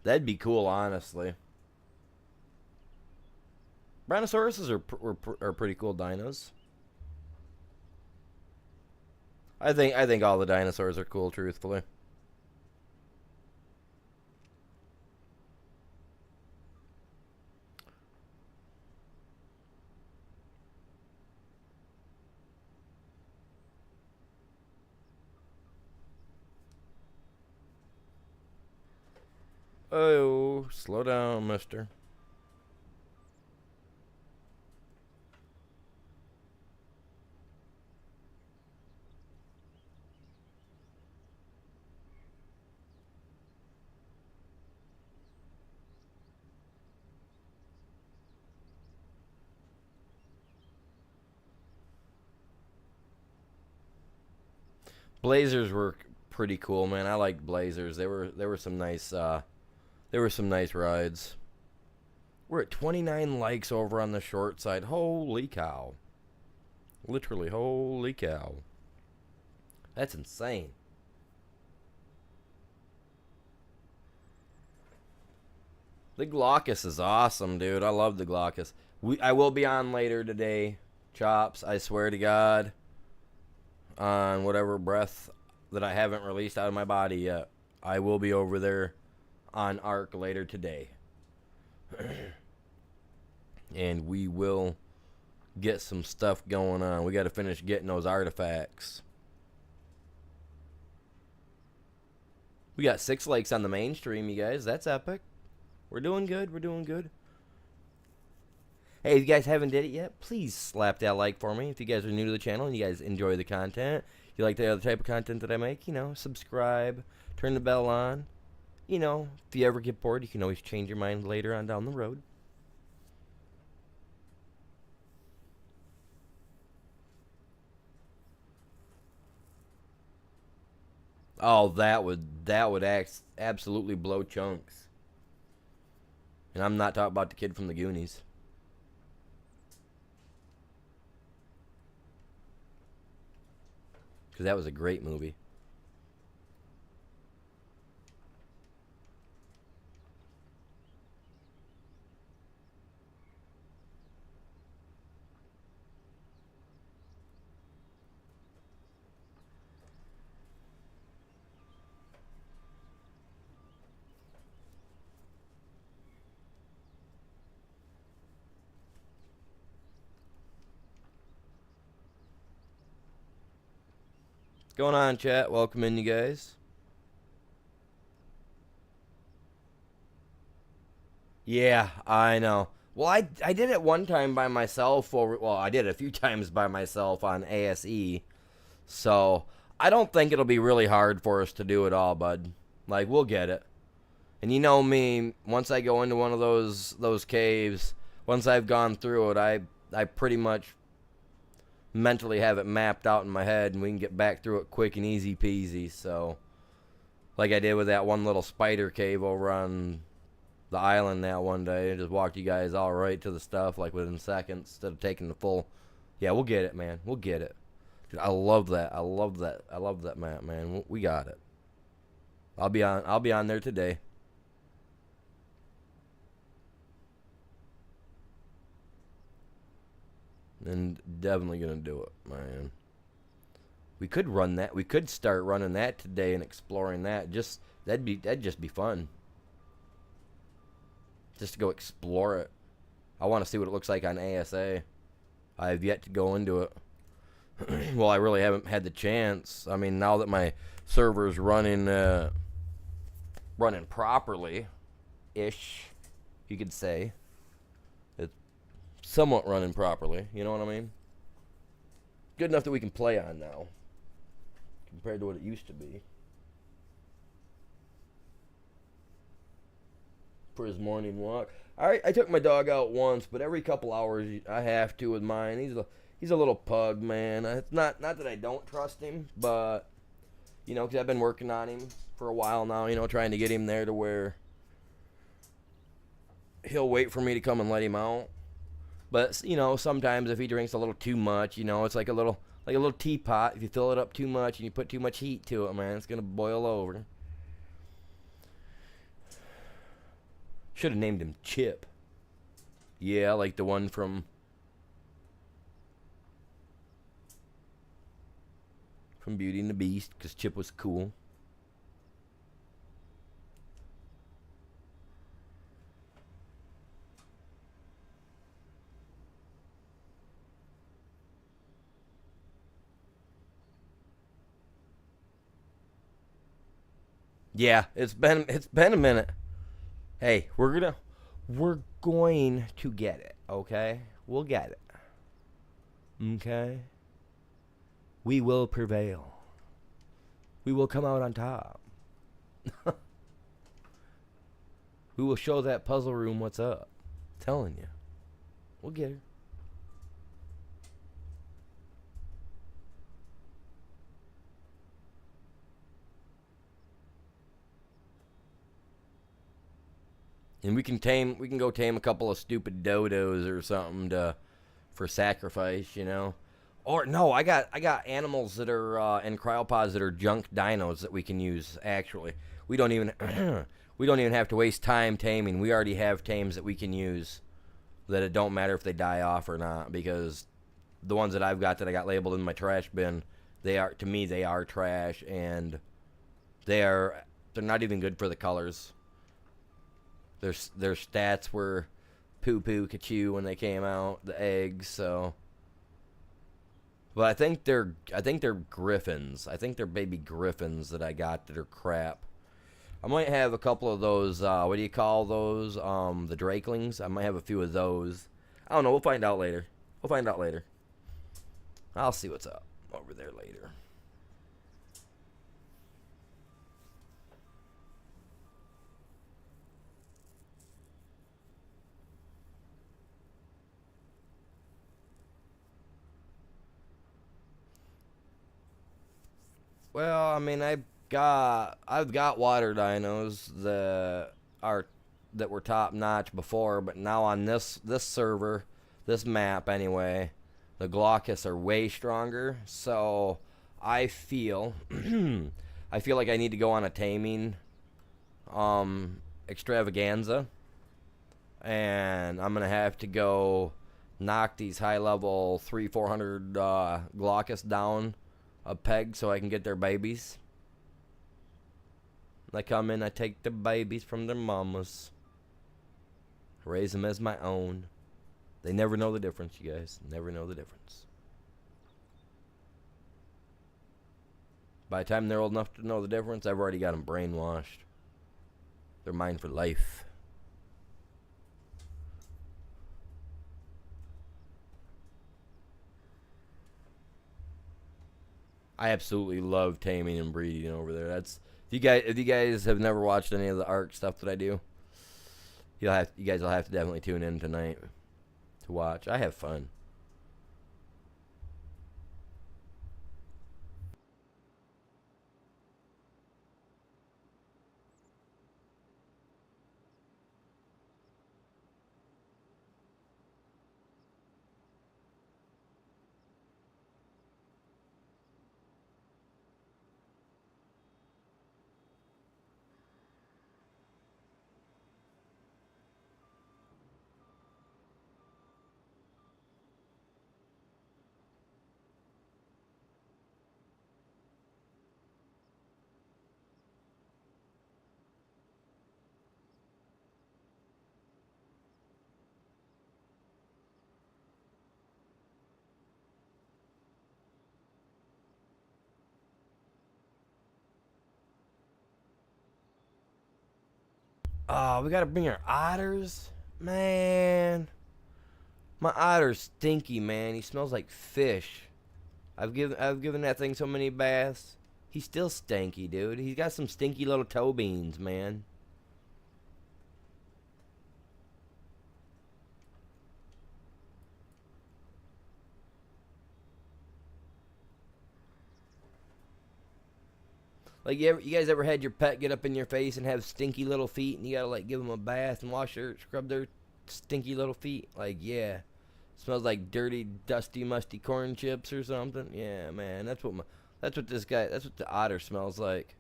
That'd be cool, honestly. Brontosauruses are pretty cool dinos. I think all the dinosaurs are cool, truthfully. Oh, slow down, mister. Blazers were pretty cool, man. I liked Blazers. They were some nice there were some nice rides. We're at 29 likes over on the short side. Holy cow. Literally, holy cow. That's insane. The Glaucus is awesome, dude. I love the Glaucus. I will be on later today, Chops. I swear to God, on whatever breath that I haven't released out of my body yet. I will be over there on Ark later today. And we will get some stuff going on. We got to finish getting those artifacts. We got 6 likes on the mainstream, you guys. That's epic. We're doing good. We're doing good. Hey, if you guys haven't did it yet, please slap that like for me. If you guys are new to the channel and you guys enjoy the content, you like the other type of content that I make, subscribe, turn the bell on. If you ever get bored, you can always change your mind later on down the road. Oh, that would absolutely blow chunks. And I'm not talking about the kid from the Goonies. Because that was a great movie. What's going on, chat? Welcome in, you guys. Yeah, I know. Well, I did it one time by myself. I did it a few times by myself on ASE. So I don't think it'll be really hard for us to do it all, bud. Like, we'll get it. And you know me, once I go into one of those caves, once I've gone through it, I pretty much mentally have it mapped out in my head, and we can get back through it quick and easy peasy. So, like I did with that one little spider cave over on the island that one day, I just walked you guys all right to the stuff like within seconds instead of taking the full. Yeah, we'll get it, man. We'll get it. Dude, I love that. I love that map, man. We got it. I'll be on there today. And definitely gonna do it, man. We could run that. We could start running that today and exploring that. That'd just be fun. Just to go explore it. I want to see what it looks like on ASA. I have yet to go into it. Well, I really haven't had the chance. I mean, now that my server's running properly, ish, you could say. It's somewhat running properly. You know what I mean? Good enough that we can play on now, compared to what it used to be. For his morning walk. I took my dog out once, but every couple hours I have to with mine. He's a little pug, man. It's not that I don't trust him, but because I've been working on him for a while now. Trying to get him there to where he'll wait for me to come and let him out. But sometimes if he drinks a little too much, it's like a little teapot. If you fill it up too much and you put too much heat to it, man, it's gonna boil over. Should have named him Chip. Yeah, like the one from Beauty and the Beast, because Chip was cool. Yeah, it's been a minute. Hey, we're going to get it, okay? We'll get it. Okay? We will prevail. We will come out on top. We will show that puzzle room what's up. I'm telling you. We'll get her. And we can go tame a couple of stupid dodos or something for sacrifice, Or no, I got animals that are in cryopods that are junk dinos that we can use. Actually, we don't even We don't even have to waste time taming. We already have tames that we can use that it don't matter if they die off or not, because the ones that I've got that I got labeled in my trash bin, they are, to me, they are trash, and they're not even good for the colors. Their stats were poo poo kachoo when they came out, the eggs, so. But I think they're griffins. I think they're baby griffins that I got that are crap. I might have a couple of those, what do you call those? The drakelings. I might have a few of those. I don't know, we'll find out later. We'll find out later. I'll see what's up over there later. Well, I mean, I've got water dinos that were top notch before, but now on this server, this map anyway, the Glaucus are way stronger. So I feel I feel like I need to go on a taming extravaganza, and I'm gonna have to go knock these high level 300-400 Glaucus down a peg so I can get their babies. I come in, I take the babies from their mamas, raise them as my own. They never know the difference, you guys. Never know the difference. By the time they're old enough to know the difference, I've already got them brainwashed. They're mine for life. I absolutely love taming and breeding over there. That's if you guys have never watched any of the ARC stuff that I do, you guys will have to definitely tune in tonight to watch. I have fun. Oh, we gotta bring our otters, man. My otter's stinky, man. He smells like fish. I've given that thing so many baths. He's still stinky, dude. He's got some stinky little toe beans, man. Like you guys ever had your pet get up in your face and have stinky little feet, and you gotta like give them a bath and scrub their stinky little feet? Like, yeah, smells like dirty, dusty, musty corn chips or something. Yeah, man, that's what the otter smells like.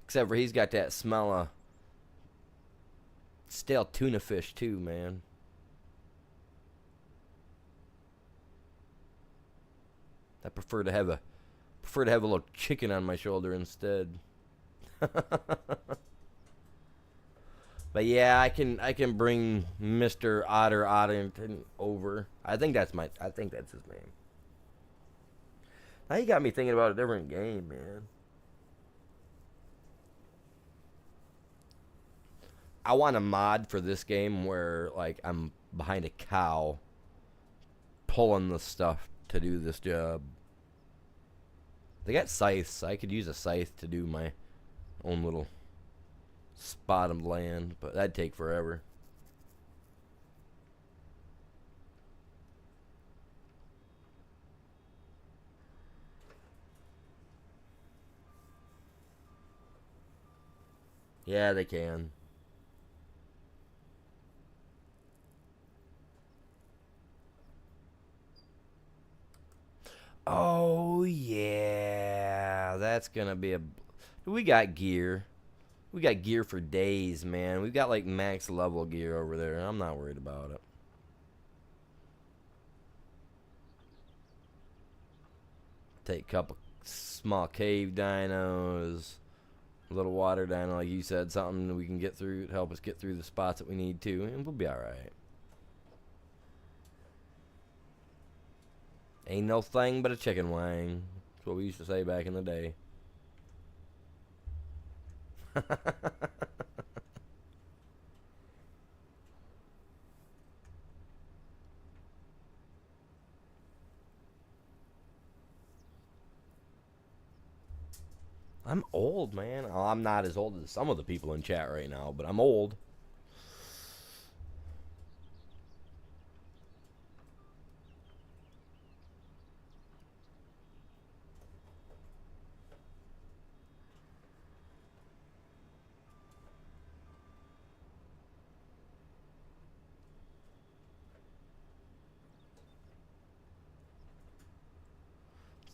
Except for he's got that smell of stale tuna fish too, man. I prefer to have a little chicken on my shoulder instead. But yeah, I can bring Mr. Otterton over. I think that's his name. Now you got me thinking about a different game, man. I want a mod for this game where like I'm behind a cow pulling the stuff to do this job. They got scythes. I could use a scythe to do my own little spot of land, but that'd take forever. Yeah, they can. Oh yeah, that's gonna be a. We got gear. We got gear for days, man. We've got like max level gear over there. I'm not worried about it. Take a couple small cave dinos, a little water dino, like you said, something that we can get through to help us get through the spots that we need to, and we'll be alright. Ain't no thing but a chicken wing. That's what we used to say back in the day. I'm old, man. Oh, I'm not as old as some of the people in chat right now, but I'm old.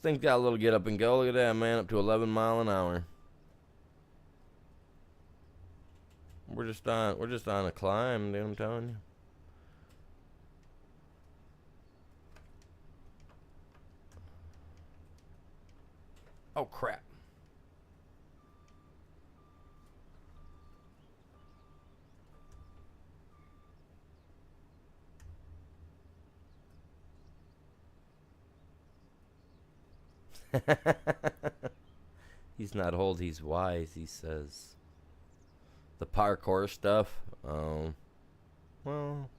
Thing's got a little get up and go. Look at that, man. Up to 11 mile an hour. We're just on a climb, dude, I'm telling you. Oh crap. He's not old, he's wise, he says. The parkour stuff. Well,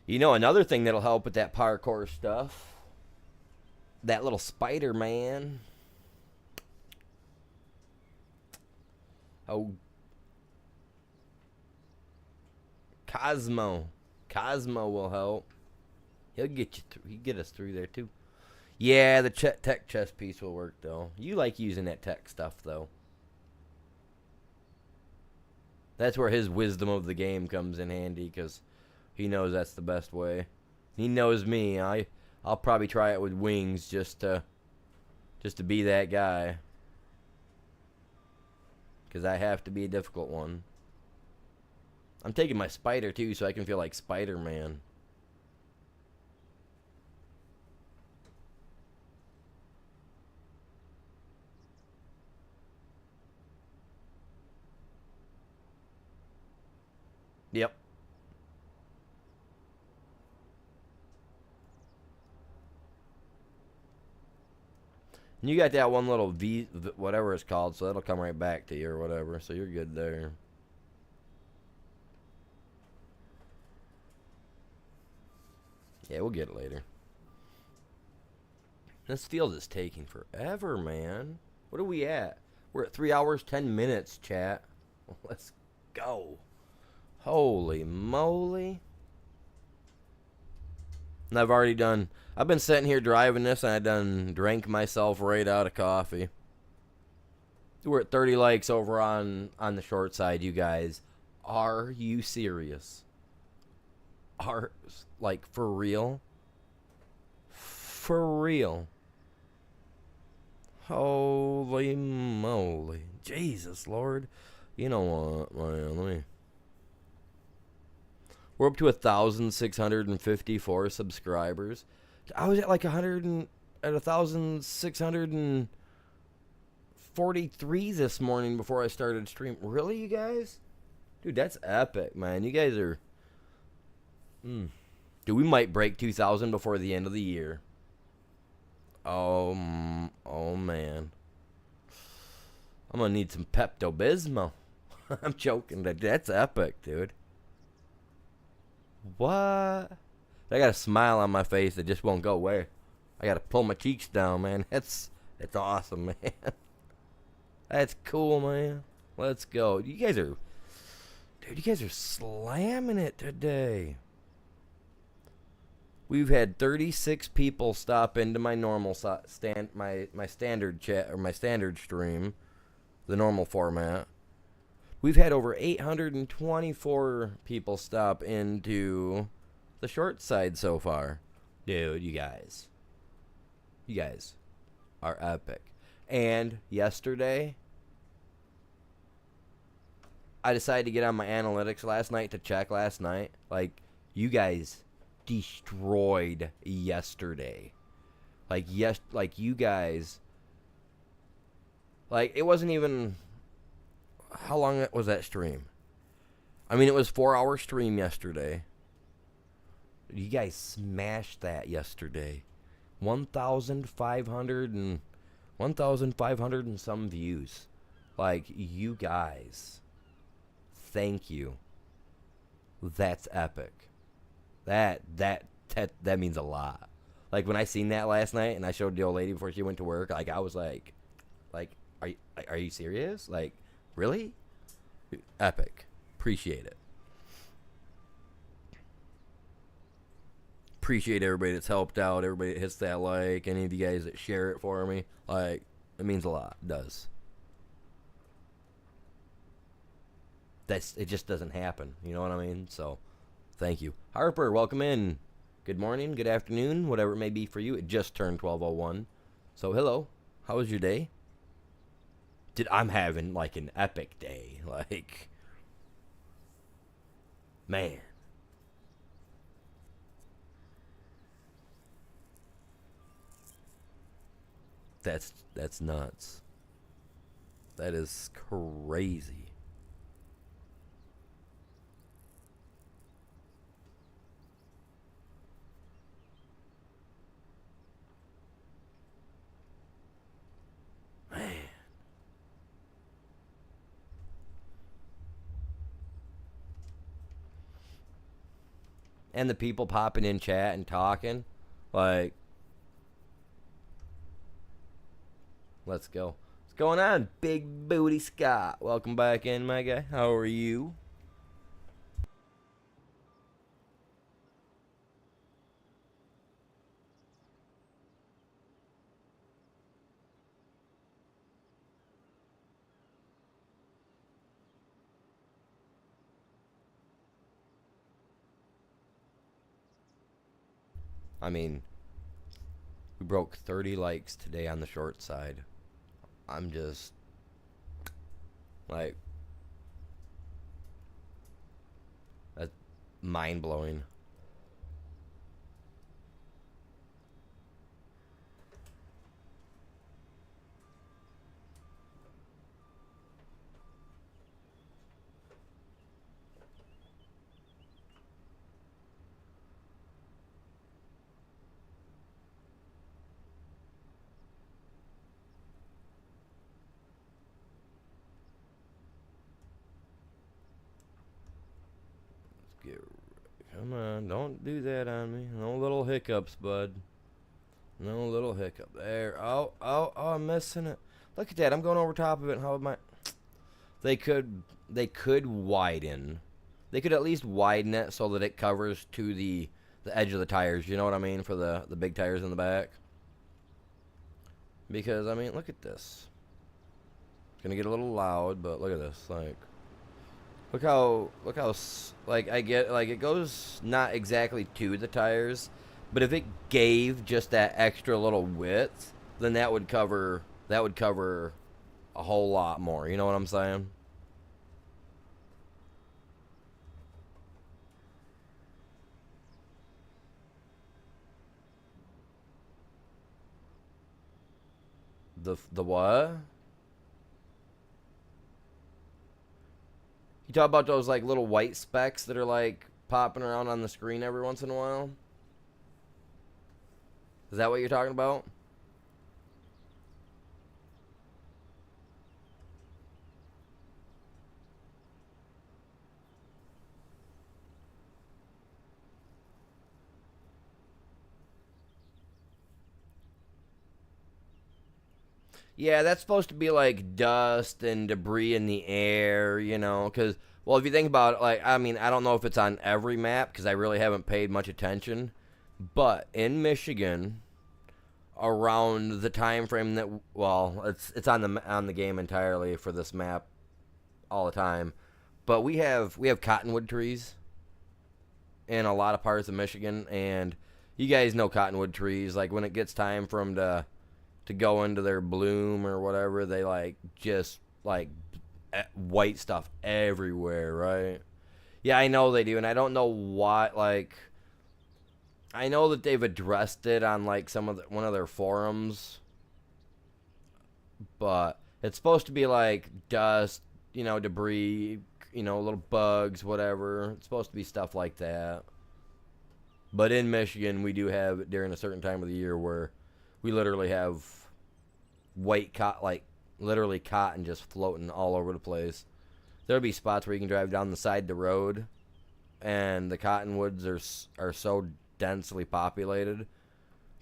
you know another thing that'll help with that parkour stuff? That little spider, man. Oh, Cosmo. Cosmo will help. He'll get you through. He'll get us through there too. Yeah, the tech chest piece will work though. You like using that tech stuff though. That's where his wisdom of the game comes in handy, because he knows that's the best way. He knows me. I'll probably try it with wings just to be that guy, because I have to be a difficult one. I'm taking my spider too, so I can feel like Spider-Man. Yep. And you got that one little V, whatever it's called, so that'll come right back to you or whatever, so you're good there. Yeah, we'll get it later. This field is taking forever, man. What are we at? We're at 3 hours, 10 minutes, chat. Let's go. Holy moly. And I've been sitting here driving this, and I done drank myself right out of coffee. We're at 30 likes over on the short side, you guys. Are you serious? Like, for real? For real? Holy moly. Jesus, Lord. You know what, man, we're up to 1,654 subscribers. I was at like 1,643 this morning before I started stream. Really, you guys? Dude, that's epic, man. You guys are... Dude, we might break 2,000 before the end of the year. Oh, man. I'm going to need some Pepto-Bismol. I'm joking. That's epic, dude. What? I got a smile on my face that just won't go away. I got to pull my cheeks down, man. That's awesome, man. That's cool, man. Let's go. You guys are slamming it today. We've had 36 people stop into my normal my standard chat, or my standard stream, the normal format. We've had over 824 people stop into the short side so far. Dude, you guys are epic. And yesterday, I decided to get on my analytics last night to check last night. Like, you guys destroyed yesterday. Like, yes, like you guys. Like, it wasn't even. How long was that stream? I mean, it was 4-hour stream yesterday. You guys smashed that yesterday. 1,500 and some views. Like, you guys. Thank you. That's epic. That means a lot. Like, when I seen that last night and I showed the old lady before she went to work, like, I was like, are you serious? Like, really? Epic. Appreciate it. Appreciate everybody that's helped out, everybody that hits that like, any of you guys that share it for me. Like, it means a lot. It does. It just doesn't happen. You know what I mean? So, thank you. Harper, welcome in. Good morning, good afternoon, whatever it may be for you. It just turned 12:01. So, hello. How was your day? I'm having, like, an epic day. Like, man. That's nuts. That is crazy. Man. And the people popping in chat and talking. Like, let's go. What's going on, Big Booty Scott? Welcome back in, my guy. How are you? I mean, we broke 30 likes today on the short side. I'm just, like, that's mind-blowing. Come on, don't do that on me. No little hiccups, bud. No little hiccup. There. Oh, I'm missing it. Look at that. I'm going over top of it. How am I? They could widen. They could at least widen it so that it covers to the edge of the tires. You know what I mean? For the big tires in the back. Because, I mean, look at this. It's going to get a little loud, but look at this. Like, look how, like, I get, like, it goes not exactly to the tires, but if it gave just that extra little width, then that would cover a whole lot more. You know what I'm saying? The what? You talk about those, like, little white specks that are, like, popping around on the screen every once in a while? Is that what you're talking about? Yeah, that's supposed to be like dust and debris in the air, you know, because, well, if you think about it, like, I mean, I don't know if it's on every map because I really haven't paid much attention, but in Michigan, around the time frame that, well, it's on the game entirely for this map all the time, but we have cottonwood trees in a lot of parts of Michigan, and you guys know cottonwood trees, like, when it gets time for them to go into their bloom or whatever, they, like, just, like, white stuff everywhere, right? Yeah, I know they do, and I don't know why. Like, I know that they've addressed it on like one of their forums, but it's supposed to be like dust, debris, little bugs, whatever. It's supposed to be stuff like that. But in Michigan, we do have it during a certain time of the year where we literally have white cotton, like literally cotton just floating all over the place. There'll be spots where you can drive down the side of the road, and the cottonwoods are so densely populated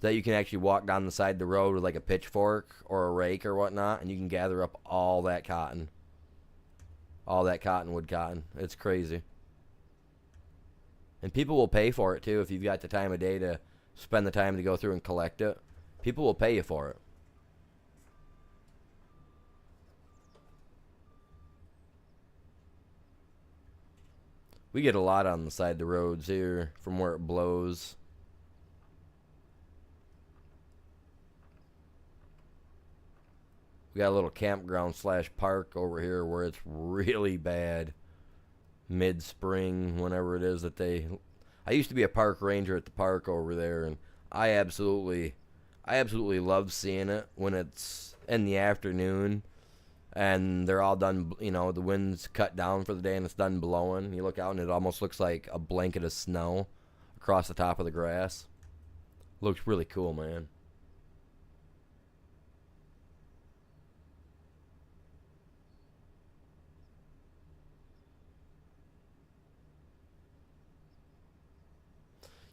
that you can actually walk down the side of the road with like a pitchfork or a rake or whatnot, and you can gather up all that cotton. All that cottonwood cotton. It's crazy. And people will pay for it too if you've got the time of day to spend the time to go through and collect it. People will pay you for it. We get a lot on the side of the roads here from where it blows. We got a little campground / park over here where it's really bad. Mid-spring, whenever it is that I used to be a park ranger at the park over there, and I absolutely love seeing it when it's in the afternoon and they're all done, the wind's cut down for the day and it's done blowing. You look out and it almost looks like a blanket of snow across the top of the grass. Looks really cool, man.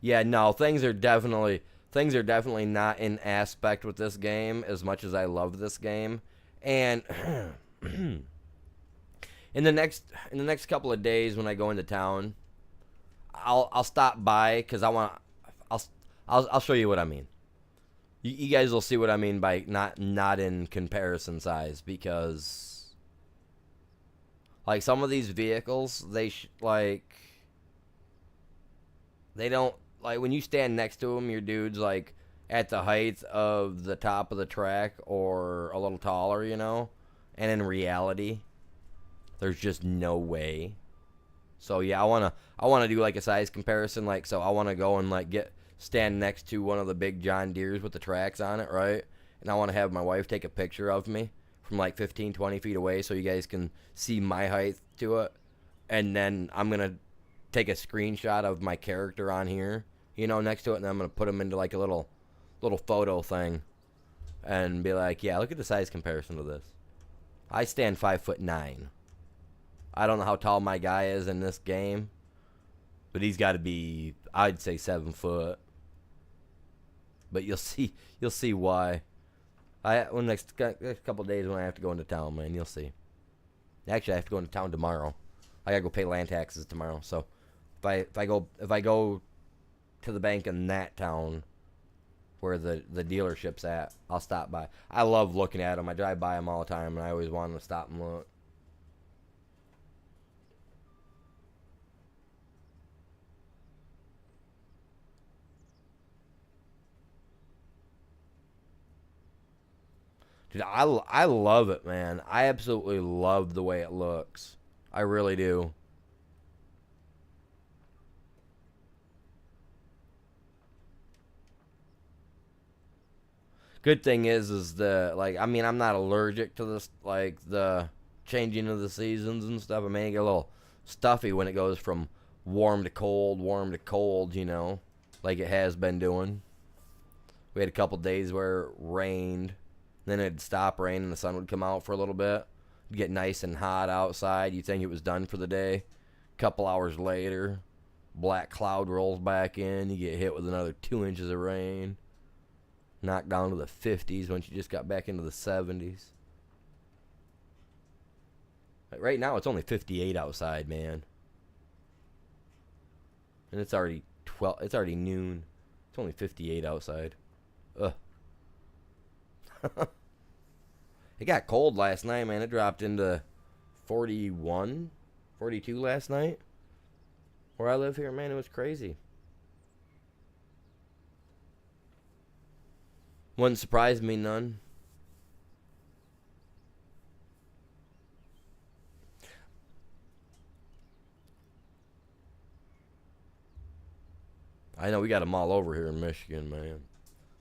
Yeah, no, things are definitely not in aspect with this game as much as I love this game. And in the next couple of days when I go into town, I'll stop by because I'll I'll show you what I mean. You guys will see what I mean by not in comparison size, because like some of these vehicles they don't, like when you stand next to them, your dude's like at the height of the top of the track or a little taller, and in reality there's just no way. So yeah, I wanna do like a size comparison, like, so I wanna go and like stand next to one of the big John Deeres with the tracks on it, right? And I wanna have my wife take a picture of me from like 15, 20 feet away so you guys can see my height to it. And then I'm gonna take a screenshot of my character on here, next to it, and then I'm gonna put them into like a little photo thing and be like, yeah, look at the size comparison to this. I stand 5'9". I don't know how tall my guy is in this game, but he's got to be, I'd say, 7 foot. But you'll see why. Next couple of days when I have to go into town, man, you'll see. Actually, I have to go into town tomorrow. I gotta go pay land taxes tomorrow. So if I go to the bank in that town where the dealership's at, I'll stop by. I love looking at them. I drive by them all the time, and I always want to stop and look. Dude, I love it, man. I absolutely love the way it looks. I really do. Good thing is the, like, I mean, I'm not allergic to this, like the changing of the seasons and stuff. I mean, it get a little stuffy when it goes from warm to cold, like it has been doing. We had a couple days where it rained, then it'd stop raining and the sun would come out for a little bit. It'd get nice and hot outside. You think it was done for the day. Couple hours later, black cloud rolls back in. You get hit with another 2 inches of rain. Knocked down to the 50s once you just got back into the 70s. Like right now, it's only 58 outside, man. And it's already noon. It's only 58 outside. Ugh. It got cold last night, man. It dropped into 41, 42 last night. Where I live here, man, it was crazy. Wouldn't surprise me none. I know we got them all over here in Michigan, man.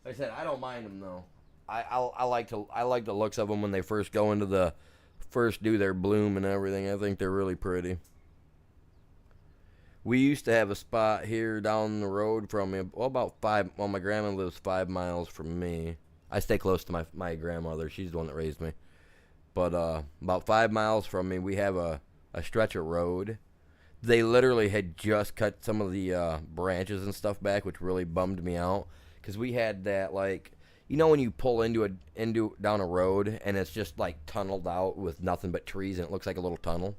Like I said, I don't mind them though. I like the looks of them when they first go into the first do their bloom and everything. I think they're really pretty. We used to have a spot here down the road from me. Well, about 5. Well, my grandma lives 5 miles from me. I stay close to my grandmother. She's the one that raised me. But about 5 miles from me, we have a stretch of road. They literally had just cut some of the branches and stuff back, which really bummed me out. Because we had that, like, you know when you pull down a road and it's just like tunneled out with nothing but trees and it looks like a little tunnel?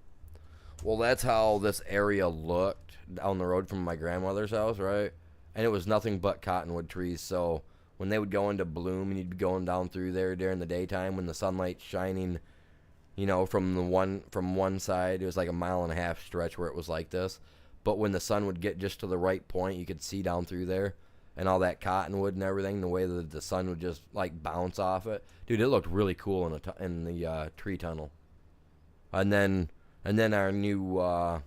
Well, that's how this area looked down the road from my grandmother's house, right? And it was nothing but cottonwood trees. So when they would go into bloom and you'd be going down through there during the daytime when the sunlight's shining, from one side, it was like a 1.5 mile stretch where it was like this. But when the sun would get just to the right point, you could see down through there and all that cottonwood and everything, the way that the sun would just like bounce off it. Dude, it looked really cool in the tree tunnel. And then our new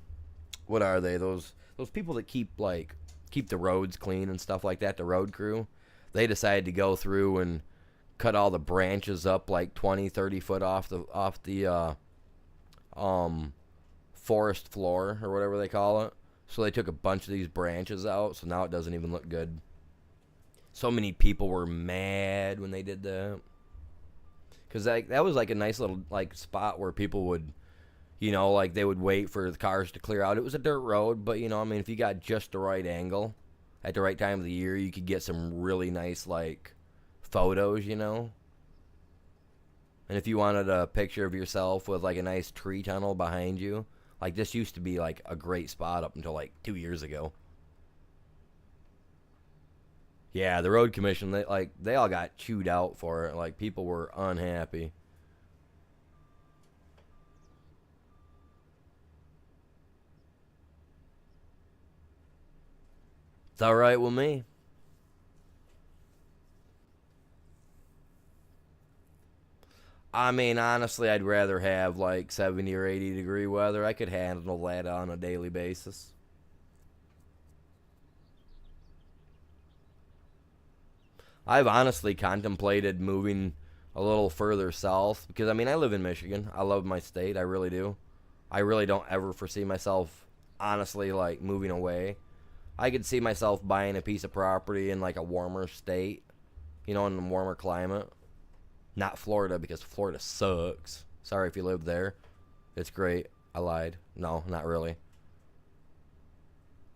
what are they? Those people that keep the roads clean and stuff like that, the road crew. They decided to go through and cut all the branches up like 20-30 foot off the forest floor or whatever they call it. So they took a bunch of these branches out, so now it doesn't even look good. So many people were mad when they did that. Cuz that was like a nice little like spot where people would they would wait for the cars to clear out. It was a dirt road, but if you got just the right angle at the right time of the year, you could get some really nice like photos, And if you wanted a picture of yourself with like a nice tree tunnel behind you, like this used to be like a great spot up until like 2 years ago. Yeah, the road commission, they all got chewed out for it. Like people were unhappy. It's all right with me. I mean, honestly, I'd rather have like 70 or 80-degree weather. I could handle that on a daily basis. I've honestly contemplated moving a little further south because I live in Michigan. I love my state. I really do. I really don't ever foresee myself honestly like moving away. I could see myself buying a piece of property in like a warmer state, in a warmer climate. Not Florida because Florida sucks. Sorry if you live there. It's great. I lied. No, not really.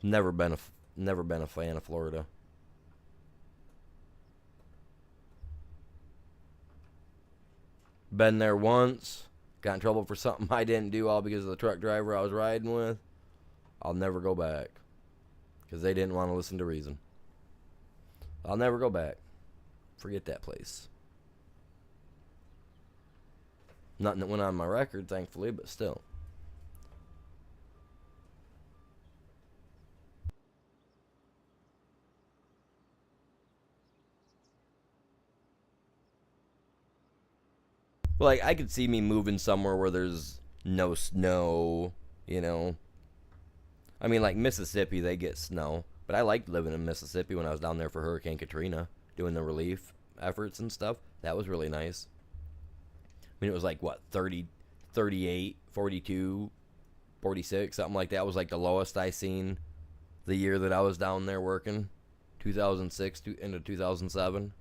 Never been a fan of Florida. Been there once. Got in trouble for something I didn't do all because of the truck driver I was riding with. I'll never go back because they didn't want to listen to reason. I'll never go back. Forget that place. Nothing that went on my record, thankfully, but still. Like, I could see me moving somewhere where there's no snow, you know. Like Mississippi, they get snow. But I liked living in Mississippi when I was down there for Hurricane Katrina, doing the relief efforts and stuff. That was really nice. It was like, what, 30, 38, 42, 46, something like that was like the lowest I seen the year that I was down there working, 2006 into 2007. It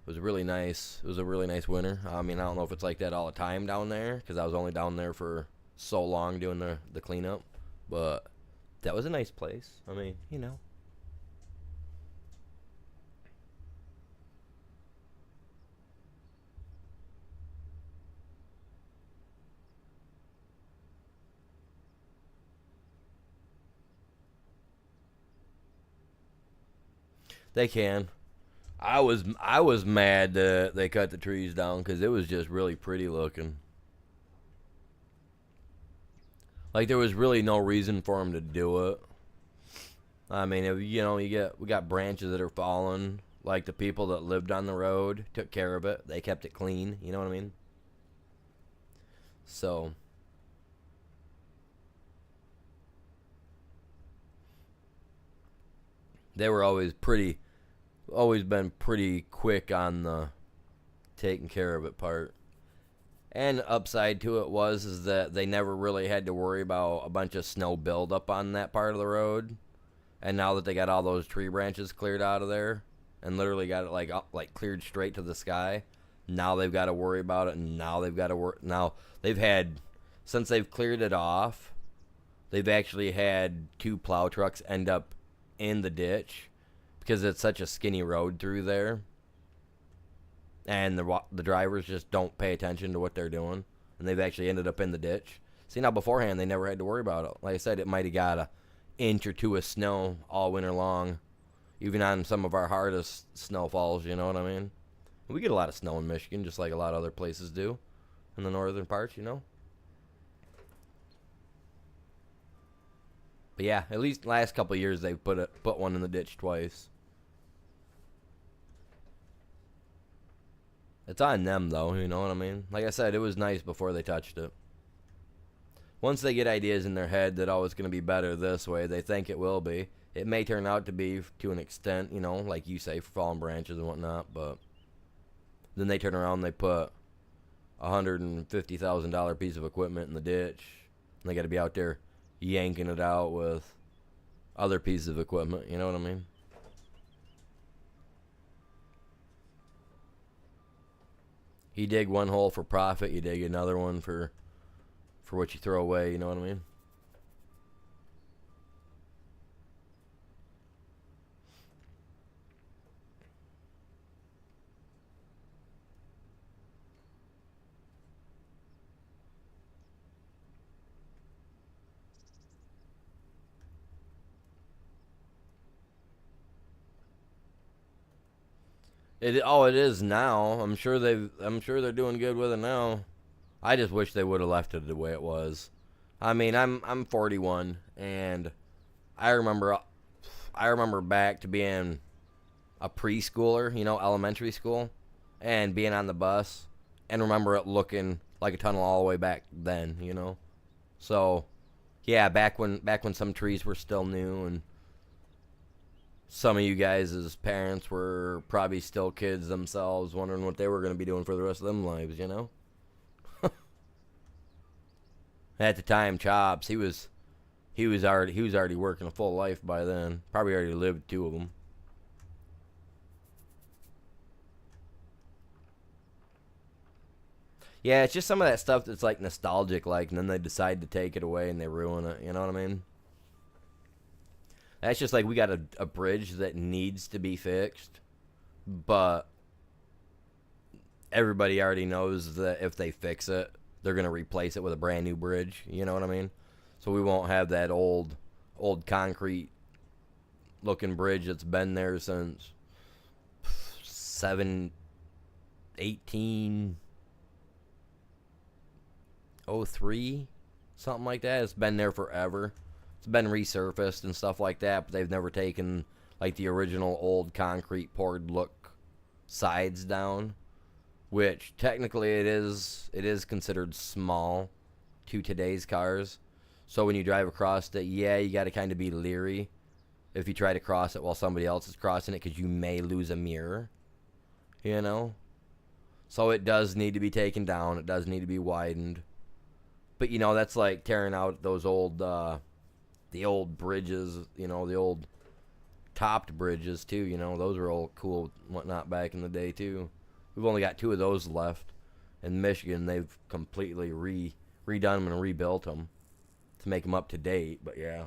was really nice. It was a really nice winter. I don't know if it's like that all the time down there because I was only down there for so long doing the cleanup. But that was a nice place. They can. I was mad that they cut the trees down because it was just really pretty looking. Like there was really no reason for them to do it. If, we got branches that are falling. Like the people that lived on the road took care of it. They kept it clean. You know what I mean? So They were always been pretty quick on the taking care of it part. And upside to it is that they never really had to worry about a bunch of snow buildup on that part of the road. And now that they got all those tree branches cleared out of there and literally got it like cleared straight to the sky, now they've got to worry about it. And now they've got to work. Now they've had, since they've cleared it off, they've actually had 2 plow trucks end up in the ditch because it's such a skinny road through there. And the drivers just don't pay attention to what they're doing, and they've actually ended up in the ditch. See, now beforehand they never had to worry about it. Like I said, it might have got a inch or 2 of snow all winter long, even on some of our hardest snowfalls. You know what I mean? We get a lot of snow in Michigan, just like a lot of other places do in the northern parts. You know. But yeah, at least last couple of years they've put one in the ditch twice. It's on them, though, you know what I mean? Like I said, it was nice before they touched it. Once they get ideas in their head that, oh, it's going to be better this way, they think it will be. It may turn out to be to an extent, you know, like you say, for fallen branches and whatnot, but then they turn around and they put a $150,000 piece of equipment in the ditch, and they got to be out there yanking it out with other pieces of equipment, you know what I mean? You dig one hole for profit, you dig another one for what you throw away, you know what I mean? It is now. I'm sure they're doing good with it now. I just wish they would have left it the way it was. I mean, I'm 41 and I remember I remember back to being a preschooler, you know, elementary school, and being on the bus, and remember it looking like a tunnel all the way back then, you know. So, yeah, back when some trees were still new, and some of you guys' parents were probably still kids themselves, wondering what they were going to be doing for the rest of them lives, you know. At the time, Chops, he was already working a full life by then. Probably already lived 2 of them. Yeah, it's just some of that stuff that's like nostalgic, like, and then they decide to take it away and they ruin it. You know what I mean? That's just like we got a bridge that needs to be fixed, but everybody already knows that if they fix it, they're gonna replace it with a brand new bridge. You know what I mean? So we won't have that old concrete looking bridge that's been there since 1803, something like that. It's been there forever. It's been resurfaced and stuff like that, but they've never taken like the original old concrete poured look sides down, which technically it is considered small to today's cars. So when you drive across it, yeah, you got to kind of be leery if you try to cross it while somebody else is crossing it, because you may lose a mirror, you know. So it does need to be taken down. It does need to be widened. But you know, that's like tearing out those the old bridges, you know, the old topped bridges too. You know, those were all cool and whatnot back in the day too. We've only got 2 of those left in Michigan. They've completely redone them and rebuilt them to make them up to date. But yeah.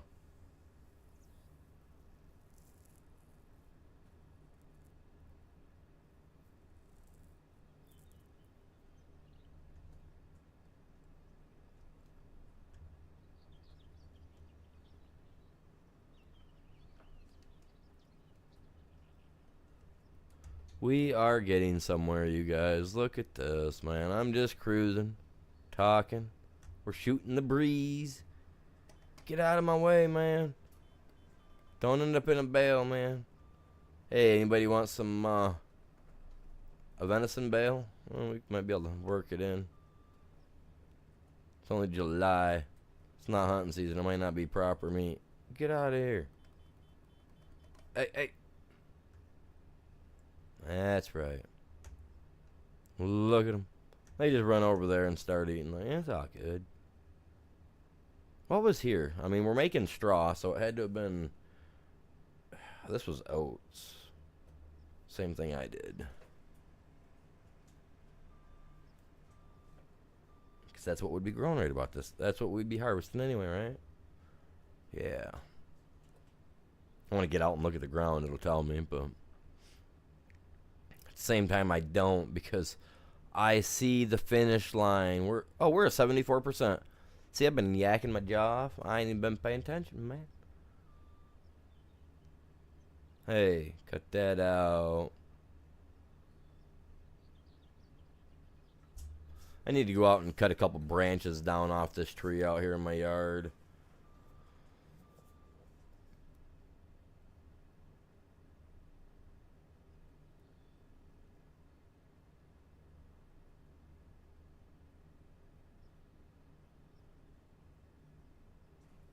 We are getting somewhere, you guys. Look at this, man. I'm just cruising, talking. We're shooting the breeze. Get out of my way, man. Don't end up in a bale, man. Hey, anybody want some a venison bale? Well, we might be able to work it in. It's only July. It's not hunting season. It might not be proper meat. Get out of here. Hey, hey. That's right. Look at them. They just run over there and start eating. Like, it's all good. What was here? I mean, we're making straw, so it had to have been... This was oats. Same thing I did. Because that's what would be growing right about this. That's what we'd be harvesting anyway, right? Yeah. I want to get out and look at the ground. It'll tell me, but... At the same time, I don't, because I see the finish line. We're at 74%. See, I've been yakking my jaw off. I ain't even been paying attention, man. Hey, cut that out. I need to go out and cut a couple branches down off this tree out here in my yard.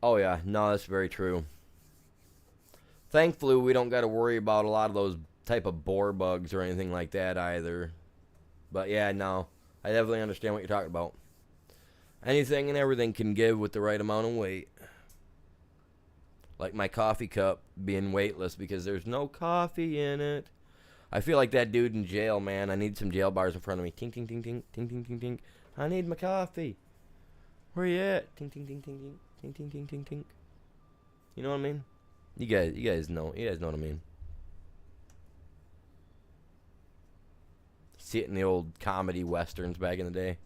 Oh yeah, no, that's very true. Thankfully, we don't got to worry about a lot of those type of boar bugs or anything like that either. But yeah, no, I definitely understand what you're talking about. Anything and everything can give with the right amount of weight. Like my coffee cup being weightless because there's no coffee in it. I feel like that dude in jail, man. I need some jail bars in front of me. Tink, tink, tink, tink, tink, tink, tink, tink. I need my coffee. Where you at? Tink, tink, tink, tink, tink, tink, tink, tink, tink, tink. You know what I mean? You guys know what I mean. See it in the old comedy westerns back in the day.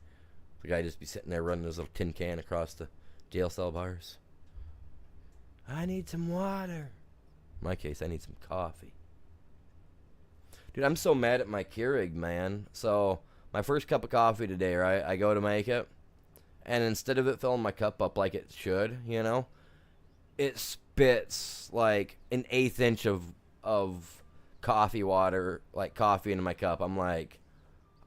The guy just be sitting there running his little tin can across the jail cell bars. I need some water. In my case, I need some coffee. Dude, I'm so mad at my Keurig, man. So, my first cup of coffee today, right? I go to make it. And instead of it filling my cup up like it should, you know, it spits like an eighth inch of coffee water, like coffee into my cup. I'm like,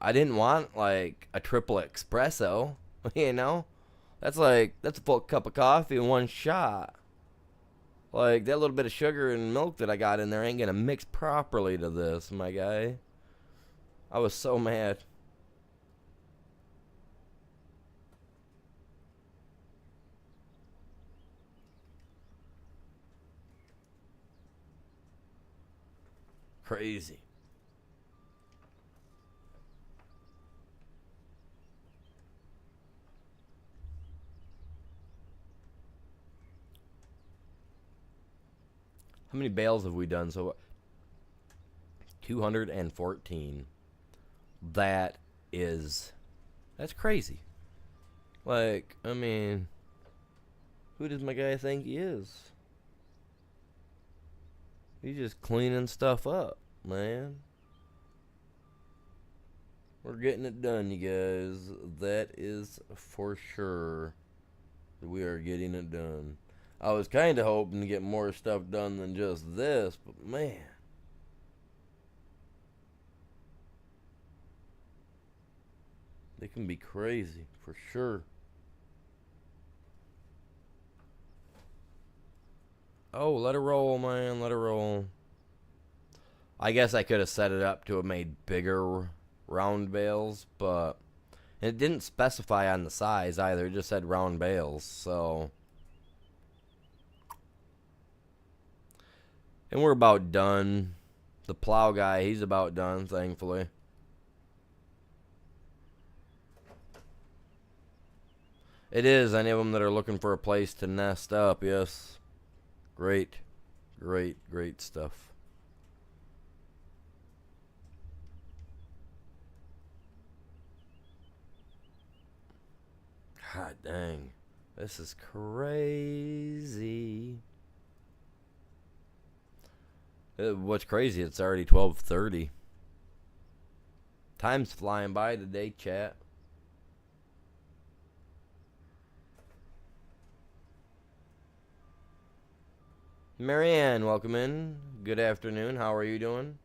I didn't want like a triple espresso, you know? That's a full cup of coffee in one shot. Like, that little bit of sugar and milk that I got in there ain't gonna mix properly to this, my guy. I was so mad. Crazy. How many bales have we done? So 214. That's crazy. Like, I mean, who does my guy think he is? He's just cleaning stuff up, man. We're getting it done, you guys. That is for sure. We are getting it done. I was kind of hoping to get more stuff done than just this, but man. They can be crazy, for sure. Oh, let it roll, man. Let it roll. I guess I could have set it up to have made bigger round bales, but it didn't specify on the size either. It just said round bales, so... And we're about done. The plow guy, he's about done, thankfully. It is. Any of them that are looking for a place to nest up, yes. Great. Great, great stuff. God dang. This is crazy. What's crazy, it's already 12:30. Time's flying by today, chat. Marianne, welcome in. Good afternoon. How are you doing?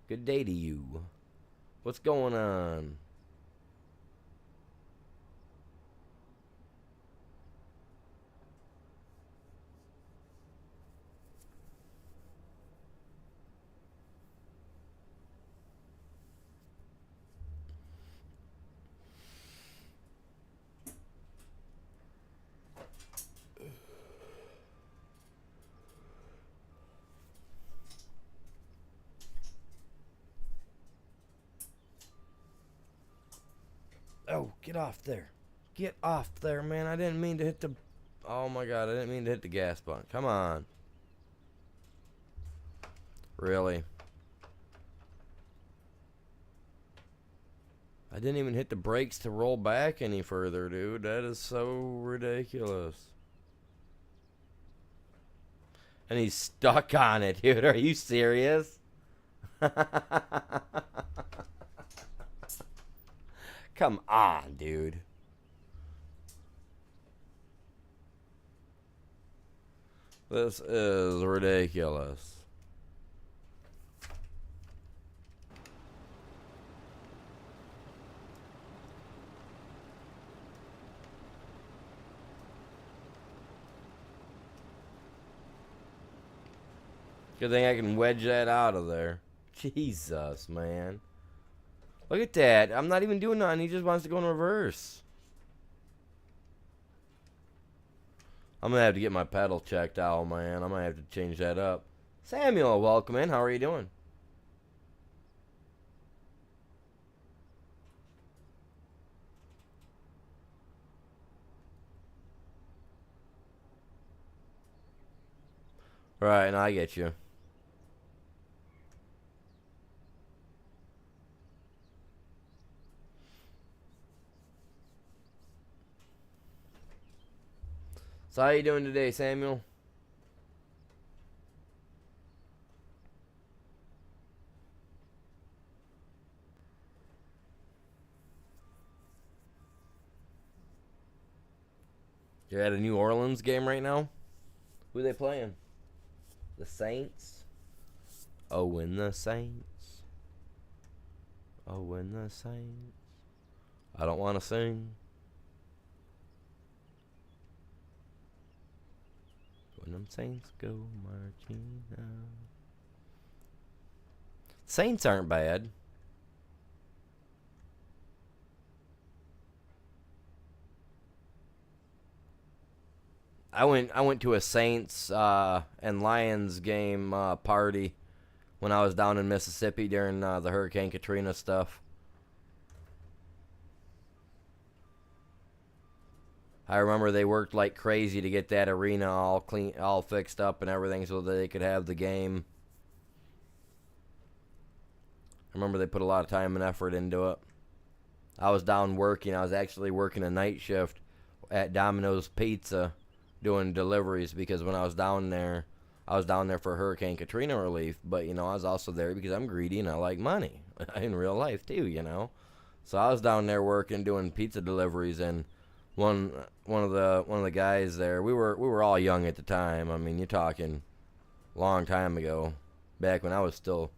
Good day to you. What's going on? Oh, get off there. Get off there, man. I didn't mean to hit the... Oh, my God. I didn't mean to hit the gas button. Come on. Really? I didn't even hit the brakes to roll back any further, dude. That is so ridiculous. And he's stuck on it, dude. Are you serious? Come on, dude. This is ridiculous. Good thing I can wedge that out of there. Jesus, man. Look at that. I'm not even doing nothing. He just wants to go in reverse. I'm going to have to get my pedal checked out, man. I might have to change that up. Samuel, welcome in. How are you doing? Right, now I get you. So how you doing today, Samuel? You're at a New Orleans game right now? Who are they playing? The Saints? Oh, and the Saints. Oh, and the Saints. I don't want to sing. When them Saints go marching out. Saints aren't bad. I went to a Saints and Lions game party when I was down in Mississippi during the Hurricane Katrina stuff. I remember they worked like crazy to get that arena all clean, all fixed up and everything so that they could have the game. I remember they put a lot of time and effort into it. I was down working. I was actually working a night shift at Domino's Pizza doing deliveries because when I was down there for Hurricane Katrina relief. But, you know, I was also there because I'm greedy and I like money in real life too, you know. So I was down there working, doing pizza deliveries, and one of the guys there, we were all young at the time. I mean, you're talking a long time ago, back when I was still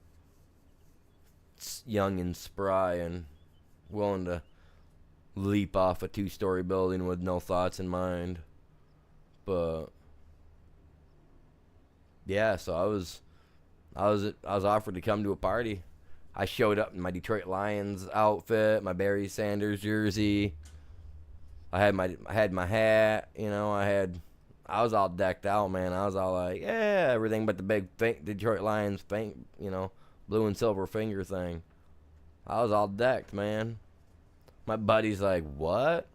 young and spry and willing to leap off a 2-story building with no thoughts in mind. But yeah, so I was offered to come to a party. I showed up in my Detroit Lions outfit, my Barry Sanders jersey. I had my hat, you know. I was all decked out, man. I was all like, yeah, everything but the big Detroit Lions, you know, blue and silver finger thing. I was all decked, man. My buddy's like, what?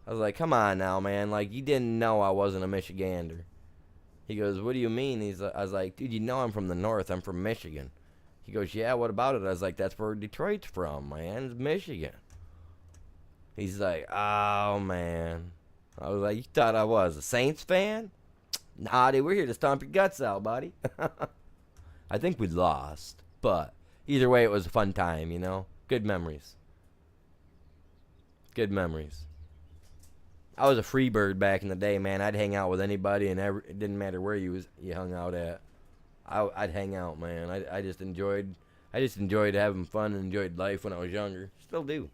I was like, come on now, man. Like, you didn't know I wasn't a Michigander. He goes, what do you mean? I was like, dude, you know I'm from the north. I'm from Michigan. He goes, yeah, what about it? I was like, that's where Detroit's from, man. It's Michigan. He's like, oh, man. I was like, you thought I was a Saints fan? Nah, dude, we're here to stomp your guts out, buddy. I think we lost. But either way, it was a fun time, you know? Good memories. Good memories. I was a free bird back in the day, man. I'd hang out with anybody, and it didn't matter where you hung out at. I'd hang out, man. I just enjoyed I just enjoyed having fun and enjoyed life when I was younger. Still do.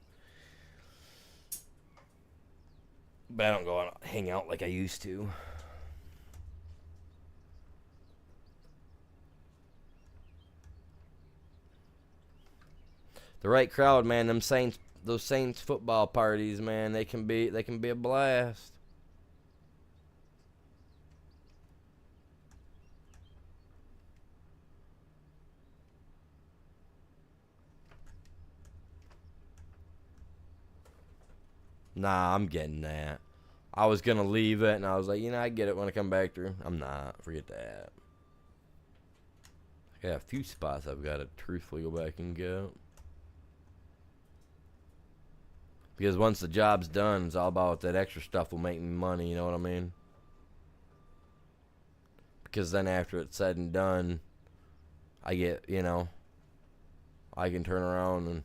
But I don't go out hang out like I used to. The right crowd, man. Those Saints football parties, man. They can be a blast. Nah, I'm getting that. I was gonna leave it, and I was like, I get it when I come back through. I'm not. Forget that. I got a few spots I've got to truthfully go back and get. Because once the job's done, it's all about that extra stuff will make me money, you know what I mean? Because then after it's said and done, I get, I can turn around and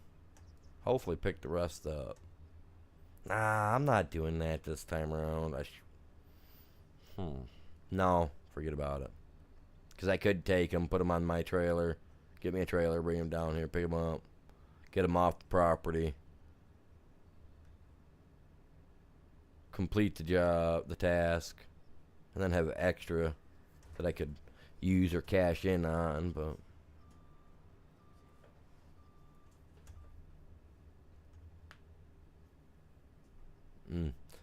hopefully pick the rest up. Nah, I'm not doing that this time around. No, forget about it. Because I could take them, put them on my trailer, get me a trailer, bring them down here, pick them up, get them off the property, complete the job, the task, and then have extra that I could use or cash in on, but...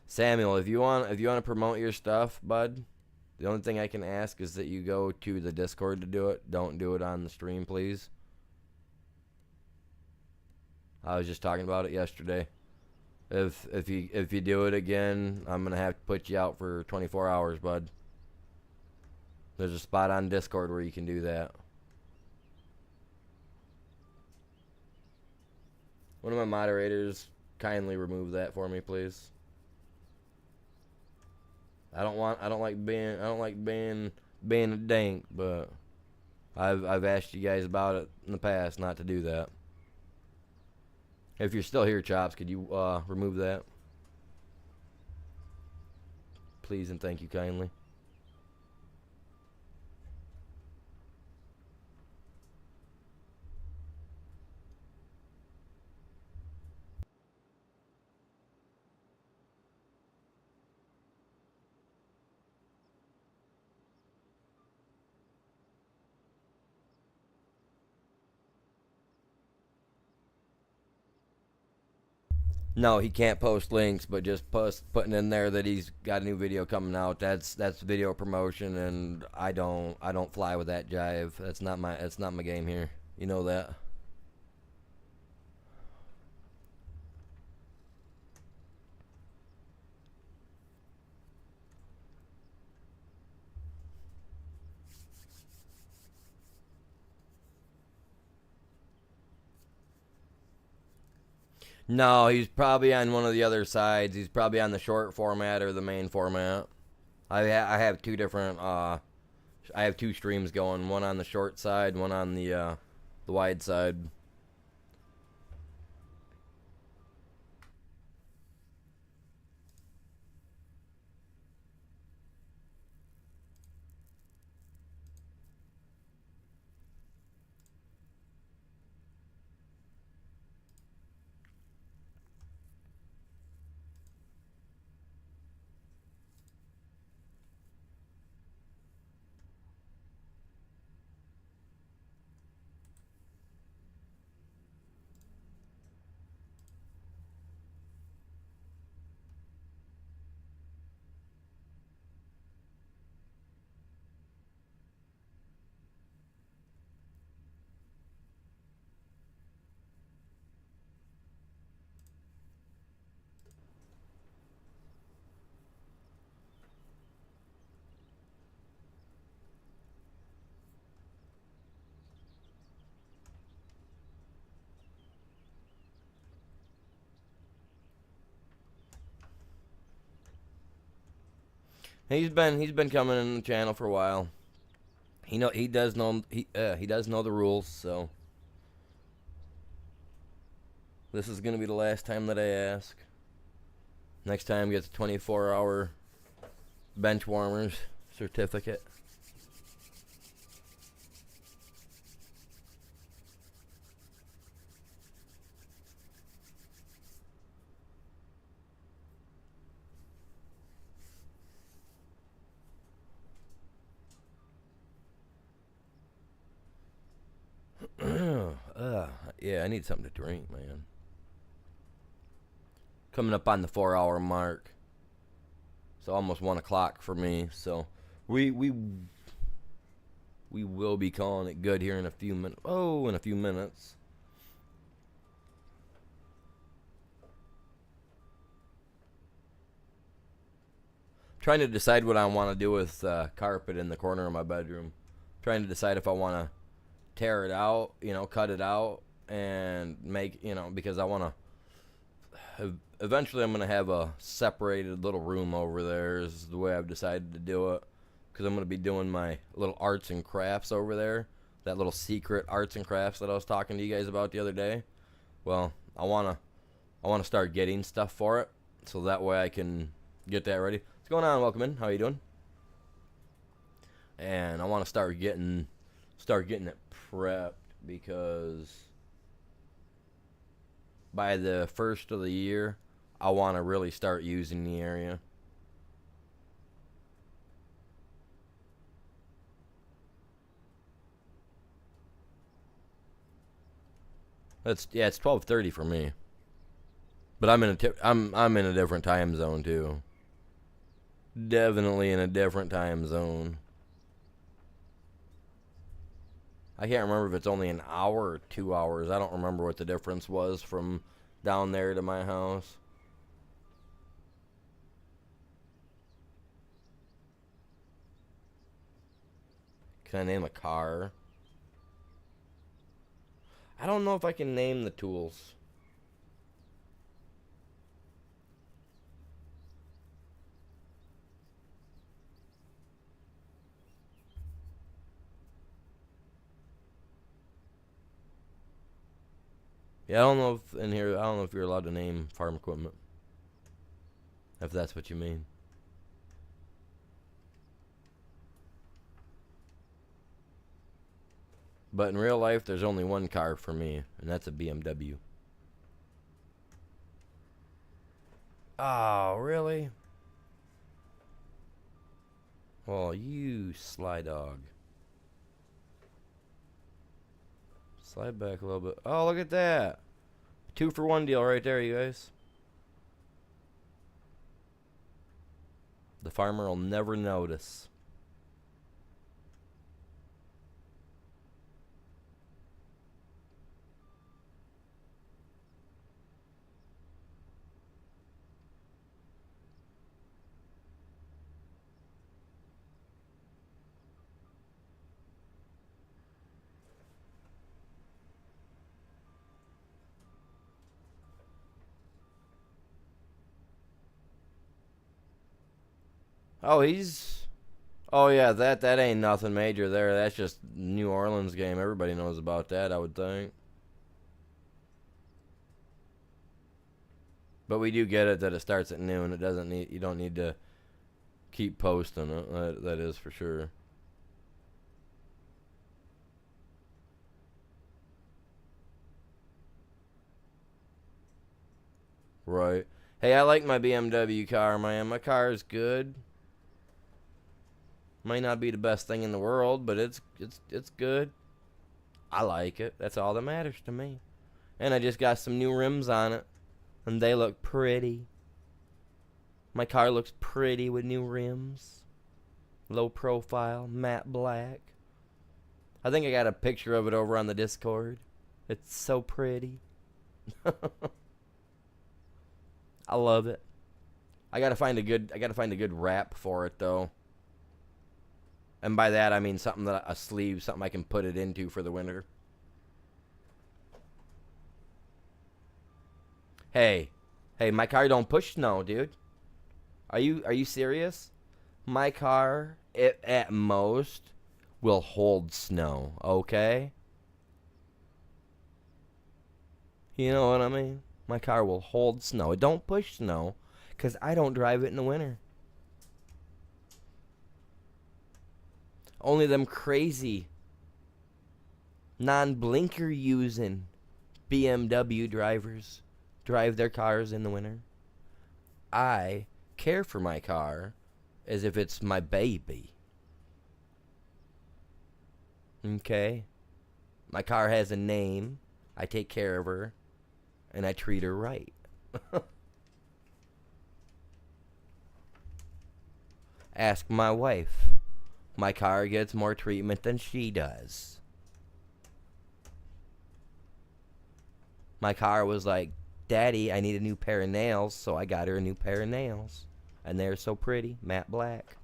Samuel, if you want to promote your stuff, bud, the only thing I can ask is that you go to the Discord to do it. Don't do it on the stream, please. I was just talking about it yesterday. If you do it again, I'm gonna have to put you out for 24 hours, bud. There's a spot on Discord where you can do that. One of my moderators kindly remove that for me, please. I don't like being a dank, but I've asked you guys about it in the past not to do that. If you're still here, Chops, could you remove that? Please and thank you kindly. No, he can't post links, but just putting in there that he's got a new video coming out. That's video promotion, and I don't fly with that jive. That's not my game here. You know that. No, he's probably on one of the other sides. He's probably on the short format or the main format. I have two different I have two streams going. One on the short side, one on the wide side. He's been coming in the channel for a while. He does know the rules, so this is gonna be the last time that I ask. Next time gets a 24-hour bench warmers certificate. Yeah, I need something to drink, man. Coming up on the 4 hour mark. So almost 1 o'clock for me. So we will be calling it good here in a few minutes. Oh, in a few minutes. Trying to decide what I want to do with carpet in the corner of my bedroom. Trying to decide if I want to tear it out, cut it out and make, because I want to. Eventually, I'm going to have a separated little room over there. Is the way I've decided to do it. Because I'm going to be doing my little arts and crafts over there. That little secret arts and crafts that I was talking to you guys about the other day. Well, I want to start getting stuff for it. So that way I can get that ready. What's going on? Welcome in. How you doing? And I want to start getting it prepped because by the first of the year, I want to really start using the area. It's 12:30 for me. But I'm in a different time zone too. Definitely in a different time zone. I can't remember if it's only an hour or 2 hours. I don't remember what the difference was from down there to my house. Can I name a car? I don't know if I can name the tools. Yeah, I don't know if in here, I don't know if you're allowed to name farm equipment. If that's what you mean. But in real life, there's only one car for me, and that's a BMW. Oh, really? Well, you sly dog. Slide back a little bit. Oh, look at that. 2-for-1 deal right there, you guys. The farmer will never notice. Oh, he's... Oh, yeah, that ain't nothing major there. That's just New Orleans game. Everybody knows about that, I would think. But we do get it that it starts at noon. It doesn't need... You don't need to keep posting it. That is for sure. Right. Hey, I like my BMW car, man. My car is good. Might not be the best thing in the world, but it's good. I like it. That's all that matters to me. And I just got some new rims on it, and they look pretty. My car looks pretty with new rims. Low profile, matte black. I think I got a picture of it over on the Discord. It's so pretty. I love it. I gotta find a good wrap for it though. And by that I mean a sleeve, something I can put it into for the winter. Hey, my car don't push snow, dude. Are you serious? My car, it at most will hold snow, okay? You know what I mean? My car will hold snow. It don't push snow because I don't drive it in the winter. Only them crazy non-blinker using BMW drivers drive their cars in the winter. I care for my car as if it's my baby. Okay? My car has a name. I take care of her, and I treat her right. Ask my wife. My car gets more treatment than she does. My car was like, Daddy, I need a new pair of nails, so I got her a new pair of nails. And they're so pretty, matte black.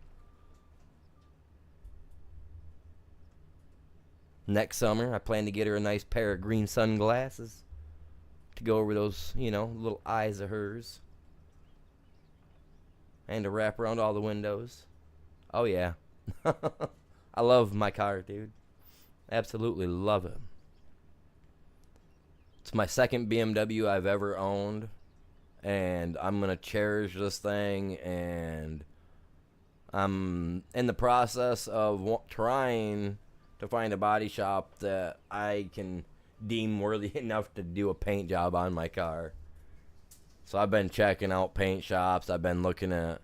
Next summer, I plan to get her a nice pair of green sunglasses to go over those, little eyes of hers. And to wrap around all the windows. Oh, yeah. I love my car, dude. Absolutely love it. It's my second BMW I've ever owned. And I'm going to cherish this thing. And I'm in the process of trying to find a body shop that I can deem worthy enough to do a paint job on my car. So I've been checking out paint shops. I've been looking at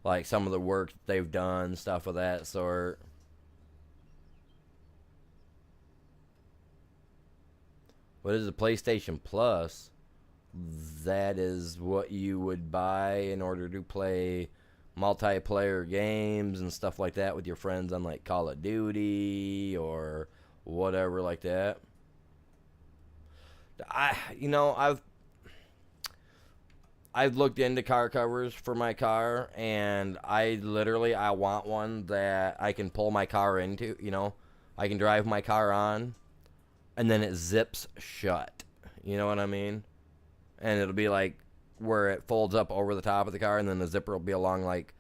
like some of the work they've done, stuff of that sort. What is the PlayStation Plus? That is what you would buy in order to play multiplayer games and stuff like that with your friends on like Call of Duty or whatever like that. I've looked into car covers for my car, and I want one that I can pull my car into, I can drive my car on, and then it zips shut. You know what I mean? And it'll be like where it folds up over the top of the car, and then the zipper will be along like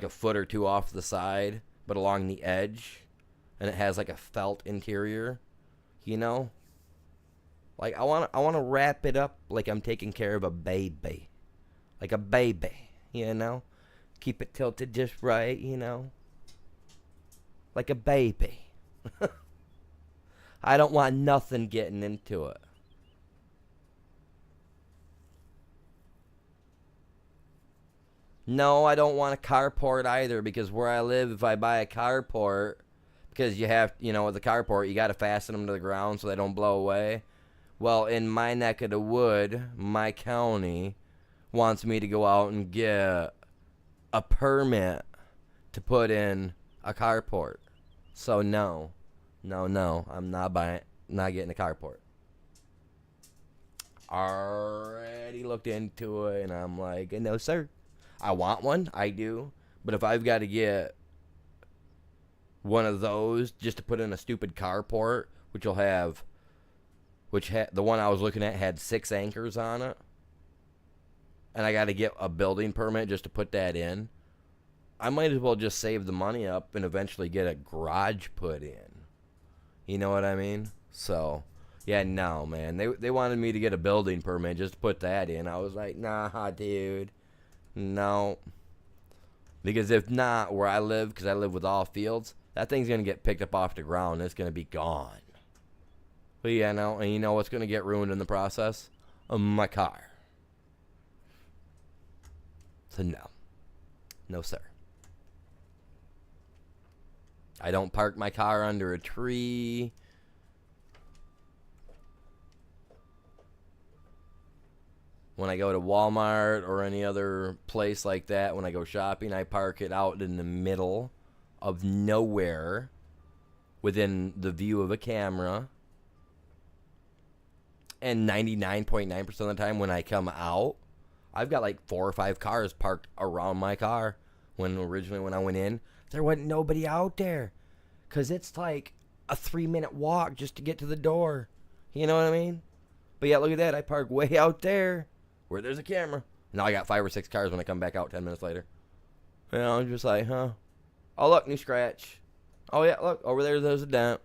a foot or two off the side, but along the edge, and it has like a felt interior, Like I want to wrap it up like I'm taking care of a baby. Like a baby, Keep it tilted just right, Like a baby. I don't want nothing getting into it. No, I don't want a carport either, because where I live, if I buy a carport, because you have, with the carport, you got to fasten them to the ground so they don't blow away. Well, in my neck of the wood, my county wants me to go out and get a permit to put in a carport. So no, I'm not getting a carport. Already looked into it, and I'm like, no, sir. I want one, I do, but if I've got to get one of those just to put in a stupid carport, the one I was looking at had 6 anchors on it, and I got to get a building permit just to put that in, I might as well just save the money up and eventually get a garage put in. You know what I mean? So, yeah, no, man. They wanted me to get a building permit just to put that in. I was like, nah, dude. No. Because if not, where I live, because I live with all fields, that thing's going to get picked up off the ground and it's going to be gone. But yeah, no, and you know what's going to get ruined in the process? My car. So no. No, sir. I don't park my car under a tree. When I go to Walmart or any other place like that, when I go shopping, I park it out in the middle of nowhere within the view of a camera. And 99.9% of the time when I come out, I've got like 4 or 5 cars parked around my car. When I went in, there wasn't nobody out there. Because it's like a 3-minute walk just to get to the door. You know what I mean? But yeah, look at that. I park way out there where there's a camera. Now I got 5 or 6 cars when I come back out 10 minutes later. I'm just like, huh? Oh, look, new scratch. Oh, yeah, look, over there's a dent.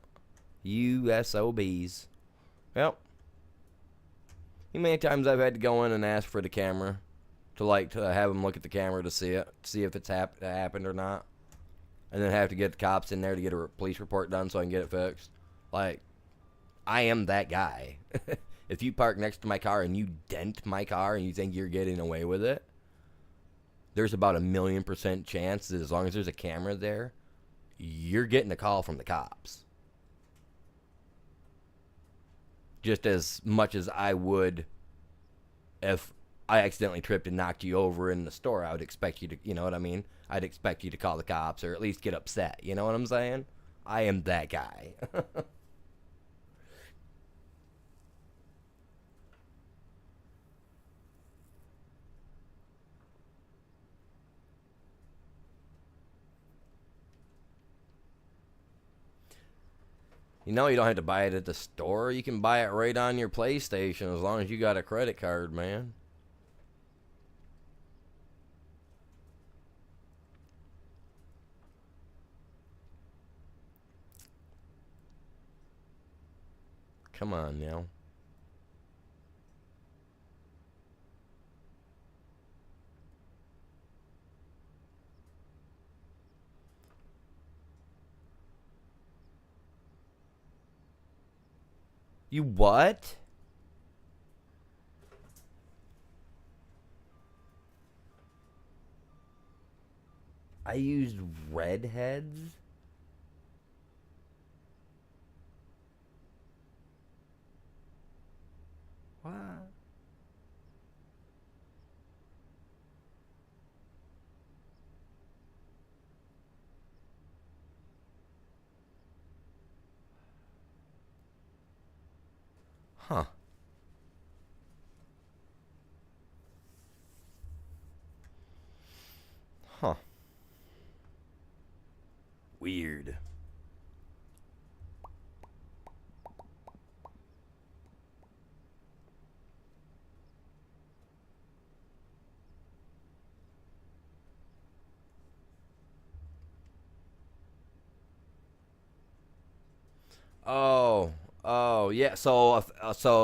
You SOBs. Yep. You many times I've had to go in and ask for the camera to have them look at the camera to see if it's happened or not. And then have to get the cops in there to get a police report done so I can get it fixed. Like, I am that guy. If you park next to my car and you dent my car and you think you're getting away with it, there's about 1,000,000% chance that as long as there's a camera there, you're getting a call from the cops. just as much as I would if I accidentally tripped and knocked you over in the store. I would expect you to, you know what I mean? I'd expect you to call the cops or at least get upset. You know what I'm saying? I am that guy. You know, you don't have to buy it at the store. You can buy it right on your PlayStation as long as you got a credit card, man. Come on now. You what? I used redheads? What? Huh. Huh. Weird. Oh, oh, yeah. So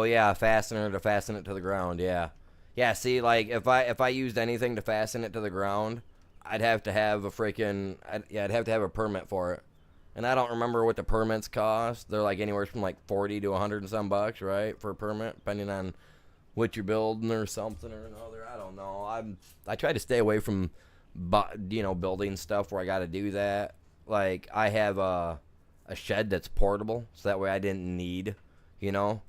yeah, a fastener to fasten it to the ground. Yeah, yeah. See, like if I used anything to fasten it to the ground, I'd have to have a freaking I'd have to have a permit for it. And I don't remember what the permits cost. They're like anywhere from like 40 to 100 and some bucks, right, for a permit, depending on what you're building or something or another. I don't know. I try to stay away from, building stuff where I got to do that. Like I have a shed that's portable, so that way I didn't need, you know,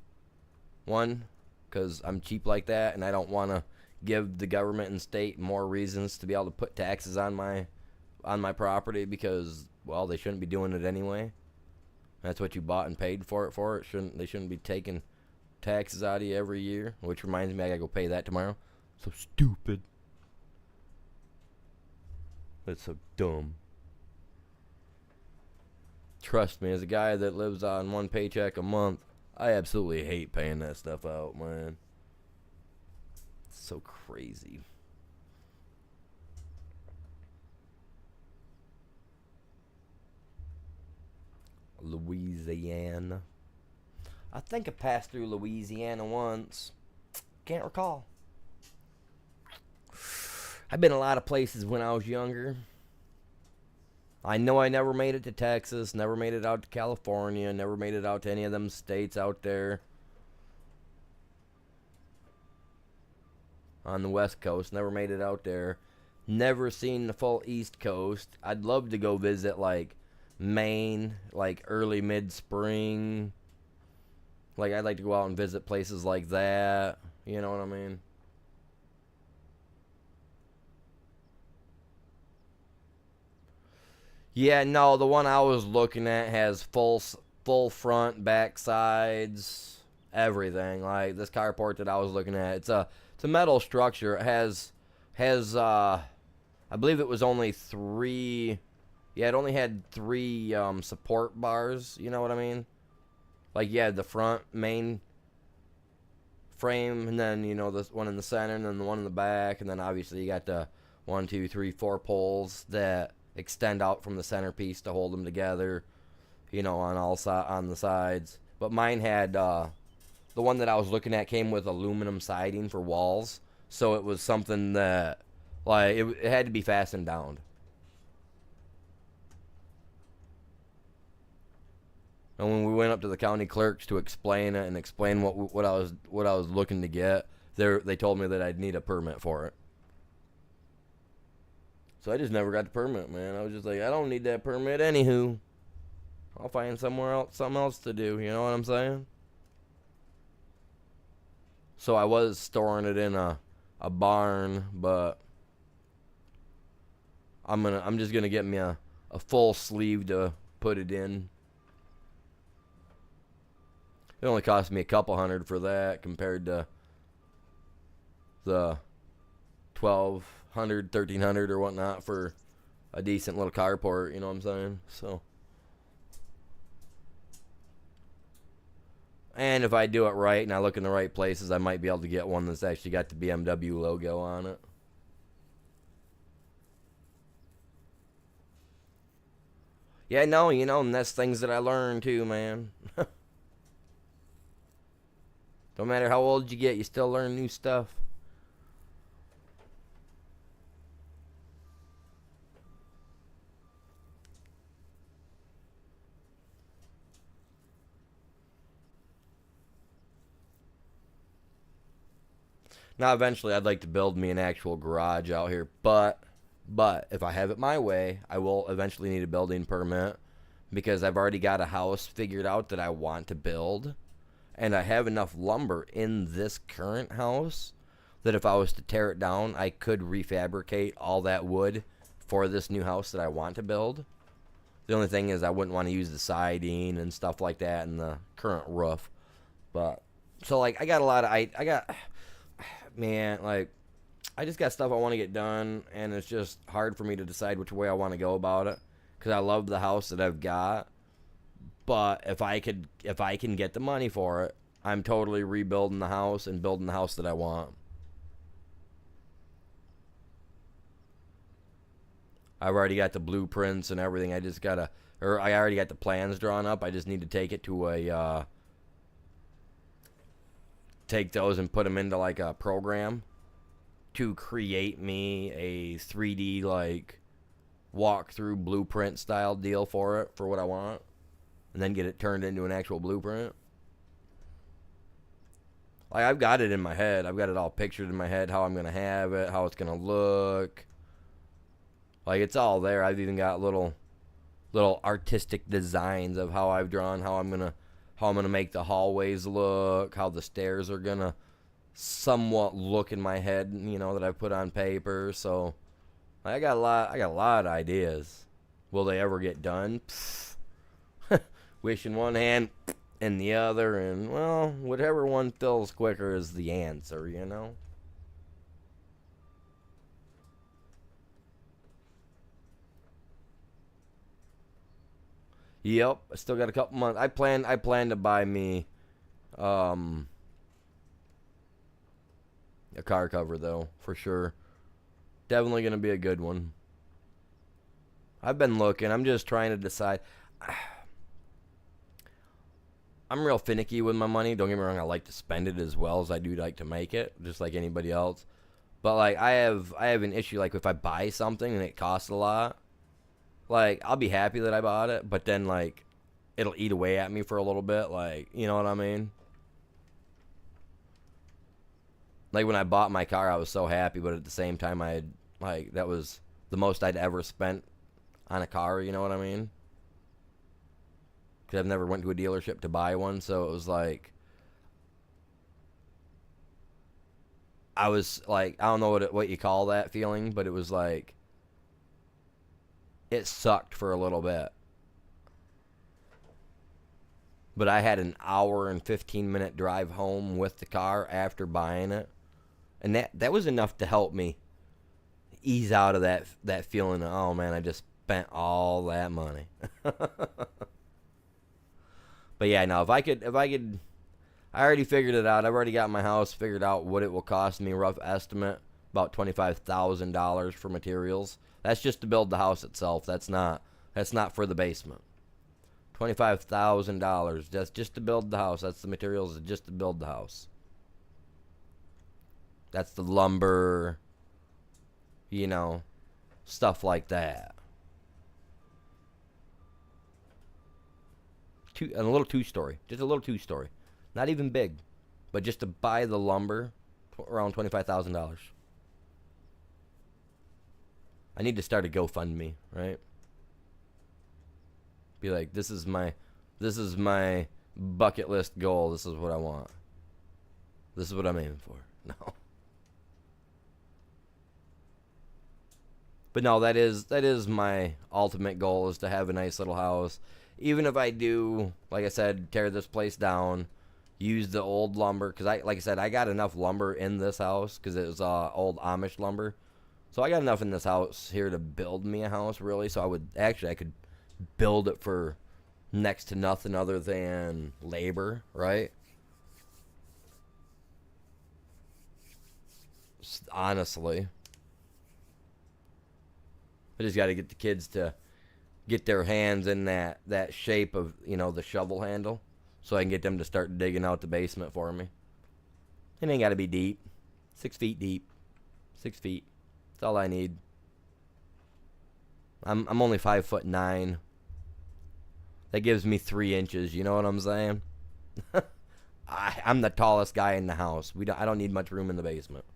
one, because I'm cheap like that, and I don't want to give the government and state more reasons to be able to put taxes on my property because, well, they shouldn't be doing it anyway. That's what you bought and paid for it for. They shouldn't be taking taxes out of you every year, which reminds me I gotta go pay that tomorrow. So stupid. That's so dumb. Trust me, as a guy that lives on one paycheck a month, I absolutely hate paying that stuff out, man. It's so crazy. Louisiana. I think I passed through Louisiana once. Can't recall. I've been a lot of places when I was younger. I know I never made it to Texas, never made it out to California, never made it out to any of them states out there on the West Coast, never made it out there. Never seen the full East Coast. I'd love to go visit like Maine, like early mid-spring. Like I'd like to go out and visit places like that. You know what I mean? Yeah, no, the one I was looking at has full front, back sides, everything. Like this carport that I was looking at, it's a metal structure. It has I believe it was only three. Yeah, it only had three support bars. You know what I mean? Like you had the front main frame, and then this one in the center, and then the one in the back, and then obviously you got the one, two, three, four poles that extend out from the centerpiece to hold them together, on the sides. But mine had the one that I was looking at came with aluminum siding for walls, so it was something that like it had to be fastened down. And when we went up to the county clerks to explain it and explain what I was looking to get, they told me that I'd need a permit for it. So I just never got the permit, man. I was just like, I don't need that permit anywho. I'll find something else to do. You know what I'm saying? So I was storing it in a barn, but I'm just gonna get me a full sleeve to put it in. It only cost me a couple hundred for that compared to the 1,200, 1,300 or whatnot for a decent little carport, you know what I'm saying? So, and if I do it right and I look in the right places, I might be able to get one that's actually got the BMW logo on it. Yeah, no, and that's things that I learned too, man. Don't matter how old you get, you still learn new stuff. Now, eventually, I'd like to build me an actual garage out here, but if I have it my way, I will eventually need a building permit because I've already got a house figured out that I want to build, and I have enough lumber in this current house that if I was to tear it down, I could refabricate all that wood for this new house that I want to build. The only thing is I wouldn't want to use the siding and stuff like that in the current roof. But so like I got a lot of I got man, like I just got stuff I want to get done, and it's just hard for me to decide which way I want to go about it because I love the house that I've got. But if I can get the money for it, I'm totally rebuilding the house and building the house that I want. I've already got the blueprints and everything. I already got the plans drawn up. I just need to take it to take those and put them into like a program to create me a 3D like walkthrough blueprint style deal for it for what I want, and then get it turned into an actual blueprint. Like I've got it in my head. I've got it all pictured in my head how I'm gonna have it, how it's gonna look. Like it's all there. I've even got little artistic designs of how I've drawn how I'm gonna make the hallways look, how the stairs are gonna somewhat look in my head, that I've put on paper. So I got a lot of ideas. Will they ever get done? Wish in one hand and the other, and well, whatever one fills quicker is the answer, Yep, I still got a couple months. I plan to buy me a car cover though, for sure. Definitely going to be a good one. I've been looking. I'm just trying to decide. I'm real finicky with my money. Don't get me wrong, I like to spend it as well as I do like to make it, just like anybody else. But like I have an issue like if I buy something and it costs a lot, like I'll be happy that I bought it, but then like it'll eat away at me for a little bit, like, you know what I mean? Like when I bought my car, I was so happy, but at the same time that was the most I'd ever spent on a car, you know what I mean? Cuz I've never went to a dealership to buy one, so it was like I was like, I don't know what you call that feeling, but it was like it sucked for a little bit. But I had an hour and 15-minute drive home with the car after buying it. And that was enough to help me ease out of that feeling of, oh man, I just spent all that money. But yeah, no, if I could I already figured it out. I've already got my house figured out what it will cost me, rough estimate, about $25,000 for materials. That's just to build the house itself. That's not for the basement. $25,000. That's just to build the house. That's the materials just to build the house. That's the lumber, stuff like that. A little two-story. Just a little two-story. Not even big. But just to buy the lumber, around $25,000. I need to start a GoFundMe, right? Be like, this is my bucket list goal. This is what I want. This is what I'm aiming for. No. But no, that is my ultimate goal, is to have a nice little house. Even if I do, like I said, tear this place down, use the old lumber, because like I said, I got enough lumber in this house because it was old Amish lumber. So I got enough in this house here to build me a house, really. So I could build it for next to nothing other than labor, right? Honestly, I just got to get the kids to get their hands in that shape of, the shovel handle, so I can get them to start digging out the basement for me. It ain't got to be deep. 6 feet deep. 6 feet. That's all I need. I'm only 5'9". That gives me 3 inches. You know what I'm saying? I'm the tallest guy in the house. I don't need much room in the basement.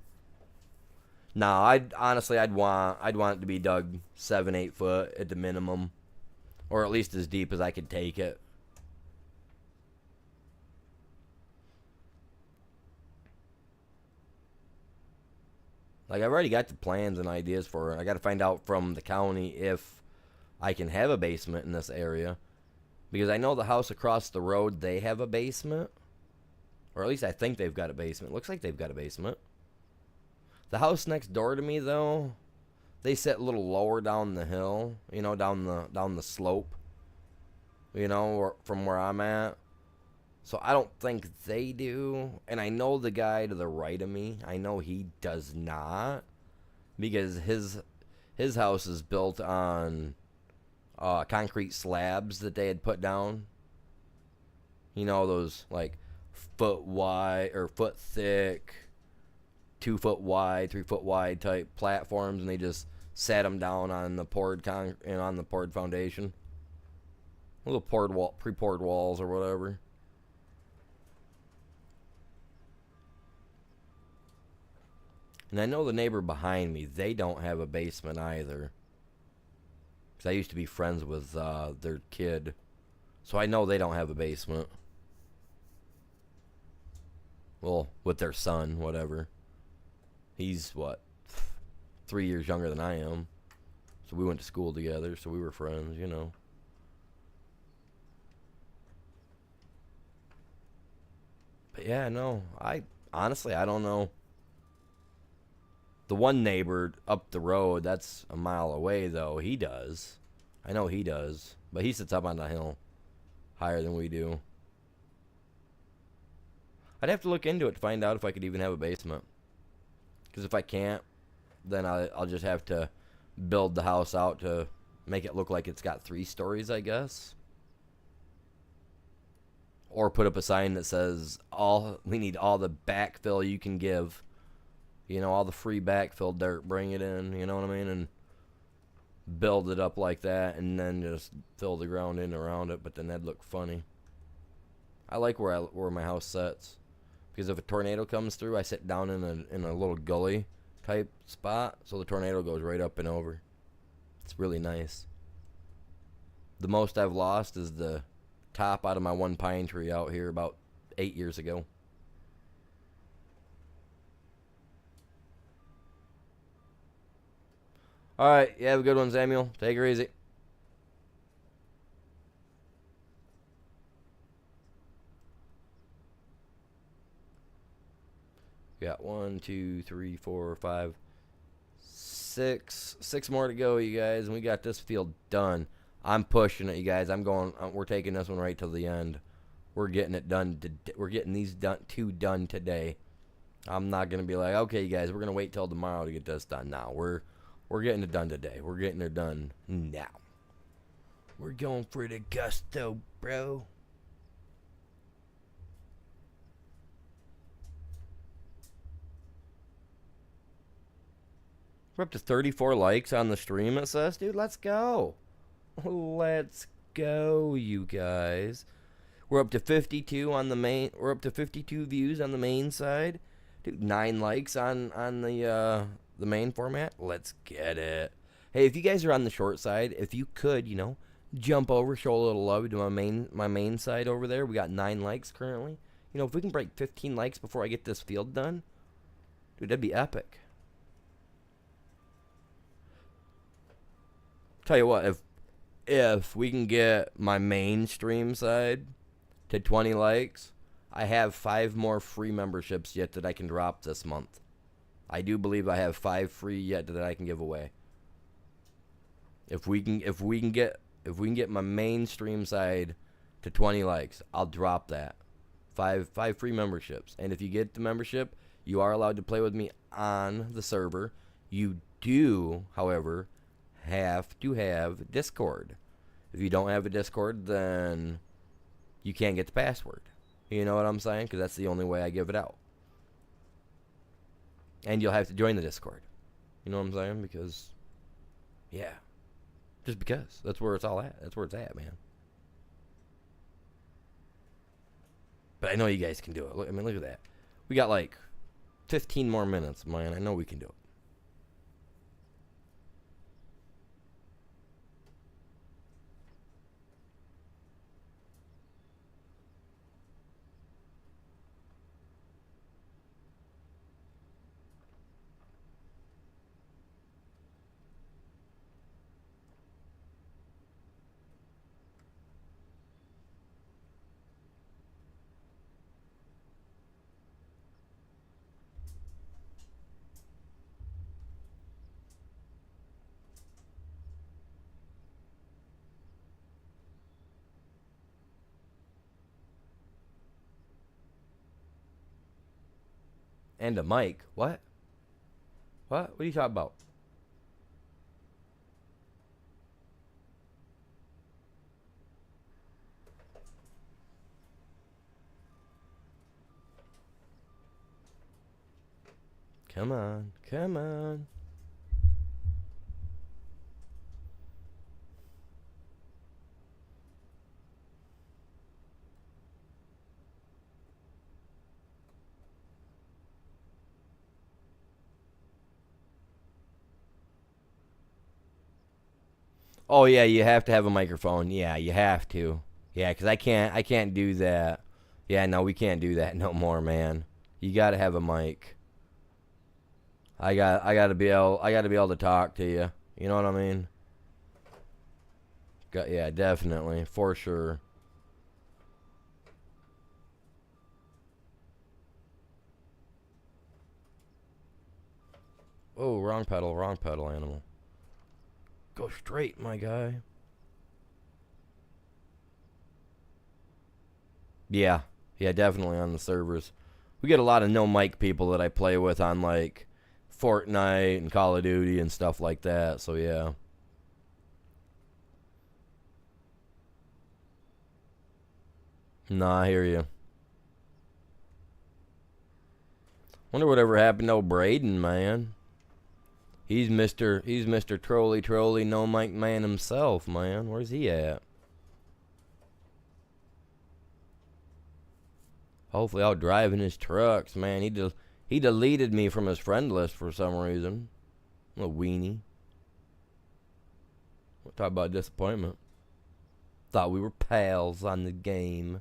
No, I'd want it to be dug 7-8 foot at the minimum, or at least as deep as I could take it. Like, I've already got the plans and ideas for it. I got to find out from the county if I can have a basement in this area, because I know the house across the road, they have a basement, or at least I think they've got a basement. Looks like they've got a basement. The house next door to me, though, they sit a little lower down the hill, down the slope, from where I'm at. So I don't think they do. And I know the guy to the right of me, I know he does not, because his house is built on concrete slabs that they had put down. Those like foot wide or foot thick, 2 foot wide, 3 foot wide type platforms, and they just sat them down on the poured on the poured foundation, little pre-poured walls or whatever. And I know the neighbor behind me, they don't have a basement either, because I used to be friends with their kid, so I know they don't have a basement. Well, with their son, whatever. He's, 3 years younger than I am. So we went to school together, so we were friends, But yeah, no, honestly, I don't know. The one neighbor up the road, that's a mile away, though. He does. I know he does. But he sits up on the hill higher than we do. I'd have to look into it to find out if I could even have a basement. Because if I can't, then I'll just have to build the house out to make it look like it's got 3 stories, I guess. Or put up a sign that says, we need all the backfill you can give. All the free backfill dirt, bring it in, you know what I mean? And build it up like that, and then just fill the ground in around it, but then that'd look funny. I like where my house sits. Because if a tornado comes through, I sit down in a little gully type spot, so the tornado goes right up and over. It's really nice. The most I've lost is the top out of my one pine tree out here about 8 years ago. All right, you have a good one, Samuel. Take her easy. Got 1, 2, 3, 4, 5, 6. 6 more to go, you guys, and we got this field done. I'm pushing it, you guys. We're taking this one right till the end. We're getting it done. We're getting these two done today. I'm not gonna be like, okay, you guys, we're gonna wait till tomorrow to get this done. Now we're getting it done today. We're getting it done now. We're going for the gusto, bro. We're up to 34 likes on the stream, it says. Dude, let's go. Let's go, you guys. We're up to 52 on the main. We're up to 52 views on the main side. Dude, 9 likes on the main format. Let's get it. Hey, if you guys are on the short side, if you could, jump over, show a little love to my main side over there. We got 9 likes currently. You know, if we can break 15 likes before I get this field done, dude, that'd be epic. Tell you what, if we can get my mainstream side to 20 likes, I have 5 more free memberships yet that I can drop this month. I do believe I have 5 free yet that I can give away. If we can get my mainstream side to 20 likes, I'll drop that. 5 free memberships. And if you get the membership, you are allowed to play with me on the server. You do, however, have to have Discord. If you don't have a Discord, then you can't get the password. You know what I'm saying? Because that's the only way I give it out. And you'll have to join the Discord. You know what I'm saying? Because, yeah. Just because. That's where it's all at. That's where it's at, man. But I know you guys can do it. Look, I mean, look at that. We got like 15 more minutes, man. I know we can do it. And a mic. What? What are you talking about? Come on. Come on. Oh yeah, you have to have a microphone. Yeah, you have to. Yeah, cause I can't do that. Yeah, no, we can't do that no more, man. You gotta have a mic. I gotta be able to talk to you. You know what I mean? Yeah, definitely, for sure. Oh, wrong pedal, animal. Go straight, my guy. Yeah, yeah, definitely on the servers. We get a lot of no mic people that I play with on like Fortnite and Call of Duty and stuff like that. So yeah. Nah, I hear you. Wonder whatever happened to old Braden, man. He's Mr. Trolley no mic man himself, man. Where's he at? Hopefully out driving his trucks, man. He deleted me from his friend list for some reason. A weenie. We'll talk about disappointment. Thought we were pals on the game.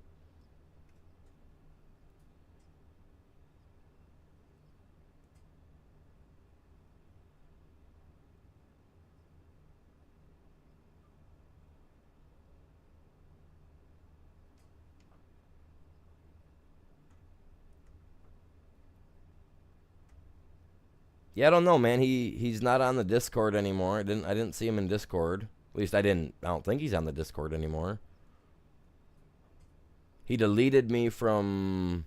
Yeah, I don't know, man. He's not on the Discord anymore. I didn't see him in Discord. At least I didn't. I don't think he's on the Discord anymore. He deleted me from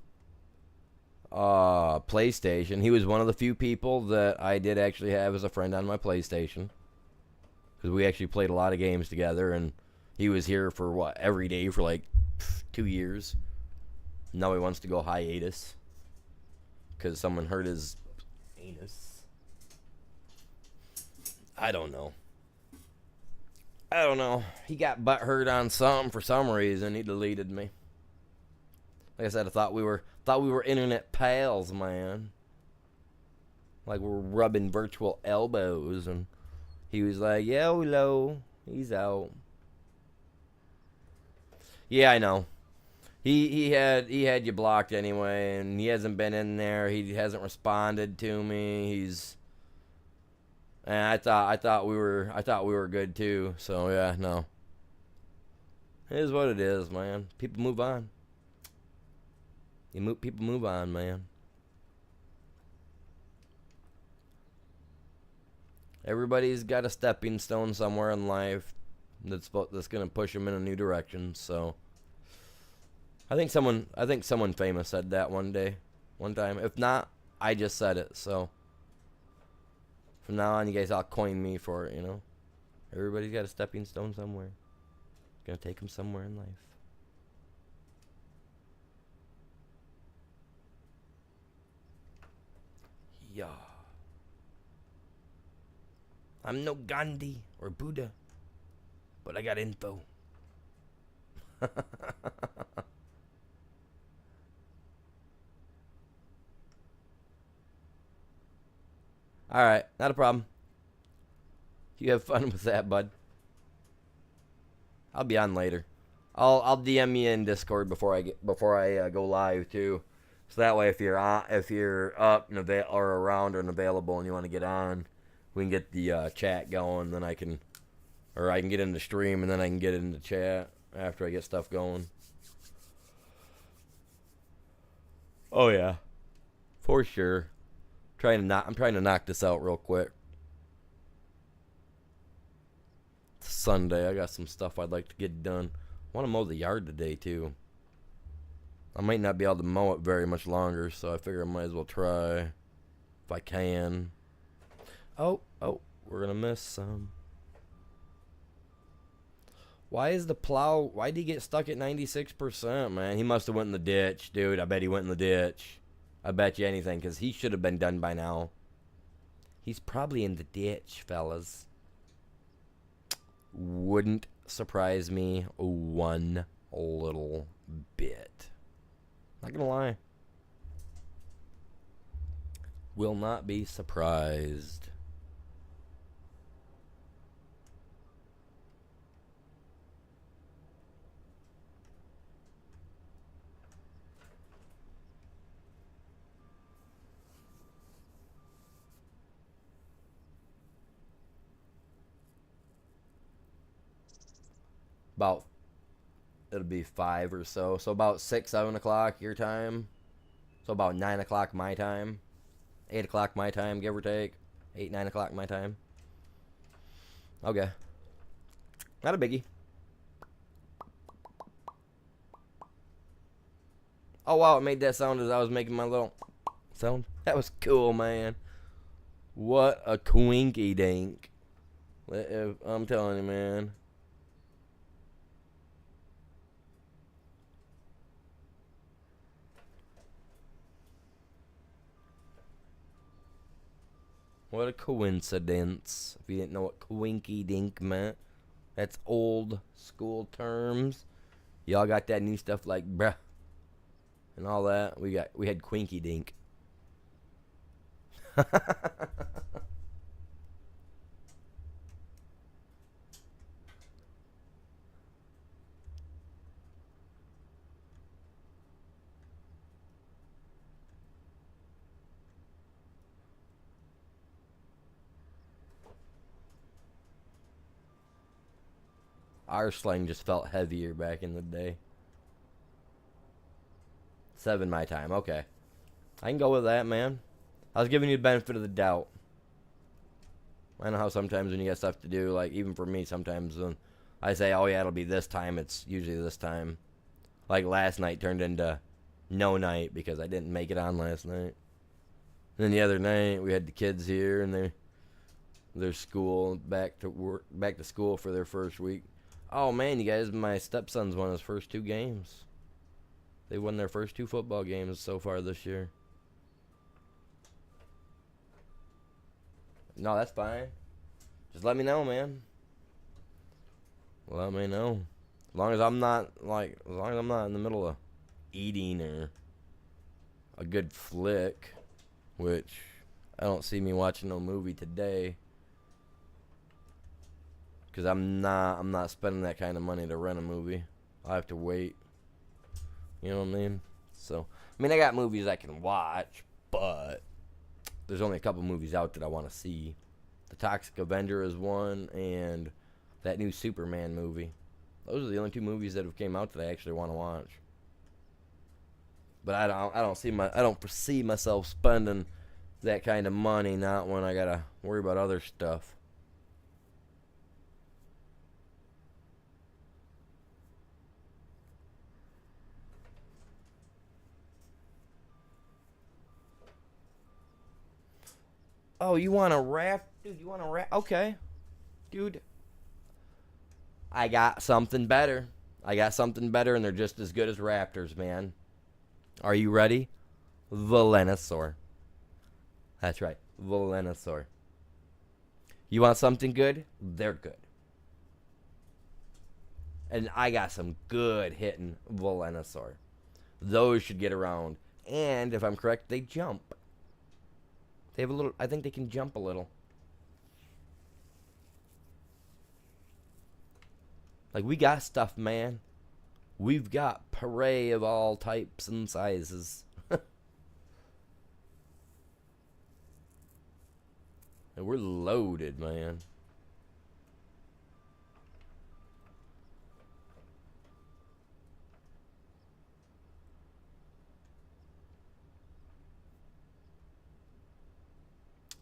PlayStation. He was one of the few people that I did actually have as a friend on my PlayStation, because we actually played a lot of games together, and he was here for what, every day for like 2 years. Now he wants to go hiatus because someone hurt his anus. I don't know. I don't know. He got butthurt on something for some reason. He deleted me. Like I said, I thought we were internet pals, man. Like we're rubbing virtual elbows, and he was like, "YOLO, he's out." Yeah, I know. He had you blocked anyway, and he hasn't been in there. He hasn't responded to me. And I thought we were good too. So yeah, no. It is what it is, man. People move on. People move on, man. Everybody's got a stepping stone somewhere in life that's gonna push them in a new direction. So I think someone famous said that one time. If not, I just said it. So from now on, you guys all coin me for it. Everybody's got a stepping stone somewhere. It's gonna take them somewhere in life. Yeah. I'm no Gandhi or Buddha, but I got info. All right, not a problem. You have fun with that, bud. I'll be on later. I'll DM you in Discord before I go live too, so that way if you're up and or around and available and you want to get on, we can get the chat going. Then I can get into stream and then I can get into chat after I get stuff going. Oh yeah, for sure. I'm trying to knock this out real quick. It's Sunday. I got some stuff I'd like to get done. I want to mow the yard today too. I might not be able to mow it very much longer, so I figure I might as well try if I can. Oh, we're gonna miss some. Why did he get stuck at 96%, man? He must have went in the ditch, dude. I bet he went in the ditch. I bet you anything, because he should have been done by now. He's probably in the ditch, fellas. Wouldn't surprise me one little bit. Not gonna lie. Will not be surprised. It'll be 5 or so. So about 6, 7 o'clock your time. So about 9 o'clock my time. 8 o'clock my time, give or take. 8, 9 o'clock my time. Okay. Not a biggie. Oh wow, it made that sound as I was making my little sound. That was cool, man. What a quinky dink. I'm telling you, man. What a coincidence. If you didn't know what quinky dink meant, that's old school terms. Y'all got that new stuff like bruh and all that. We had quinky dink. Our slang just felt heavier back in the day. 7 my time. Okay. I can go with that, man. I was giving you the benefit of the doubt. I know how sometimes when you got stuff to do, like even for me, sometimes when I say, oh yeah, it'll be this time, it's usually this time. Like last night turned into no night because I didn't make it on last night. And then the other night, we had the kids here and their school back to school for their first week. Oh man, you guys, my stepson's won his first 2 games. They won their first 2 football games so far this year. No, that's fine. Just let me know, man. Let me know. As long as I'm not in the middle of eating or a good flick, which I don't see me watching no movie today. Because I'm not spending that kind of money to rent a movie. I'll have to wait. You know what I mean? So, I mean, I got movies I can watch, but there's only a couple movies out that I want to see. The Toxic Avenger is one, and that new Superman movie. Those are the only two movies that have came out that I actually want to watch. But I don't foresee myself spending that kind of money, not when I gotta worry about other stuff. Oh, you want to rap? Dude, you want to rap? Okay. Dude, I got something better. I got something better, and they're just as good as Raptors, man. Are you ready? Velonosaur. That's right. Velonosaur. You want something good? They're good. And I got some good hitting Velonosaur. Those should get around. And if I'm correct, they jump. They have a little. I think they can jump a little. Like, we got stuff, man. We've got Prairie of all types and sizes. And we're loaded, man.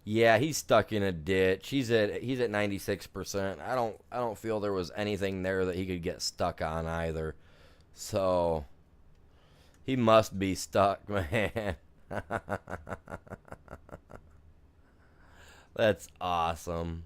Yeah, he's stuck in a ditch. He's at 96%. I don't feel there was anything there that he could get stuck on either. So he must be stuck, man. That's awesome.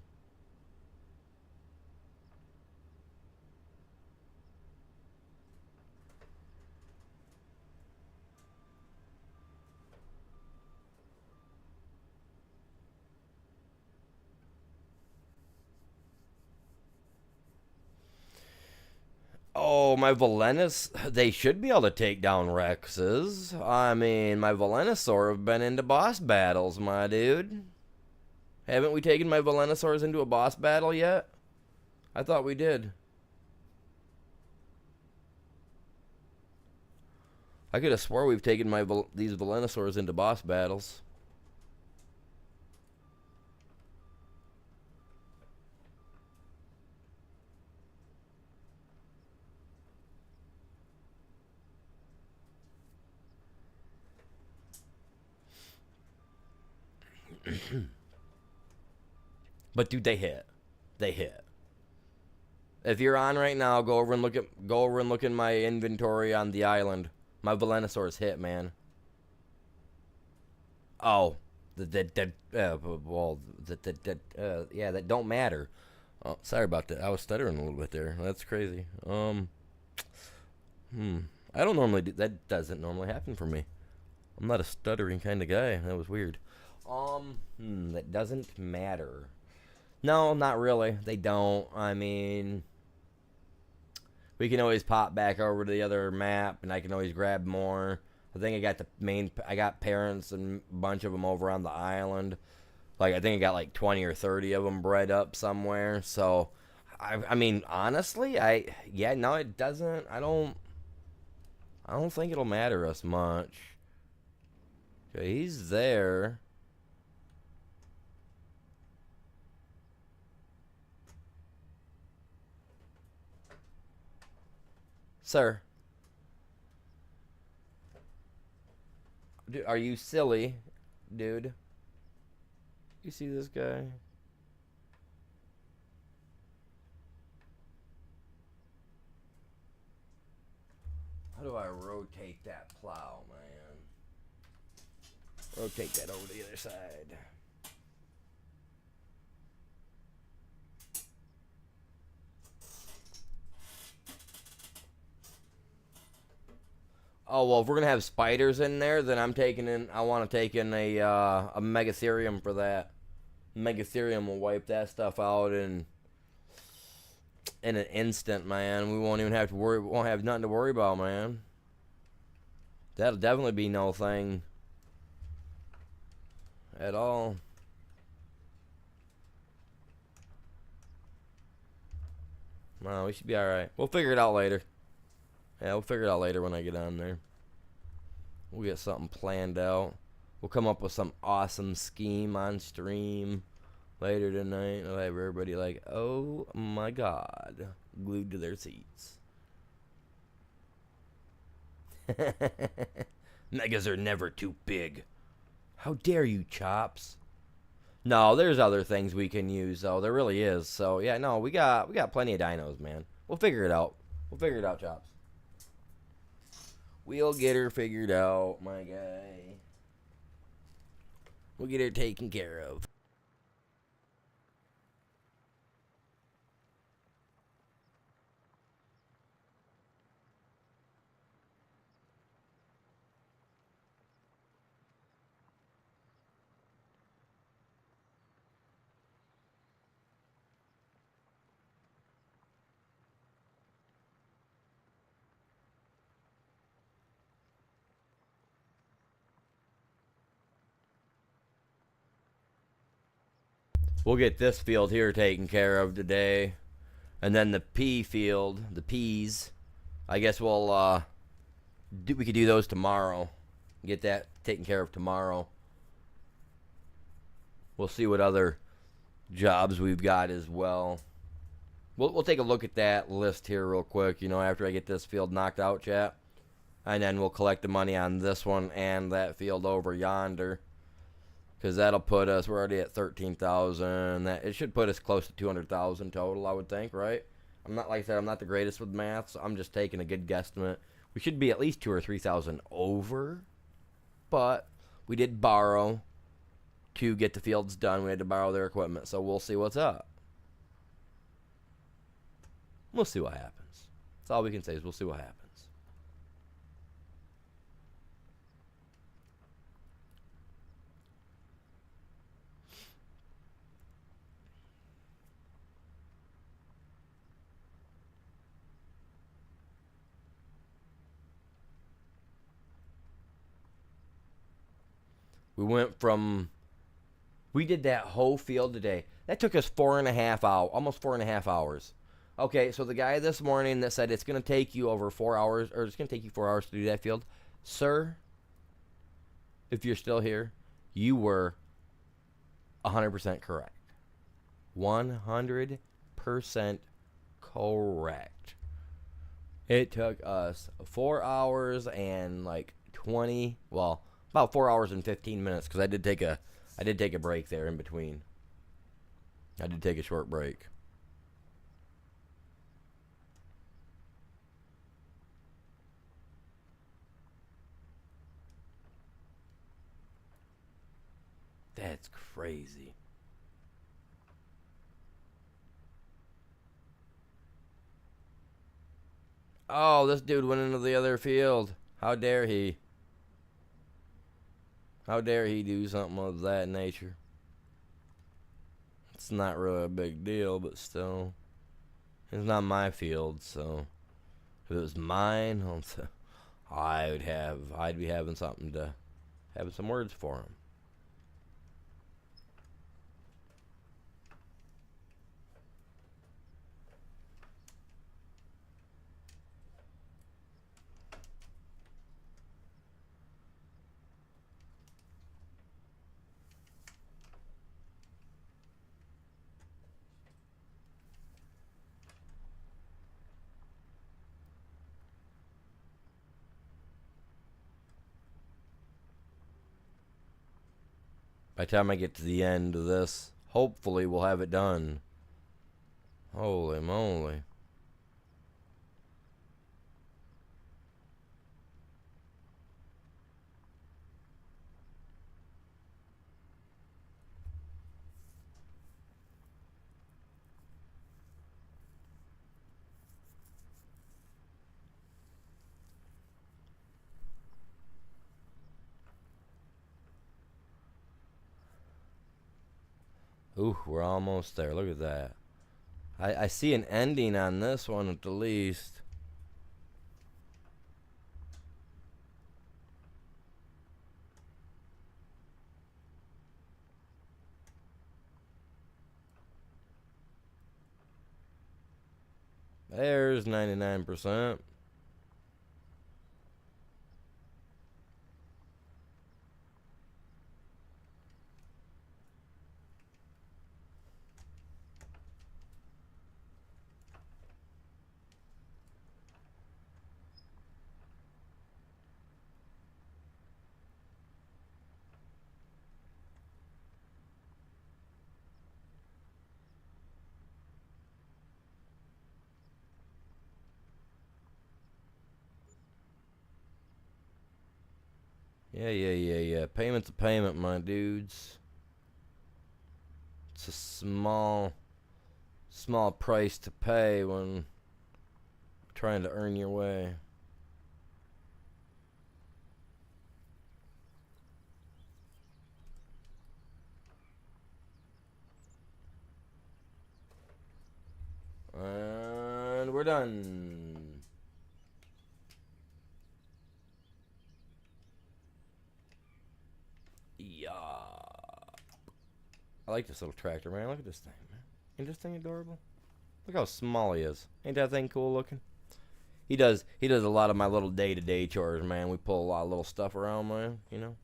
Oh, my Velenus, they should be able to take down Rexes. I mean, my Venusaur have been into boss battles, my dude. Haven't we taken my Venusaurs into a boss battle yet? I thought we did. I could have swore we've taken these Venusaurs into boss battles. But dude, they hit. They hit. If you're on right now, go over and look in my inventory on the island. My Venusaur's hit, man. Oh, yeah, that don't matter. Oh, sorry about that. I was stuttering a little bit there. That's crazy. I don't normally do that. Doesn't normally happen for me. I'm not a stuttering kind of guy. That was weird. That doesn't matter. No, not really. They don't. I mean, we can always pop back over to the other map, and I can always grab more. I think I got parents and a bunch of them over on the island. Like, I think I got like 20 or 30 of them bred up somewhere. So, I mean, honestly, no, it doesn't. I don't think it'll matter us much. Okay, he's there. Sir. Dude, are you silly, dude? You see this guy? How do I rotate that plow, man? Rotate that over to the other side. Oh, well, if we're gonna have spiders in there, then I want to take in a Megatherium for that. Megatherium will wipe that stuff out in an instant, man. We won't even have to worry. We won't have nothing to worry about, man. That'll definitely be no thing at all. No, we should be all right. We'll figure it out later. Yeah, we'll figure it out later when I get on there. We'll get something planned out. We'll come up with some awesome scheme on stream later tonight. I'll have everybody like, oh my god, glued to their seats. Megas are never too big. How dare you, Chops? No, there's other things we can use though. There really is. So yeah, no, we got plenty of dinos, man. We'll figure it out. We'll figure it out, Chops. We'll get her figured out, my guy. We'll get her taken care of. We'll get this field here taken care of today. And then the pea field, the peas, I guess we could do those tomorrow. Get that taken care of tomorrow. We'll see what other jobs we've got as well. We'll take a look at that list here real quick, after I get this field knocked out, chat. And then we'll collect the money on this one and that field over yonder. Because that'll put us, we're already at 13,000. It should put us close to 200,000 total, I would think, right? Like I said, I'm not the greatest with math, so I'm just taking a good guesstimate. We should be at least 2,000 or 3,000 over. But we did borrow to get the fields done. We had to borrow their equipment, so we'll see what's up. We'll see what happens. That's all we can say is we'll see what happens. We did that whole field today. That took us 4.5 hours, almost 4.5 hours. Okay, so the guy this morning that said it's going to take you over 4 hours, or it's going to take you 4 hours to do that field, sir, if you're still here, you were 100% correct. 100% correct. It took us 4 hours and like 20, about 4 hours and 15 minutes, because I did take a break there in between. I did take a short break. That's crazy. Oh, this dude went into the other field. How dare he? How dare he do something of that nature? It's not really a big deal, but still. It's not my field, so if it was mine, I'd be having some words for him. By the time I get to the end of this, hopefully we'll have it done. Holy moly. Ooh, we're almost there. Look at that. I see an ending on this one at the least. There's 99%. Yeah. Payment's a payment, my dudes. It's a small price to pay when trying to earn your way. And we're done. Yeah. I like this little tractor, man. Look at this thing, man. Ain't this thing adorable? Look how small he is. Ain't that thing cool looking? He does a lot of my little day-to-day chores, man. We pull a lot of little stuff around, man, you know.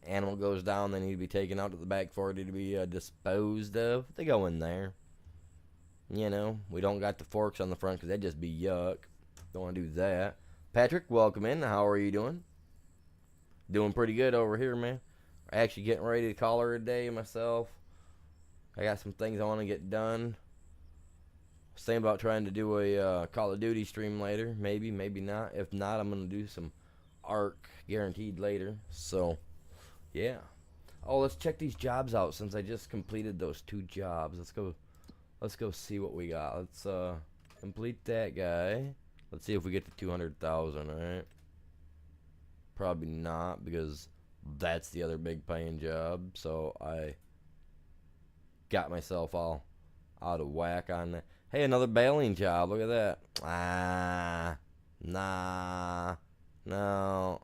Animal goes down, they need to be taken out to the back for it to be disposed of. They go in there. You know, we don't got the forks on the front because that'd just be yuck. Don't want to do that. Patrick, welcome in. How are you doing? Doing pretty good over here, man. Actually getting ready to call her a day myself. I got some things I want to get done. I was thinking about trying to do a Call of Duty stream later. Maybe not. If not, I'm going to do some Ark guaranteed later. So, yeah. Oh, let's check these jobs out since I just completed those 2 jobs. Let's go see what we got. Let's complete that guy. Let's see if we get to 200,000, alright? Probably not, because that's the other big paying job. So I got myself all out of whack on that. Hey, another baling job. Look at that. Nah. No.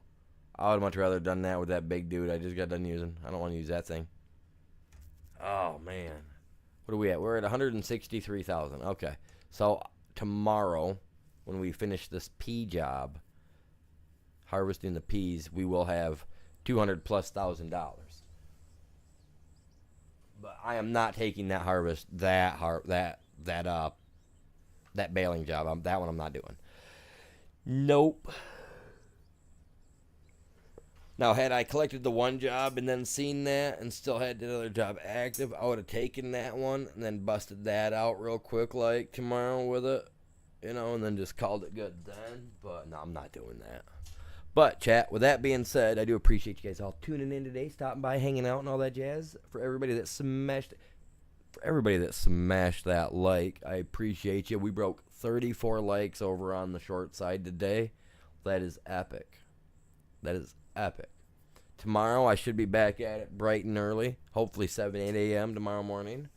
I would much rather done that with that big dude I just got done using. I don't want to use that thing. Oh, man. What are we at? We're at 163,000. Okay. So tomorrow, when we finish this pea job, harvesting the peas, we will have $200,000+. But I am not taking that harvest, that baling job. That one I'm not doing. Nope. Now, had I collected the one job and then seen that and still had the other job active, I would have taken that one and then busted that out real quick like tomorrow with it, you know, and then just called it good then. But no, I'm not doing that. But, chat, with that being said, I do appreciate you guys all tuning in today, stopping by, hanging out, and all that jazz. For everybody that smashed that like, I appreciate you. We broke 34 likes over on the short side today. That is epic. That is epic. Tomorrow, I should be back at it bright and early, hopefully 7, 8 a.m. tomorrow morning.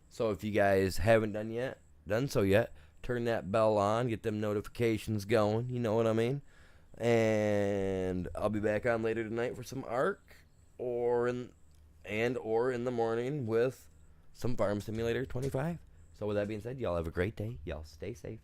So if you guys haven't done so yet, turn that bell on, get them notifications going, you know what I mean? And I'll be back on later tonight for some Ark, or in the morning with some Farm Simulator 25. So with that being said, y'all have a great day. Y'all stay safe.